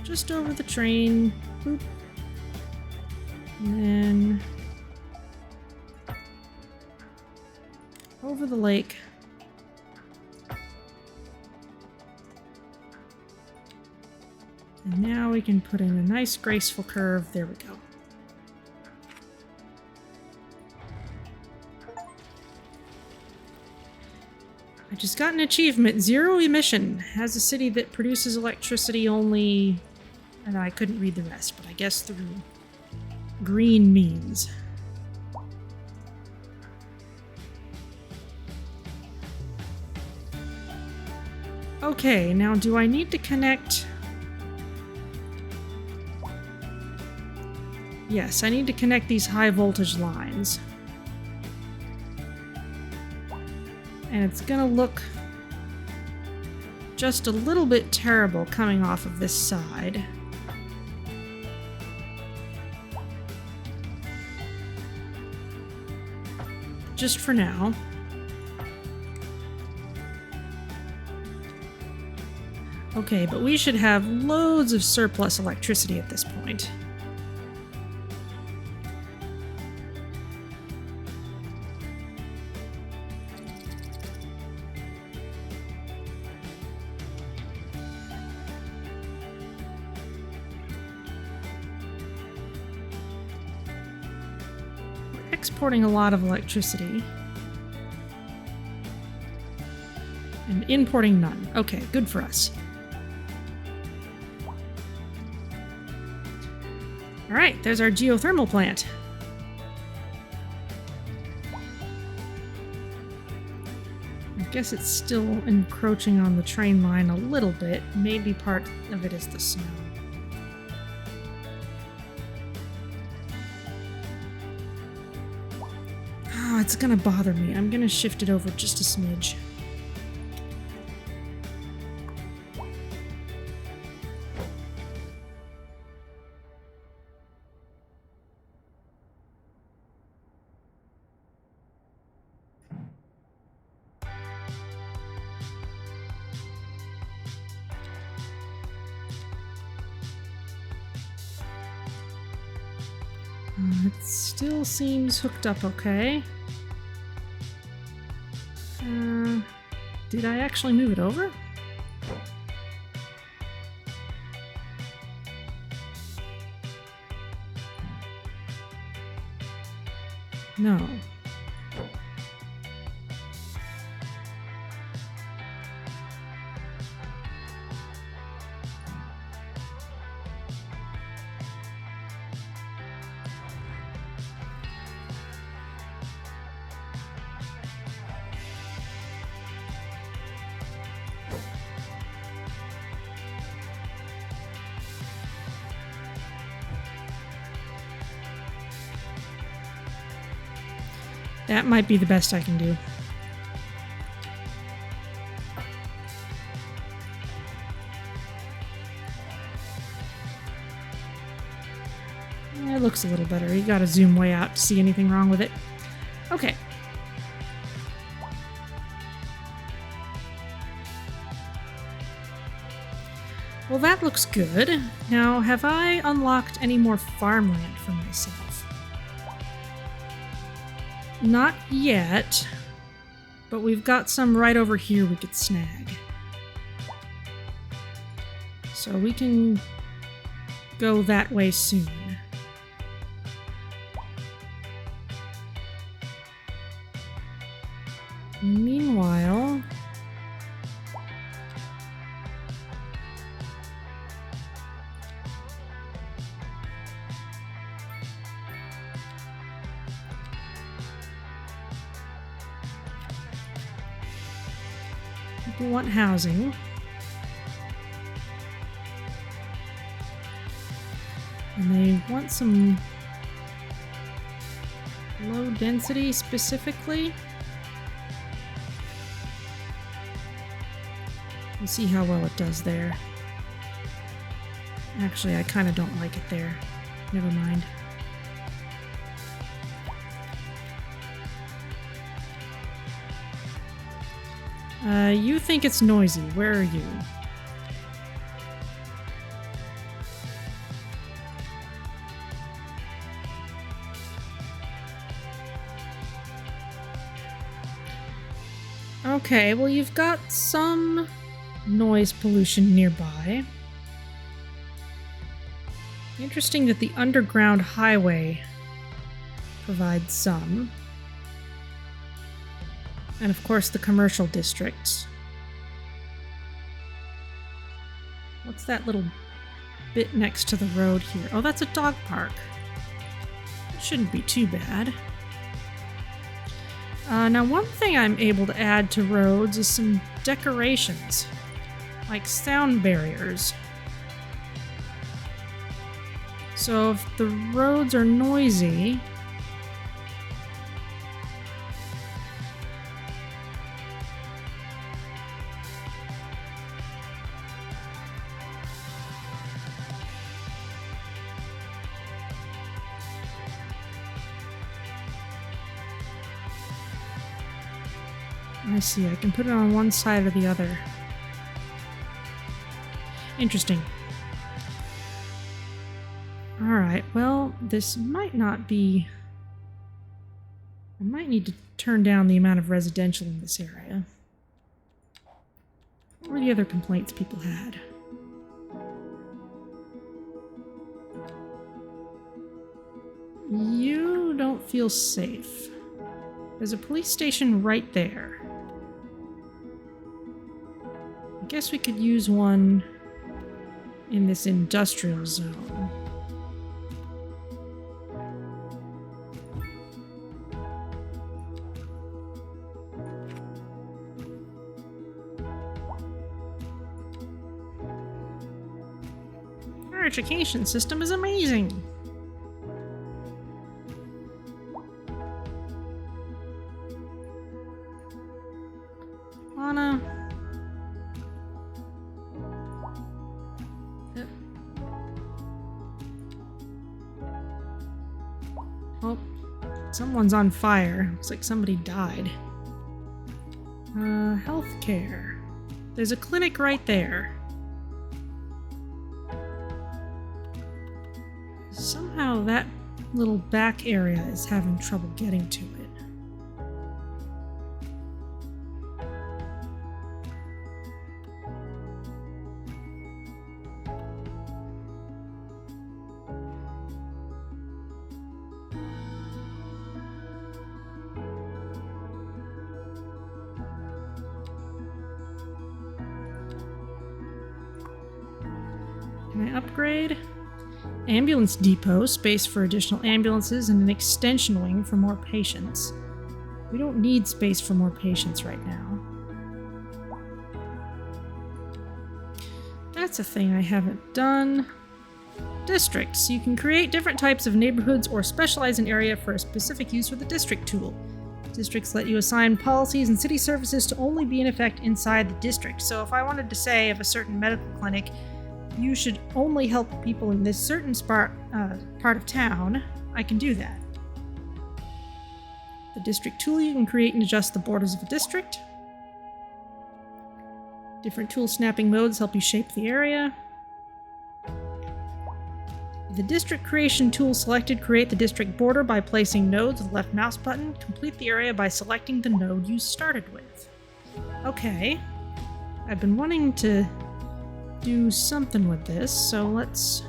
just over the train. Boop. And then over the lake. And now we can put in a nice graceful curve. There we go. I just got an achievement. 0 emission. Has a city that produces electricity only... And I couldn't read the rest, but I guess through green means. Okay, now do I need to connect... Yes, I need to connect these high voltage lines. And it's gonna look just a little bit terrible coming off of this side. Just for now. Okay, but we should have loads of surplus electricity at this point. Exporting a lot of electricity. And importing none. Okay, good for us. Alright, there's our geothermal plant. I guess it's still encroaching on the train line a little bit. Maybe part of it is the snow. Oh, it's gonna bother me. I'm gonna shift it over just a smidge. It still seems hooked up okay. Did I actually move it over? No. That might be the best I can do. It looks a little better. You gotta zoom way out to see anything wrong with it. Okay. Well, that looks good. Now, have I unlocked any more farmland for myself? Not yet, but we've got some right over here we could snag. So we can go that way soon. Meanwhile... People want housing. And they want some low density specifically. We'll see how well it does there. Actually, I kind of don't like it there. Never mind. You think it's noisy. Where are you? Okay, well, you've got some noise pollution nearby. Interesting that the underground highway provides some. And of course the commercial districts. What's that little bit next to the road here? Oh, that's a dog park. It shouldn't be too bad. Now one thing I'm able to add to roads is some decorations, like sound barriers. So if the roads are noisy, I see, I can put it on one side or the other. Interesting. Alright, well, this might not be... I might need to turn down the amount of residential in this area. What were the other complaints people had? You don't feel safe. There's a police station right there. I guess we could use one in this industrial zone. Our education system is amazing. Lana. Oh, someone's on fire. Looks like somebody died. Healthcare. There's a clinic right there. Somehow that little back area is having trouble getting to it. Can I upgrade? Ambulance depot, space for additional ambulances, and an extension wing for more patients. We don't need space for more patients right now. That's a thing I haven't done. Districts. You can create different types of neighborhoods or specialize an area for a specific use with the district tool. Districts let you assign policies and city services to only be in effect inside the district. So if I wanted to say of a certain medical clinic, you should only help people in this certain part of town, I can do that. The district tool, you can create and adjust the borders of a district. Different tool snapping modes help you shape the area. The district creation tool selected, create the district border by placing nodes with the left mouse button. Complete the area by selecting the node you started with. Okay. I've been wanting to do something with this, so let's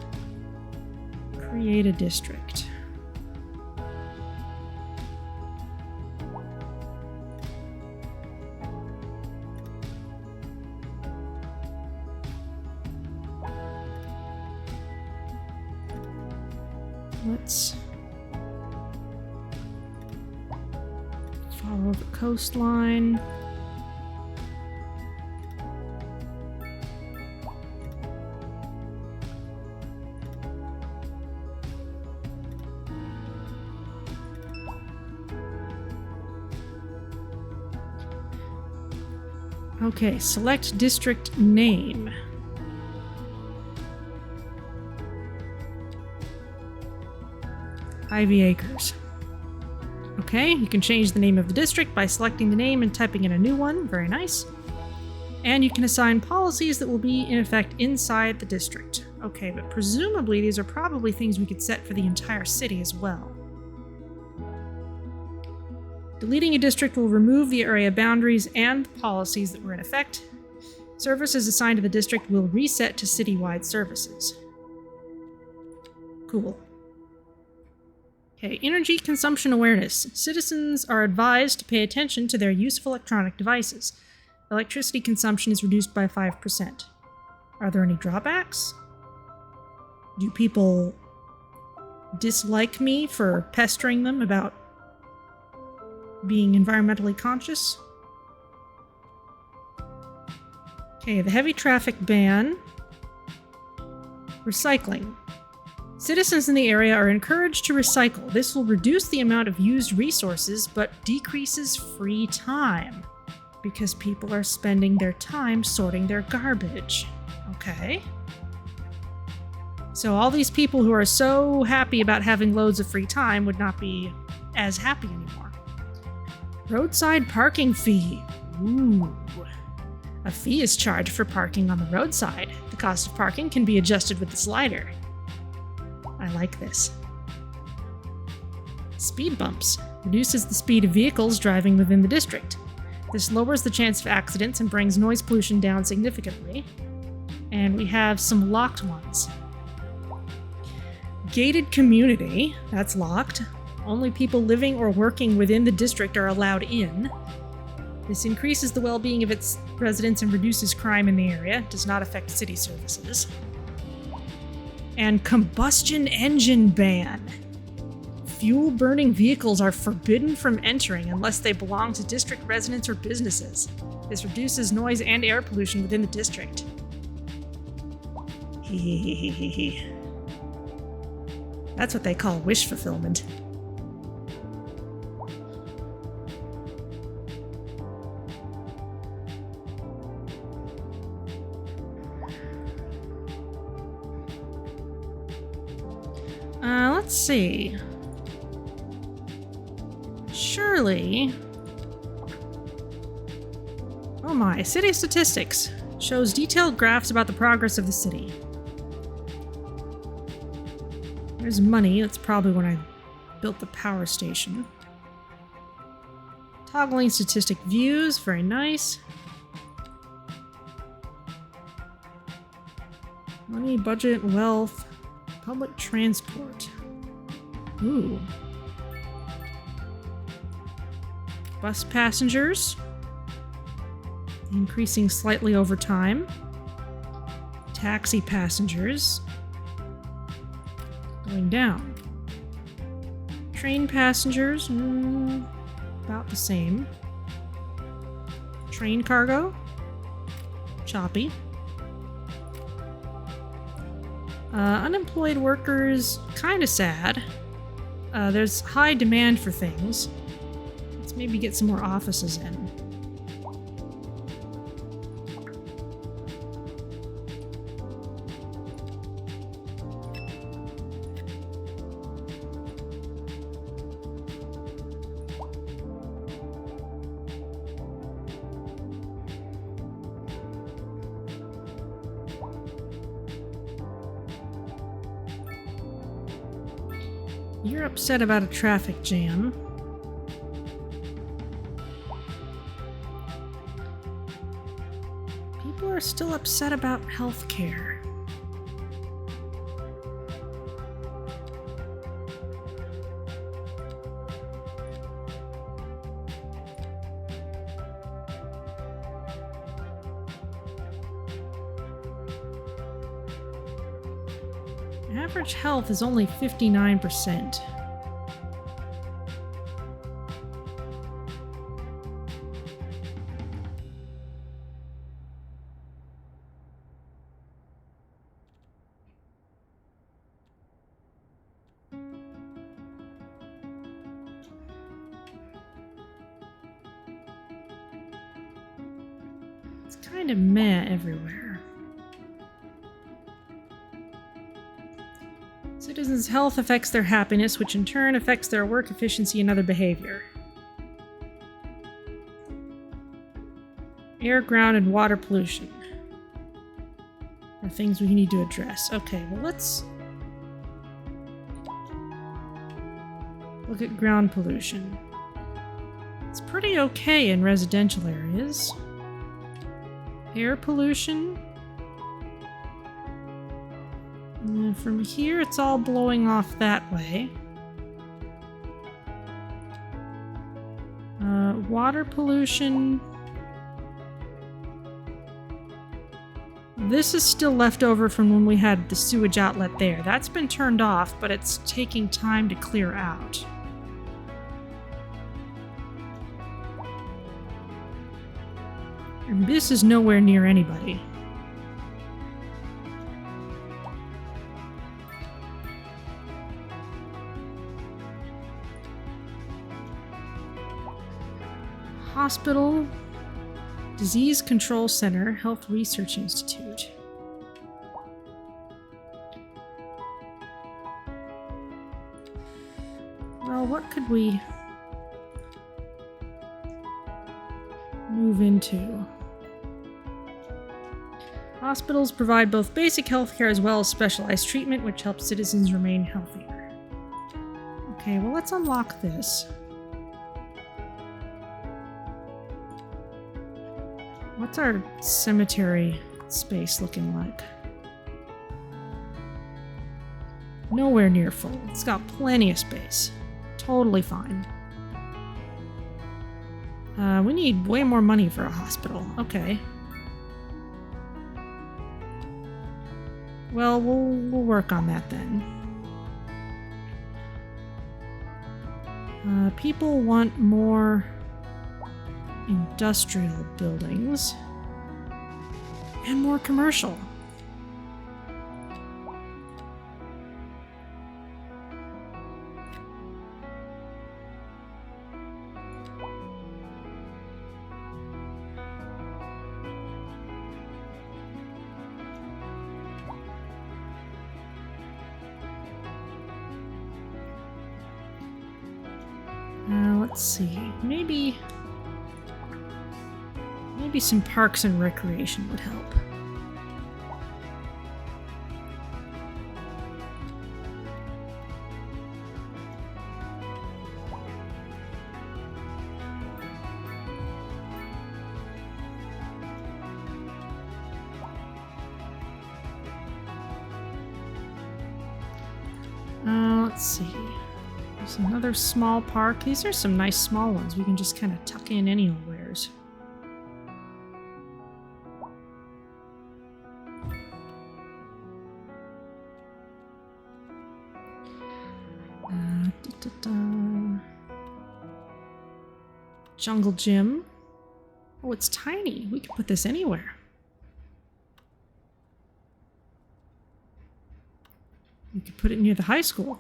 create a district. Let's follow the coastline. Okay, select district name. Ivy Acres. Okay, you can change the name of the district by selecting the name and typing in a new one. Very nice. And you can assign policies that will be in effect inside the district. Okay, but presumably these are probably things we could set for the entire city as well. Deleting a district will remove the area boundaries and the policies that were in effect. Services assigned to the district will reset to citywide services. Cool. Okay, energy consumption awareness. Citizens are advised to pay attention to their use of electronic devices. Electricity consumption is reduced by 5%. Are there any drawbacks? Do people dislike me for pestering them about being environmentally conscious? Okay, the heavy traffic ban. Recycling. Citizens in the area are encouraged to recycle. This will reduce the amount of used resources, but decreases free time, because people are spending their time sorting their garbage. Okay. So all these people who are so happy about having loads of free time would not be as happy anymore. Roadside parking fee. Ooh. A fee is charged for parking on the roadside. The cost of parking can be adjusted with the slider. I like this. Speed bumps. Reduces the speed of vehicles driving within the district. This lowers the chance of accidents and brings noise pollution down significantly. And we have some locked ones. Gated community. That's locked. Only people living or working within the district are allowed in. This increases the well-being of its residents and reduces crime in the area. It does not affect city services. And combustion engine ban. Fuel-burning vehicles are forbidden from entering unless they belong to district residents or businesses. This reduces noise and air pollution within the district. That's what they call wish fulfillment. Let's see. Surely... Oh my, city statistics. Shows detailed graphs about the progress of the city. There's money. That's probably when I built the power station. Toggling statistic views. Very nice. Money, budget, wealth, public transport. Ooh. Bus passengers. Increasing slightly over time. Taxi passengers. Going down. Train passengers, about the same. Train cargo, choppy. Unemployed workers, kind of sad. There's high demand for things. Let's maybe get some more offices in. You're upset about a traffic jam. People are still upset about healthcare. Average health is only 59%. It's kind of meh everywhere. Citizens' health affects their happiness, which in turn affects their work efficiency and other behavior. Air, ground, and water pollution are things we need to address. Okay, well let's look at ground pollution. It's pretty okay in residential areas. Air pollution. And from here, it's all blowing off that way. Water pollution. This is still left over from when we had the sewage outlet there. That's been turned off, but it's taking time to clear out. And this is nowhere near anybody. Hospital, Disease Control Center, Health Research Institute. Well, what could we move into? Hospitals provide both basic healthcare as well as specialized treatment, which helps citizens remain healthier. Okay, well, let's unlock this. What's our cemetery space looking like? Nowhere near full. It's got plenty of space. Totally fine. We need way more money for a hospital. Okay. Well, we'll work on that then. People want more industrial buildings and more commercial. Let's see. Maybe some parks and recreation would help. Let's see. There's another small park. These are some nice small ones. We can just kind of tuck in anywheres. Jungle gym. Oh, it's tiny. We can put this anywhere. We could put it near the high school.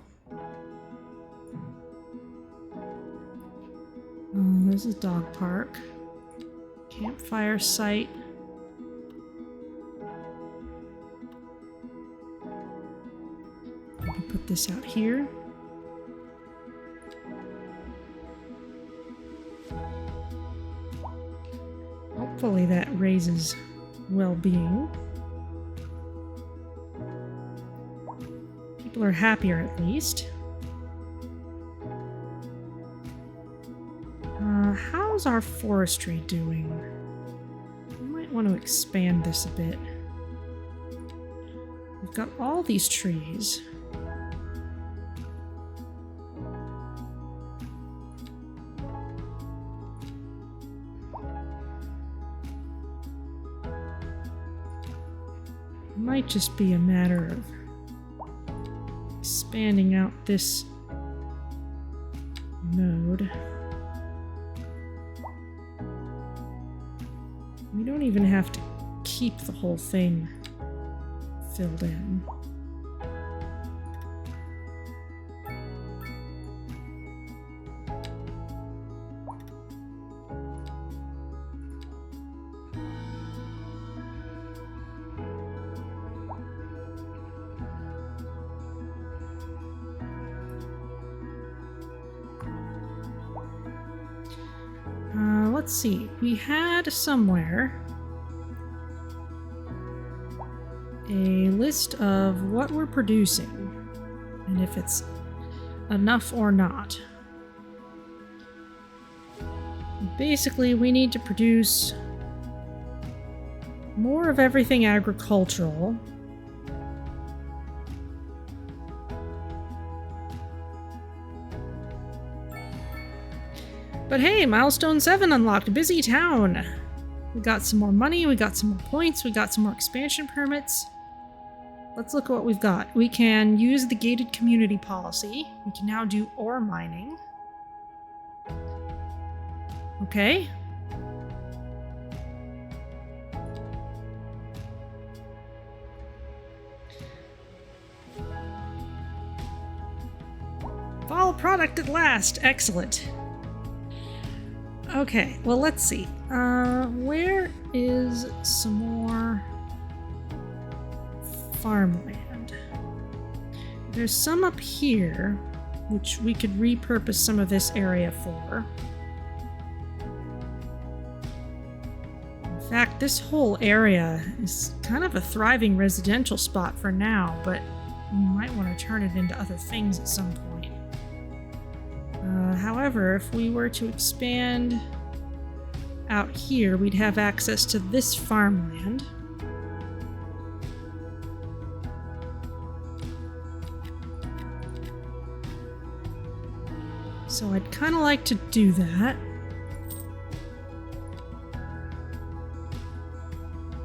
Oh, there's a dog park. Campfire site. We can put this out here. Hopefully that raises well-being. People are happier at least. How's our forestry doing? We might want to expand this a bit. We've got all these trees. It might just be a matter of expanding out this node. We don't even have to keep the whole thing filled in. let's see. We had somewhere a list of what we're producing and if it's enough or not. Basically, we need to produce more of everything agricultural. But hey, Milestone 7 unlocked. Busy town. We got some more money, we got some more points, we got some more expansion permits. Let's look at what we've got. We can use the gated community policy. We can now do ore mining. Okay. Fall product at last. Excellent. Okay, well, let's see. Where is some more farmland? There's some up here, which we could repurpose some of this area for. In fact, this whole area is kind of a thriving residential spot for now, but you might want to turn it into other things at some point. However, if we were to expand out here, we'd have access to this farmland. So I'd kind of like to do that.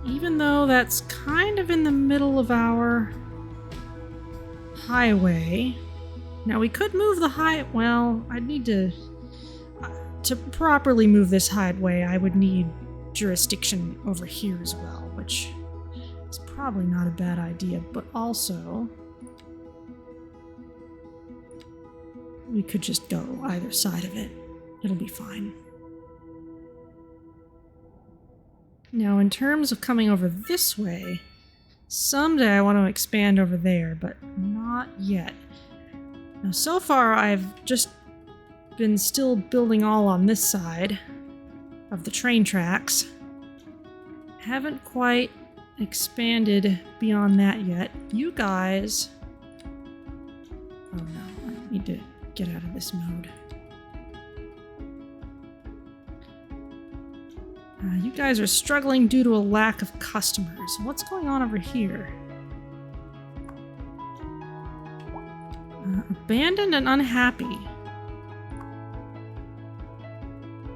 Even though that's kind of in the middle of our highway. Now we could move the well, I'd need to properly move this highway, I would need jurisdiction over here as well, which is probably not a bad idea, but also we could just go either side of it. It'll be fine. Now, in terms of coming over this way, someday I want to expand over there, but not yet. Now, so far, I've just been still building all on this side of the train tracks. Haven't quite expanded beyond that yet. You guys... Oh no, I need to get out of this mode. You guys are struggling due to a lack of customers. What's going on over here? Abandoned and unhappy.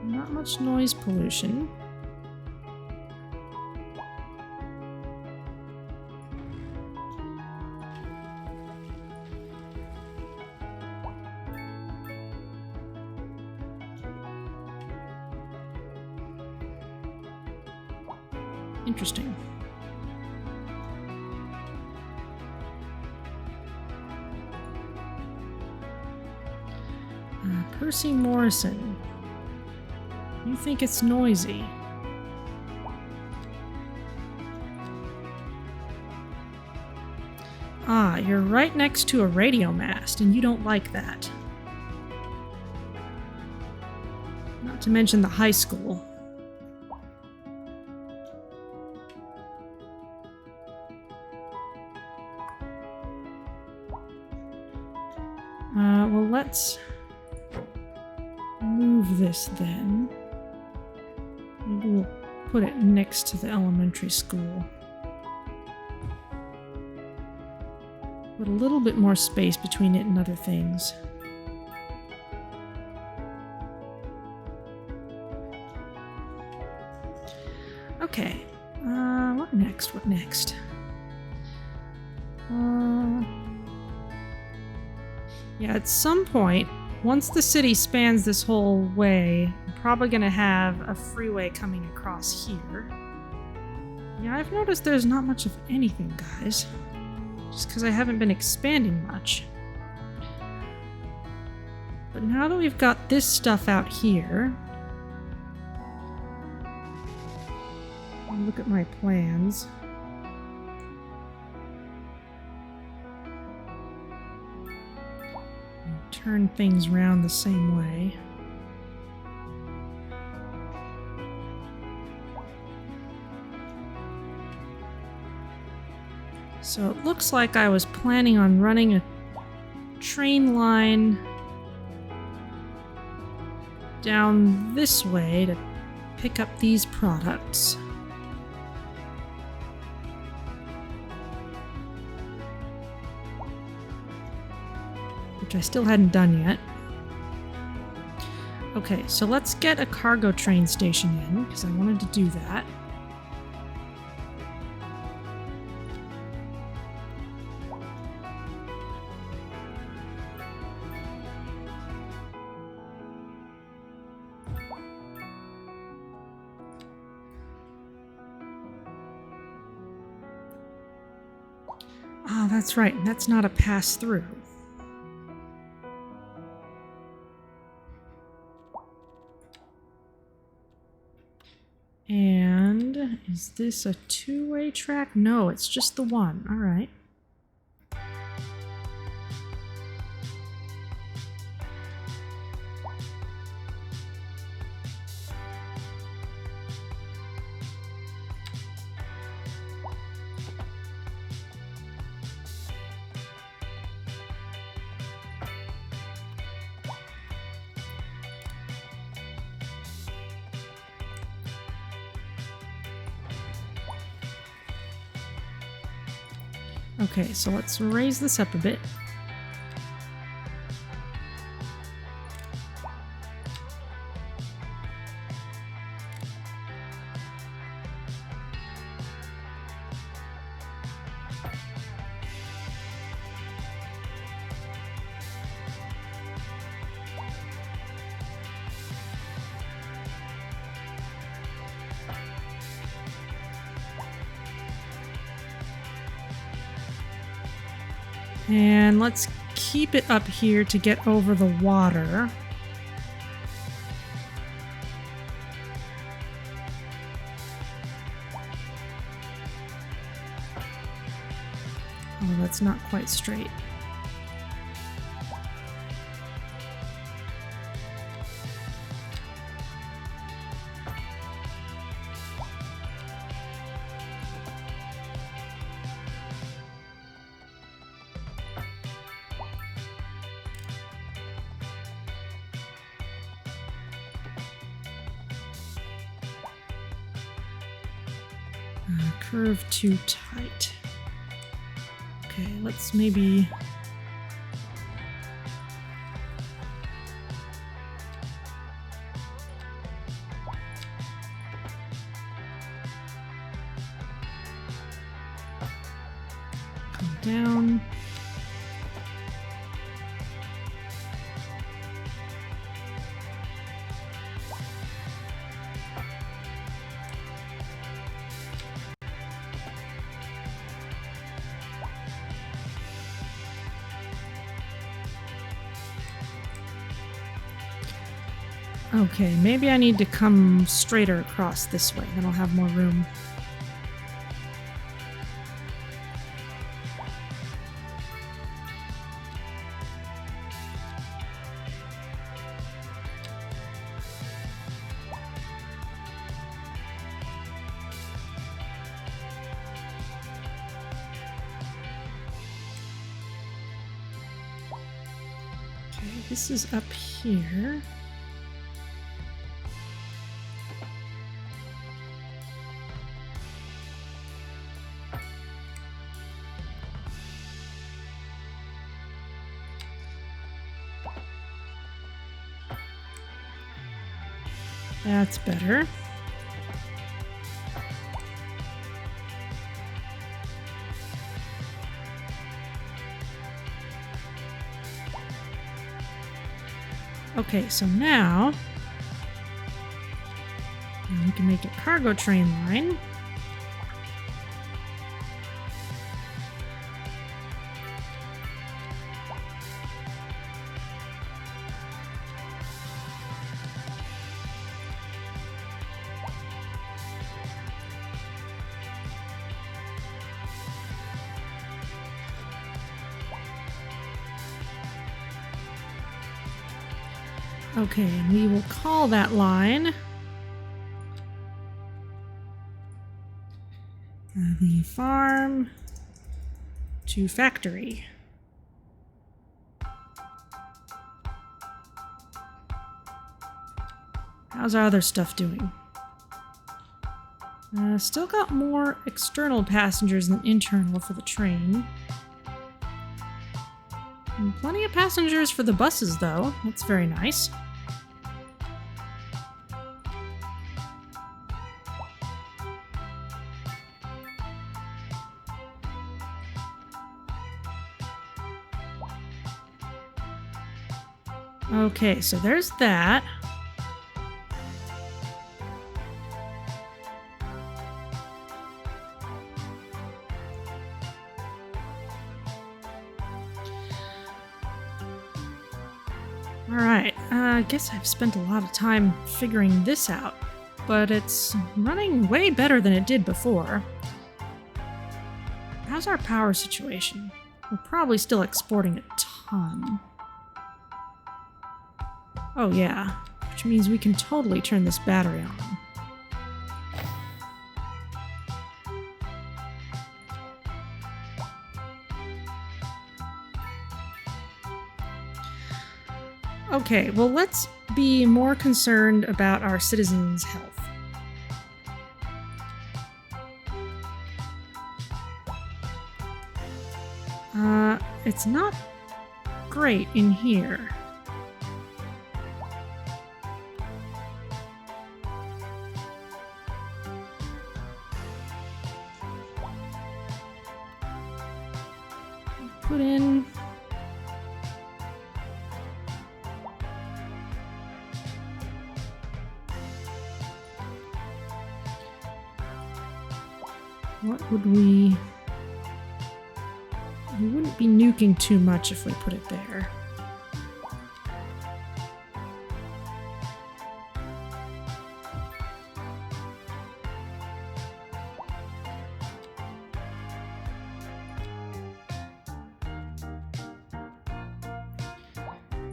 Not much noise pollution. Interesting. Percy Morrison. You think it's noisy. Ah, you're right next to a radio mast, and you don't like that. Not to mention the high school. Well, let's move this then. Maybe we'll put it next to the elementary school. Put a little bit more space between it and other things. Okay. What next? What next? Yeah, at some point, once the city spans this whole way, I'm probably going to have a freeway coming across here. Yeah, I've noticed there's not much of anything, guys. Just because I haven't been expanding much. But now that we've got this stuff out here... Look at my plans. Turn things around the same way. So it looks like I was planning on running a train line down this way to pick up these products. Which I still hadn't done yet. Okay, so let's get a cargo train station in, because I wanted to do that. Ah, that's right, that's not a pass-through. And is this a two-way track? No, it's just the one. All right. Okay, so let's raise this up a bit. And let's keep it up here to get over the water. Oh, that's not quite straight. Curve too tight. Okay, let's maybe... come down. Okay, maybe I need to come straighter across this way, then I'll have more room. Okay, this is up here. That's better. Okay, so now we can make a cargo train line. Okay, and we will call that line the farm to factory. How's our other stuff doing? Still got more external passengers than internal for the train. And plenty of passengers for the buses, though. That's very nice. Okay, so there's that. Alright, I guess I've spent a lot of time figuring this out, but it's running way better than it did before. How's our power situation? We're probably still exporting a ton. Oh yeah, which means we can totally turn this battery on. Okay, well, let's be more concerned about our citizens' health. It's not great in here. Put in what would we wouldn't be nuking too much if we put it there.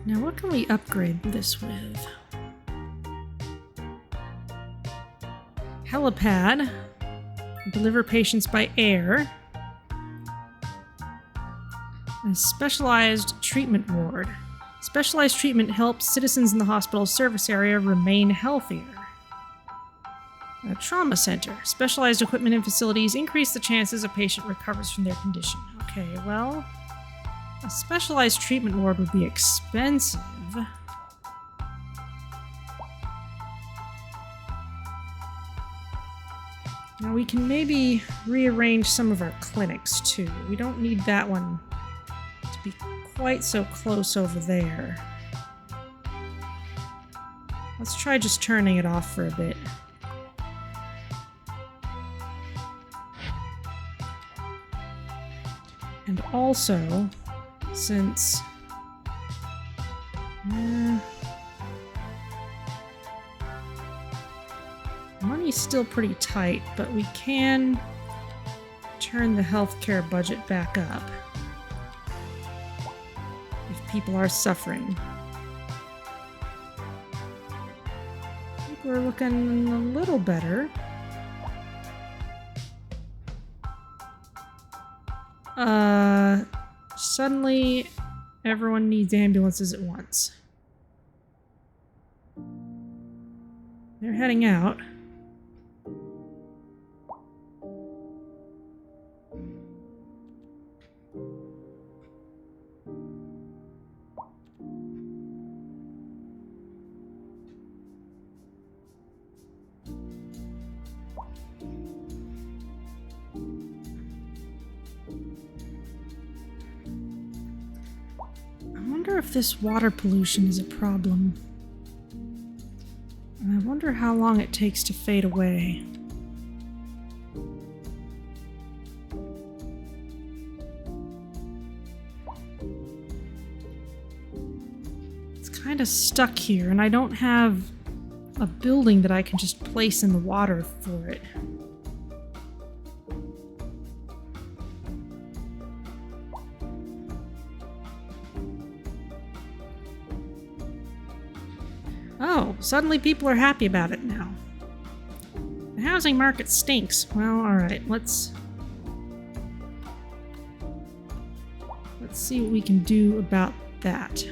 Now, what can we upgrade this with? Helipad. Deliver patients by air. A specialized treatment ward. Specialized treatment helps citizens in the hospital service area remain healthier. A trauma center. Specialized equipment and facilities increase the chances a patient recovers from their condition. Okay, well, a specialized treatment ward would be expensive. Now we can maybe rearrange some of our clinics too. We don't need that one to be quite so close over there. Let's try just turning it off for a bit. And also, since money's still pretty tight, but we can turn the healthcare budget back up if people are suffering. I think we're looking a little better. Suddenly everyone needs ambulances at once. They're heading out. I wonder if this water pollution is a problem. And I wonder how long it takes to fade away. It's kind of stuck here, and I don't have a building that I can just place in the water for it. Oh, suddenly people are happy about it now. The housing market stinks. Well, alright, let's Let's see what we can do about that.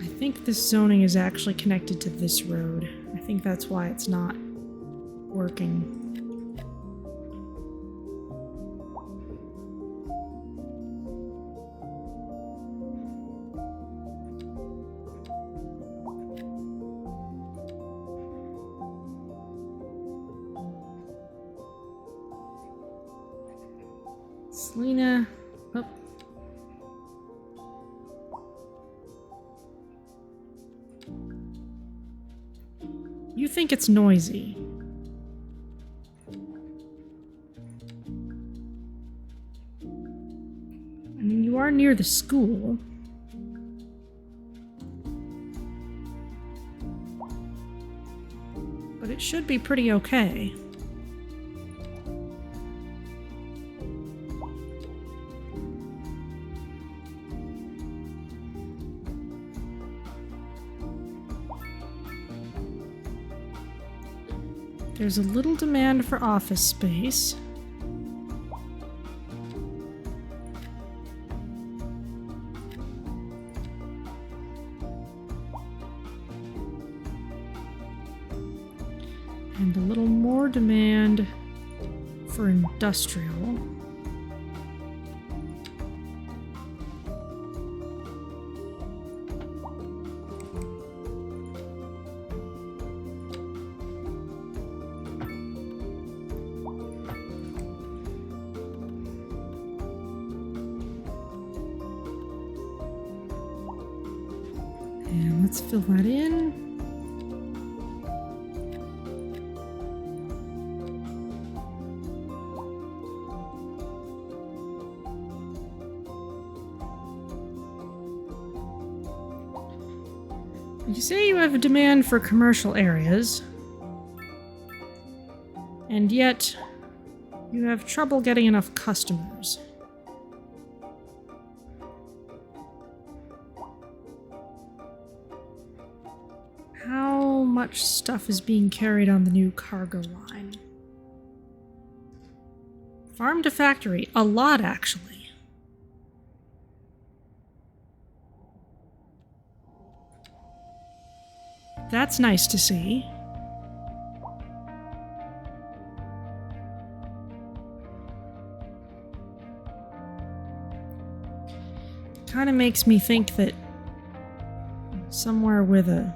I think this zoning is actually connected to this road. I think that's why it's not working. Selena. Oh. You think it's noisy. I mean, you are near the school. But it should be pretty okay. There's a little demand for office space. And a little more demand for industrial. And let's fill that in. You say you have a demand for commercial areas, and yet you have trouble getting enough customers. How much stuff is being carried on the new cargo line? Farm to factory, a lot actually. That's nice to see. Kind of makes me think that somewhere with a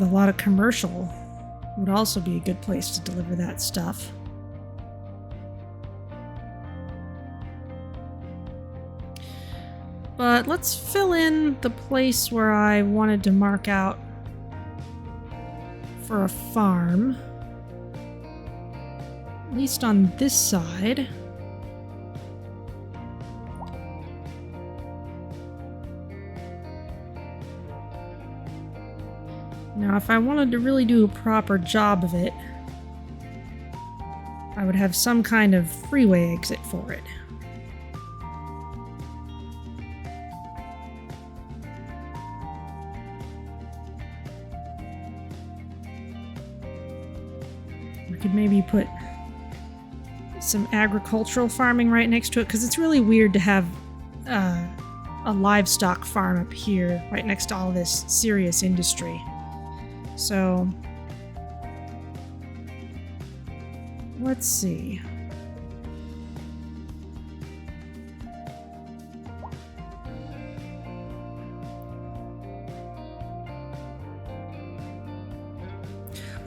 lot of commercial would also be a good place to deliver that stuff. But let's fill in the place where I wanted to mark out for a farm. At least on this side. Now, if I wanted to really do a proper job of it, I would have some kind of freeway exit for it. We could maybe put some agricultural farming right next to it, because it's really weird to have a livestock farm up here right next to all this serious industry. So, let's see.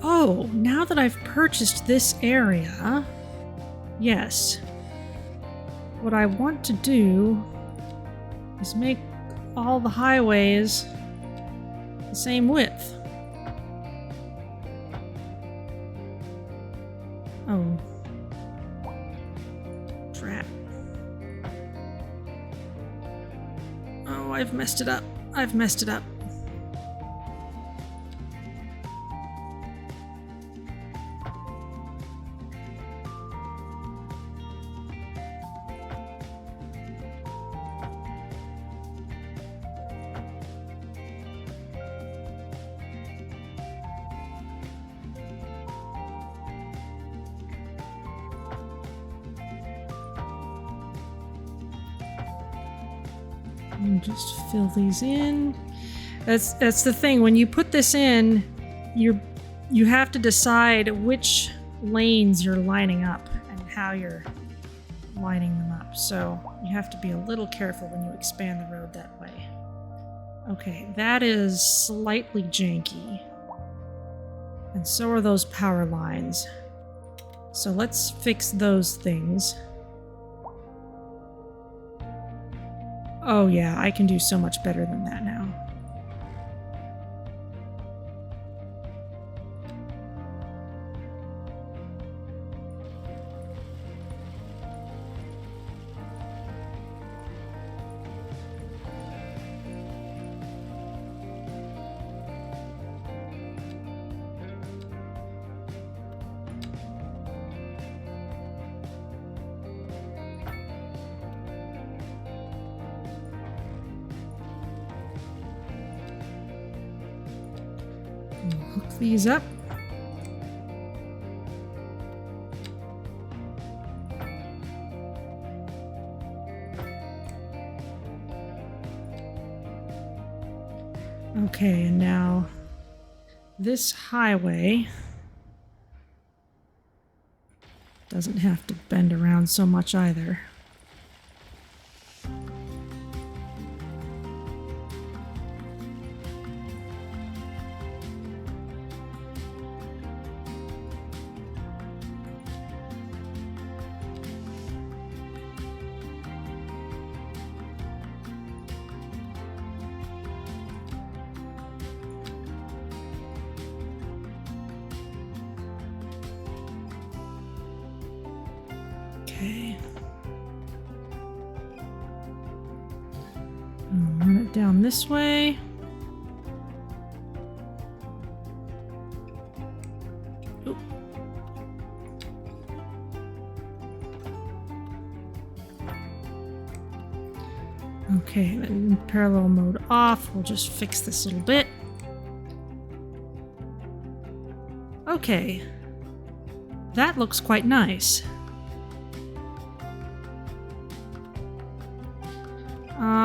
Oh, now that I've purchased this area, yes. What I want to do is make all the highways the same width. Oh. Drat. Oh, I've messed it up. I've messed it up. And just fill these in. That's the thing. When you put this in, you have to decide which lanes you're lining up and how you're lining them up. So you have to be a little careful when you expand the road that way. Okay, that is slightly janky. And so are those power lines. So let's fix those things. Oh yeah, I can do so much better than that now. Hook these up. Okay, and now this highway doesn't have to bend around so much either. Okay. I'll run it down this way. Oop. Okay, then parallel mode off. We'll just fix this little bit. Okay. That looks quite nice.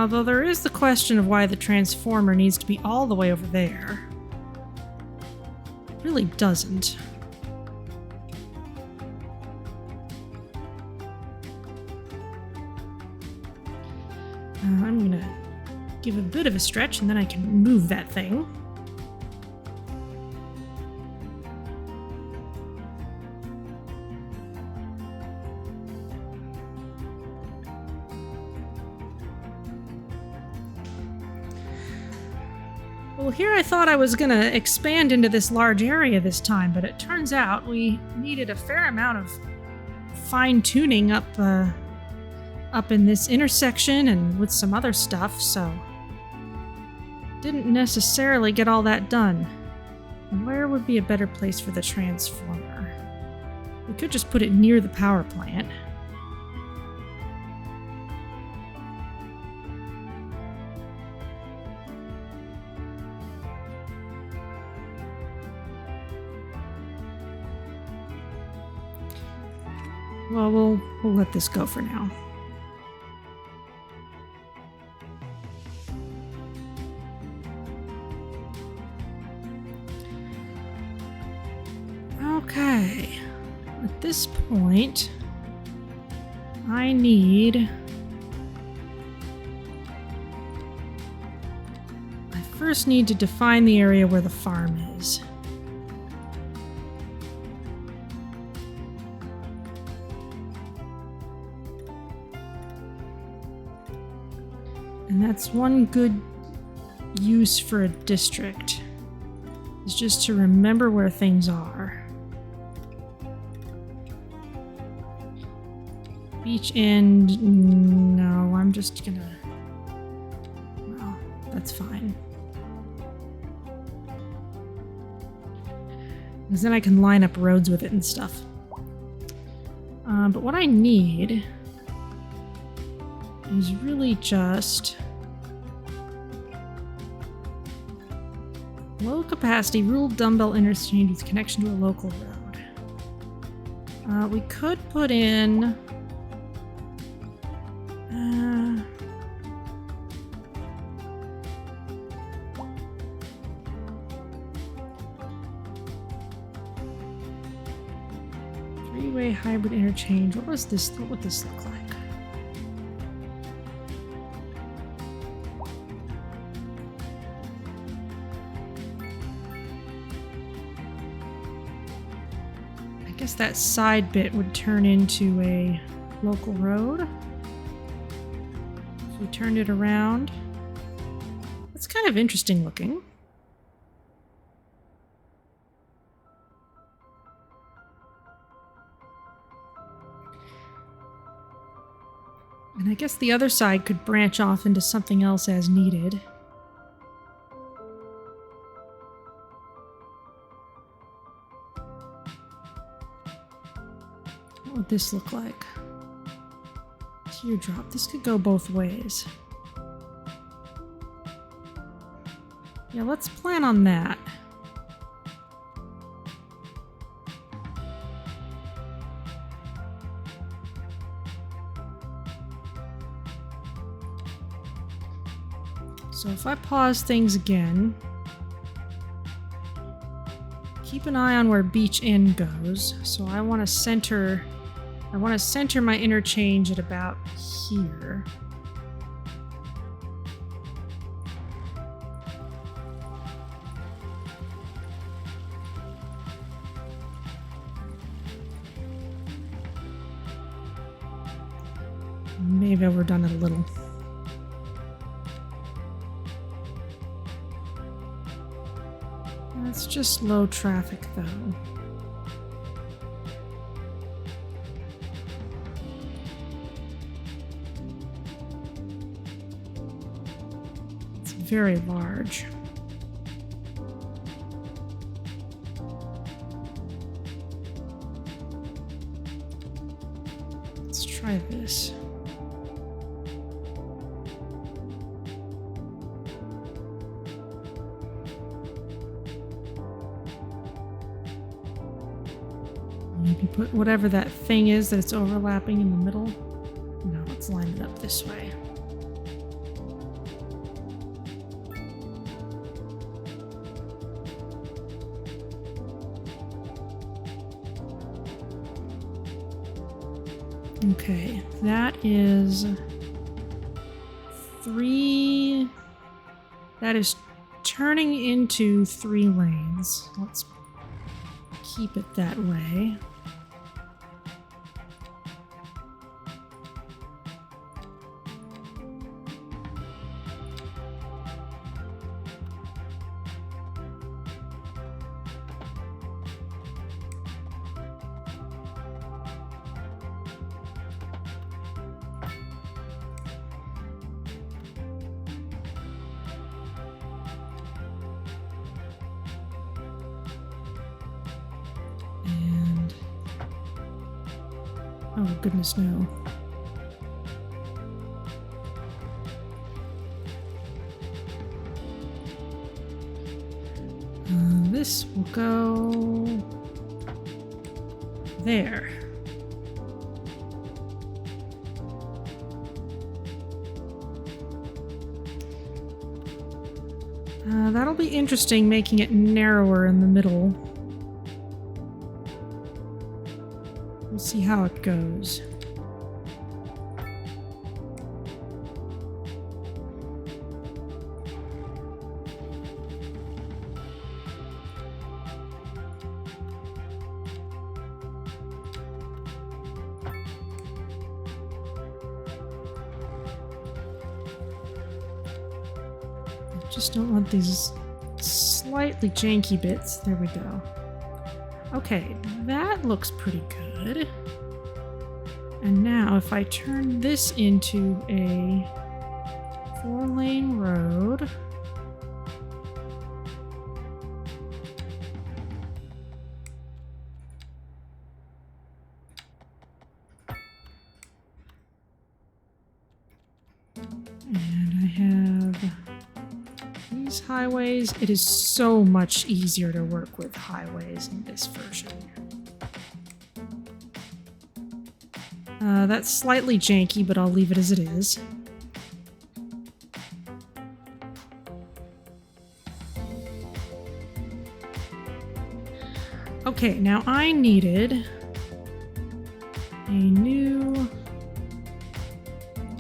Though there is the question of why the transformer needs to be all the way over there. It really doesn't. I'm gonna give a bit of a stretch and then I can move that thing. Well, here I thought I was going to expand into this large area this time, but it turns out we needed a fair amount of fine-tuning up in this intersection and with some other stuff, so didn't necessarily get all that done. Where would be a better place for the transformer? We could just put it near the power plant. Well, we'll let this go for now. Okay. At this point, I first need to define the area where the farm is. And that's one good use for a district, is just to remember where things are. Beach end, no, I'm just gonna, well, that's fine. Because then I can line up roads with it and stuff. But what I need is really just low capacity ruled dumbbell interchange with connection to a local road. We could put in Three-way hybrid interchange. What would this look like? I guess that side bit would turn into a local road. If we turned it around. It's kind of interesting looking. And I guess the other side could branch off into something else as needed. What would this look like? Teardrop. This could go both ways. Yeah, let's plan on that. So if I pause things again, keep an eye on where beach end goes. So I want to center my interchange at about here. Maybe I've overdone it a little. That's just low traffic, though. It's very large. Let's try this. Maybe put whatever that thing is that it's overlapping in the middle. No, let's line it up this way. Okay, that is 3. That is turning into 3 lanes. Let's keep it that way. Oh, goodness, no. This will go there. That'll be interesting, making it narrower in the middle. We'll see how it goes. I just don't want these slightly janky bits. There we go. Okay, that looks pretty good. And now if I turn this into a 4-lane road, and I have these highways. It is so much easier to work with highways in this version. That's slightly janky, but I'll leave it as it is. Okay, now I needed a new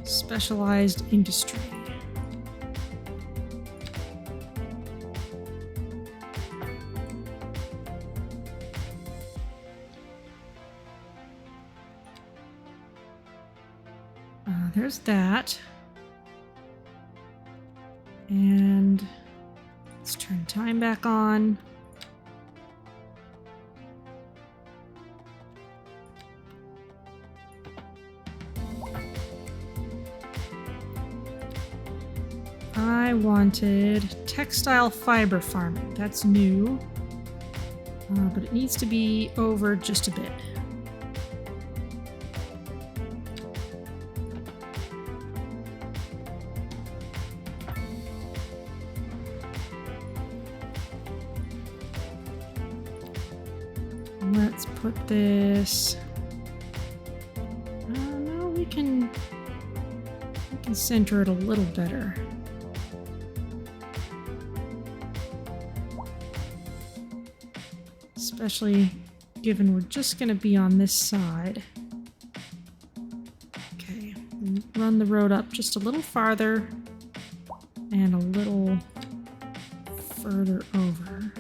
specialized industry. There's that. And let's turn time back on. I wanted textile fiber farming. That's new. But it needs to be over just a bit. Let's put this. No, we can center it a little better. Especially given we're just going to be on this side. Okay, run the road up just a little farther and a little further over.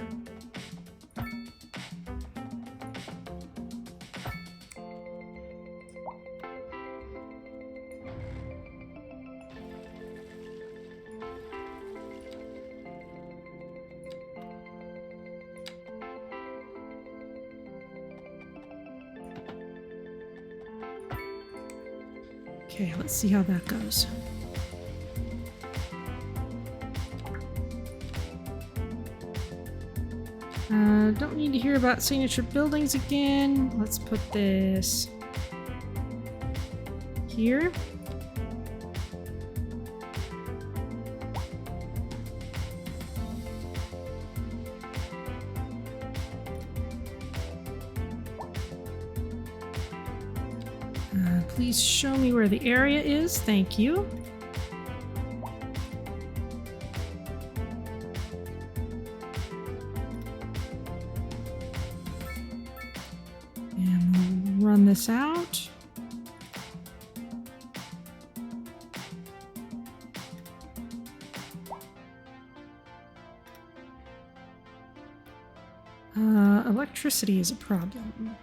Okay, let's see how that goes. Don't need to hear about signature buildings again. Let's put this here. Please show me where the area is. Thank you. And we'll run this out. Electricity is a problem.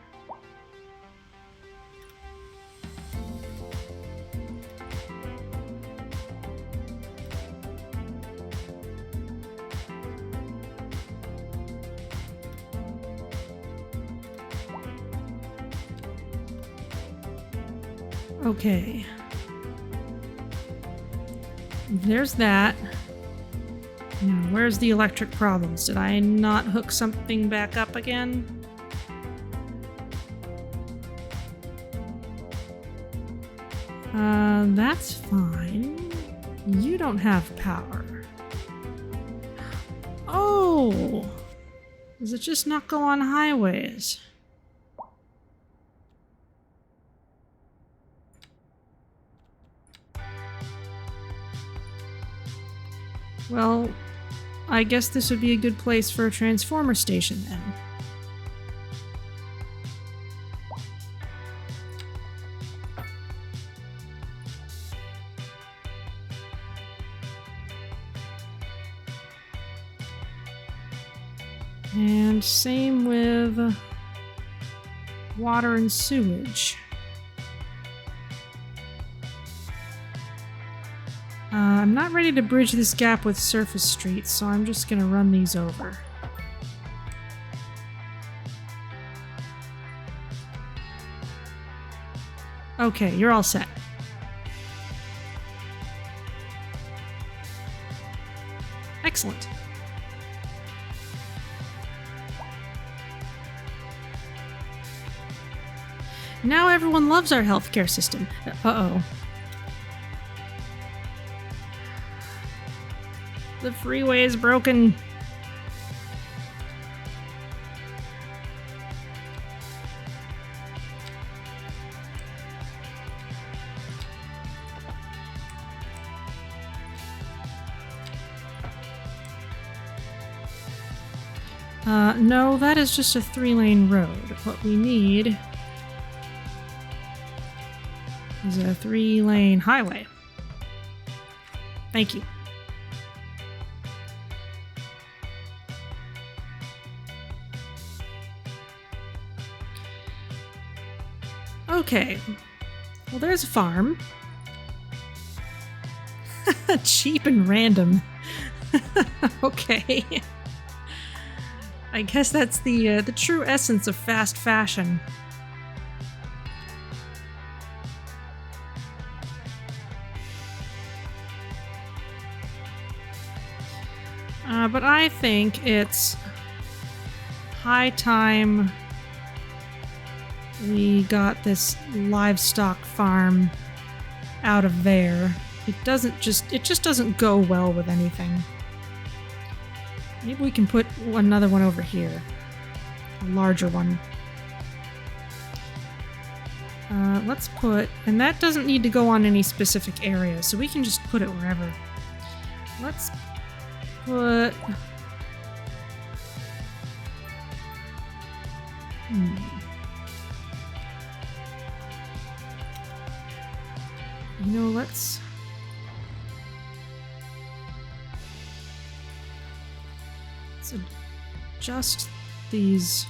Okay. There's that. Now, where's the electric problems? Did I not hook something back up again? That's fine. You don't have power. Oh! Does it just not go on highways? Well, I guess this would be a good place for a transformer station then. And same with water and sewage. I'm not ready to bridge this gap with surface streets, so I'm just going to run these over. Okay, you're all set. Excellent. Now everyone loves our healthcare system. Uh-oh. The freeway is broken. No, that is just a 3-lane road. What we need is a 3-lane highway. Thank you. Okay. Well, there's a farm. Cheap and random. Okay. I guess that's the true essence of fast fashion. But I think it's high time we got this livestock farm out of there. It just doesn't go well with anything. Maybe we can put another one over here. A larger one. Let's put... And that doesn't need to go on any specific area, so we can just put it wherever. Let's put... You know, let's adjust these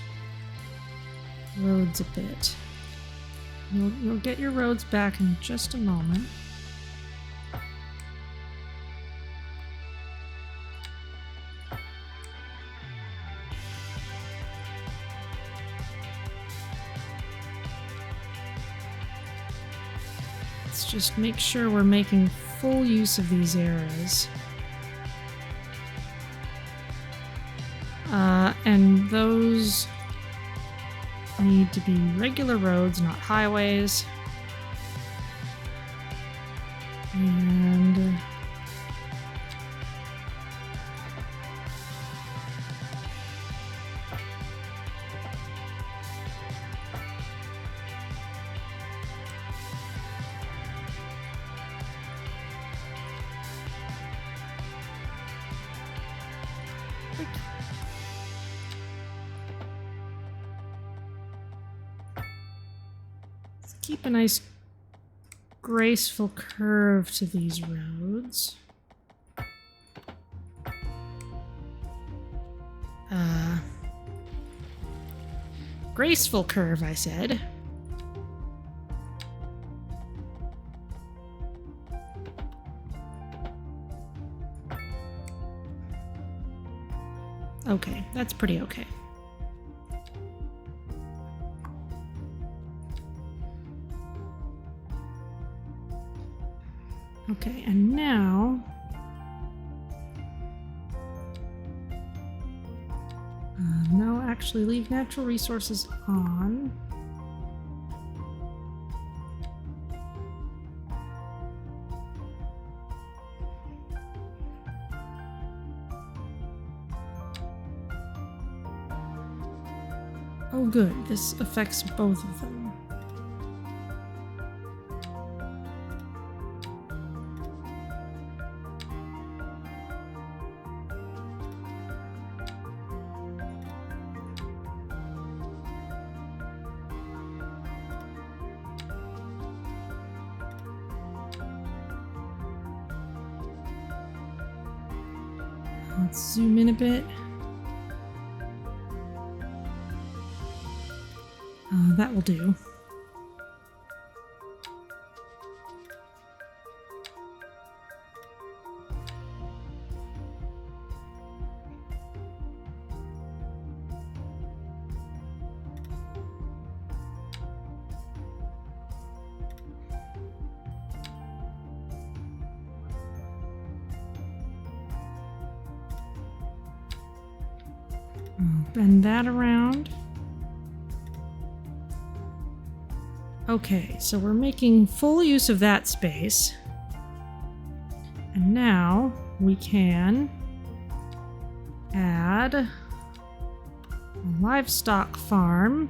roads a bit. You'll get your roads back in just a moment. Let's just make sure we're making full use of these areas. And those need to be regular roads, not highways. And keep a nice graceful curve to these roads. Graceful curve, I said. Okay, that's pretty okay. Okay, and now... no, actually leave natural resources on. Oh good, this affects both of them. Let's zoom in a bit. That will do. Bend that around. Okay, so we're making full use of that space. And now we can add a livestock farm.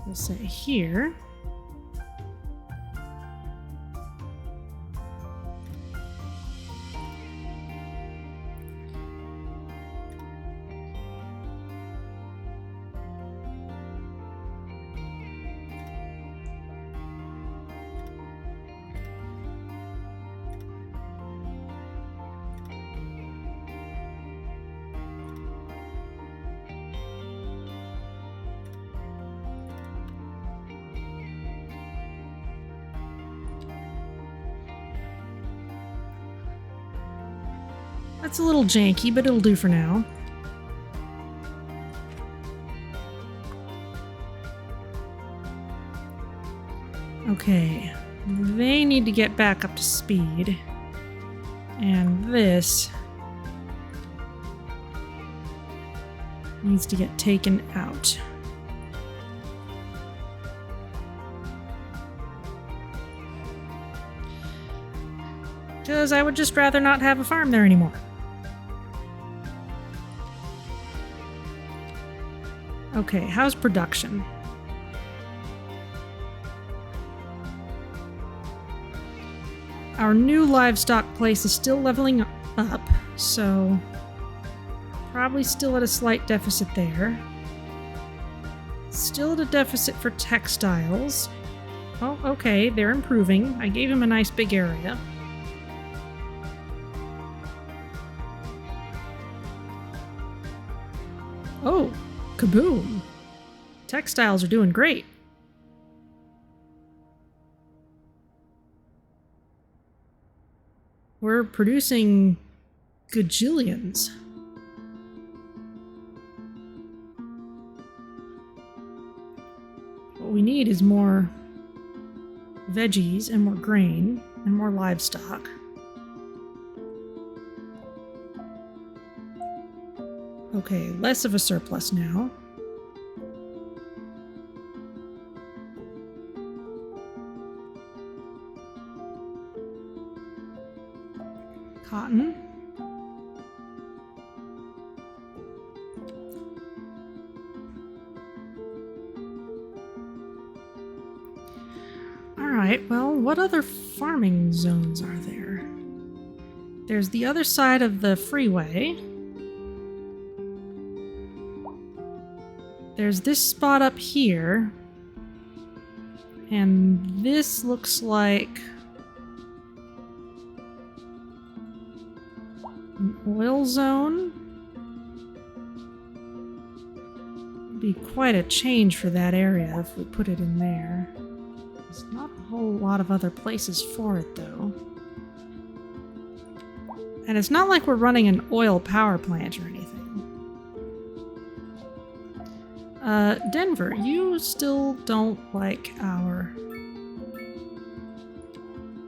We'll say here. That's a little janky, but it'll do for now. Okay, they need to get back up to speed. And this needs to get taken out. Because I would just rather not have a farm there anymore. Okay, how's production? Our new livestock place is still leveling up, so probably still at a slight deficit there. Still at a deficit for textiles. Oh, okay, they're improving. I gave him a nice big area. Oh, kaboom! Textiles are doing great. We're producing gajillions. What we need is more veggies and more grain and more livestock. Okay, less of a surplus now. Cotton. Alright, well, what other farming zones are there? There's the other side of the freeway. There's this spot up here. And this looks like an oil zone. It'd be quite a change for that area if we put it in there. There's not a whole lot of other places for it, though. And it's not like we're running an oil power plant or anything. Denver, you still don't like our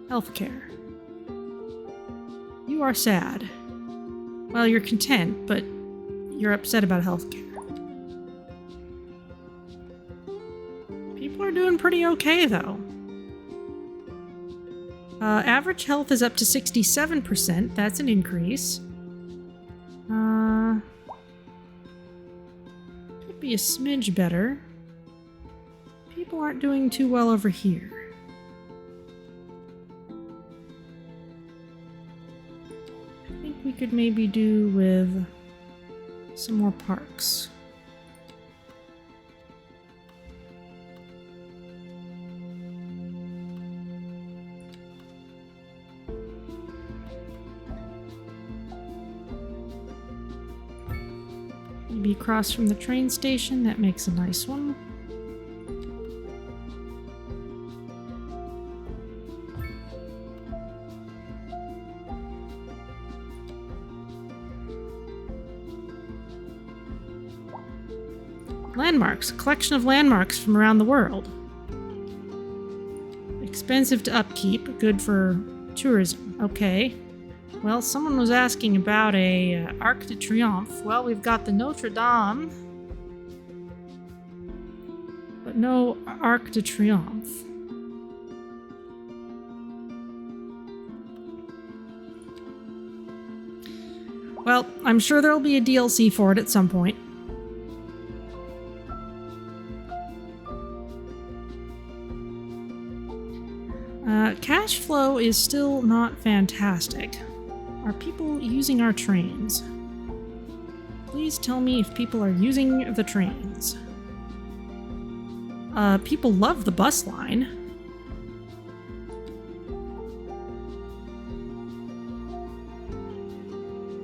healthcare. You are sad. Well, you're content, but you're upset about healthcare. People are doing pretty okay, though. Average health is up to 67%. That's an increase. Could be a smidge better. People aren't doing too well over here. I think we could maybe do with some more parks. Maybe across from the train station, that makes a nice one. Landmarks, a collection of landmarks from around the world. Expensive to upkeep, good for tourism. Okay. Well, someone was asking about a Arc de Triomphe. Well, we've got the Notre Dame, but no Arc de Triomphe. Well, I'm sure there'll be a DLC for it at some point. Cash flow is still not fantastic. Are people using our trains? Please tell me if people are using the trains. People love the bus line.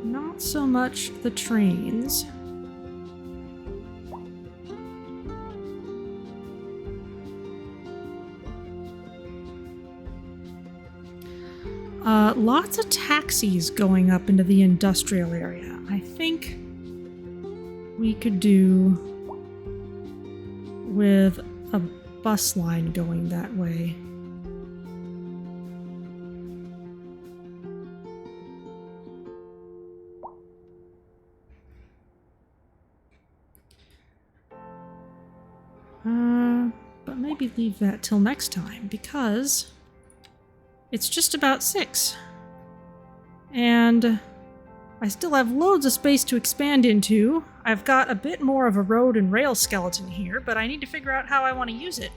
Not so much the trains. Lots of taxis going up into the industrial area. I think we could do with a bus line going that way. But maybe leave that till next time, because it's just about 6. And I still have loads of space to expand into. I've got a bit more of a road and rail skeleton here, but I need to figure out how I want to use it.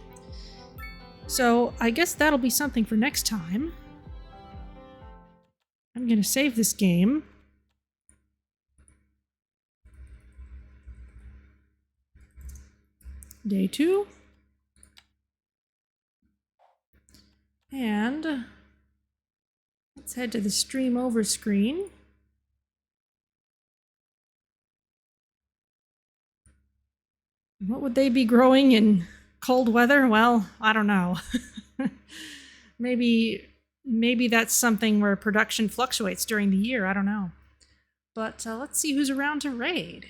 So I guess that'll be something for next time. I'm going to save this game. Day 2. And let's head to the stream over screen. What would they be growing in cold weather? Well, I don't know. maybe that's something where production fluctuates during the year. I don't know. But let's see who's around to raid.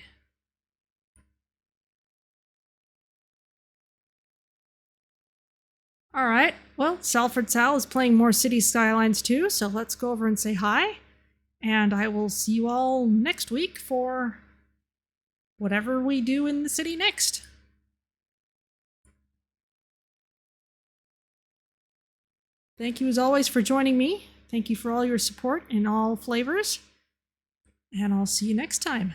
All right. Well, Salford Sal is playing more City Skylines too, so let's go over and say hi. And I will see you all next week for whatever we do in the city next. Thank you as always for joining me. Thank you for all your support in all flavors. And I'll see you next time.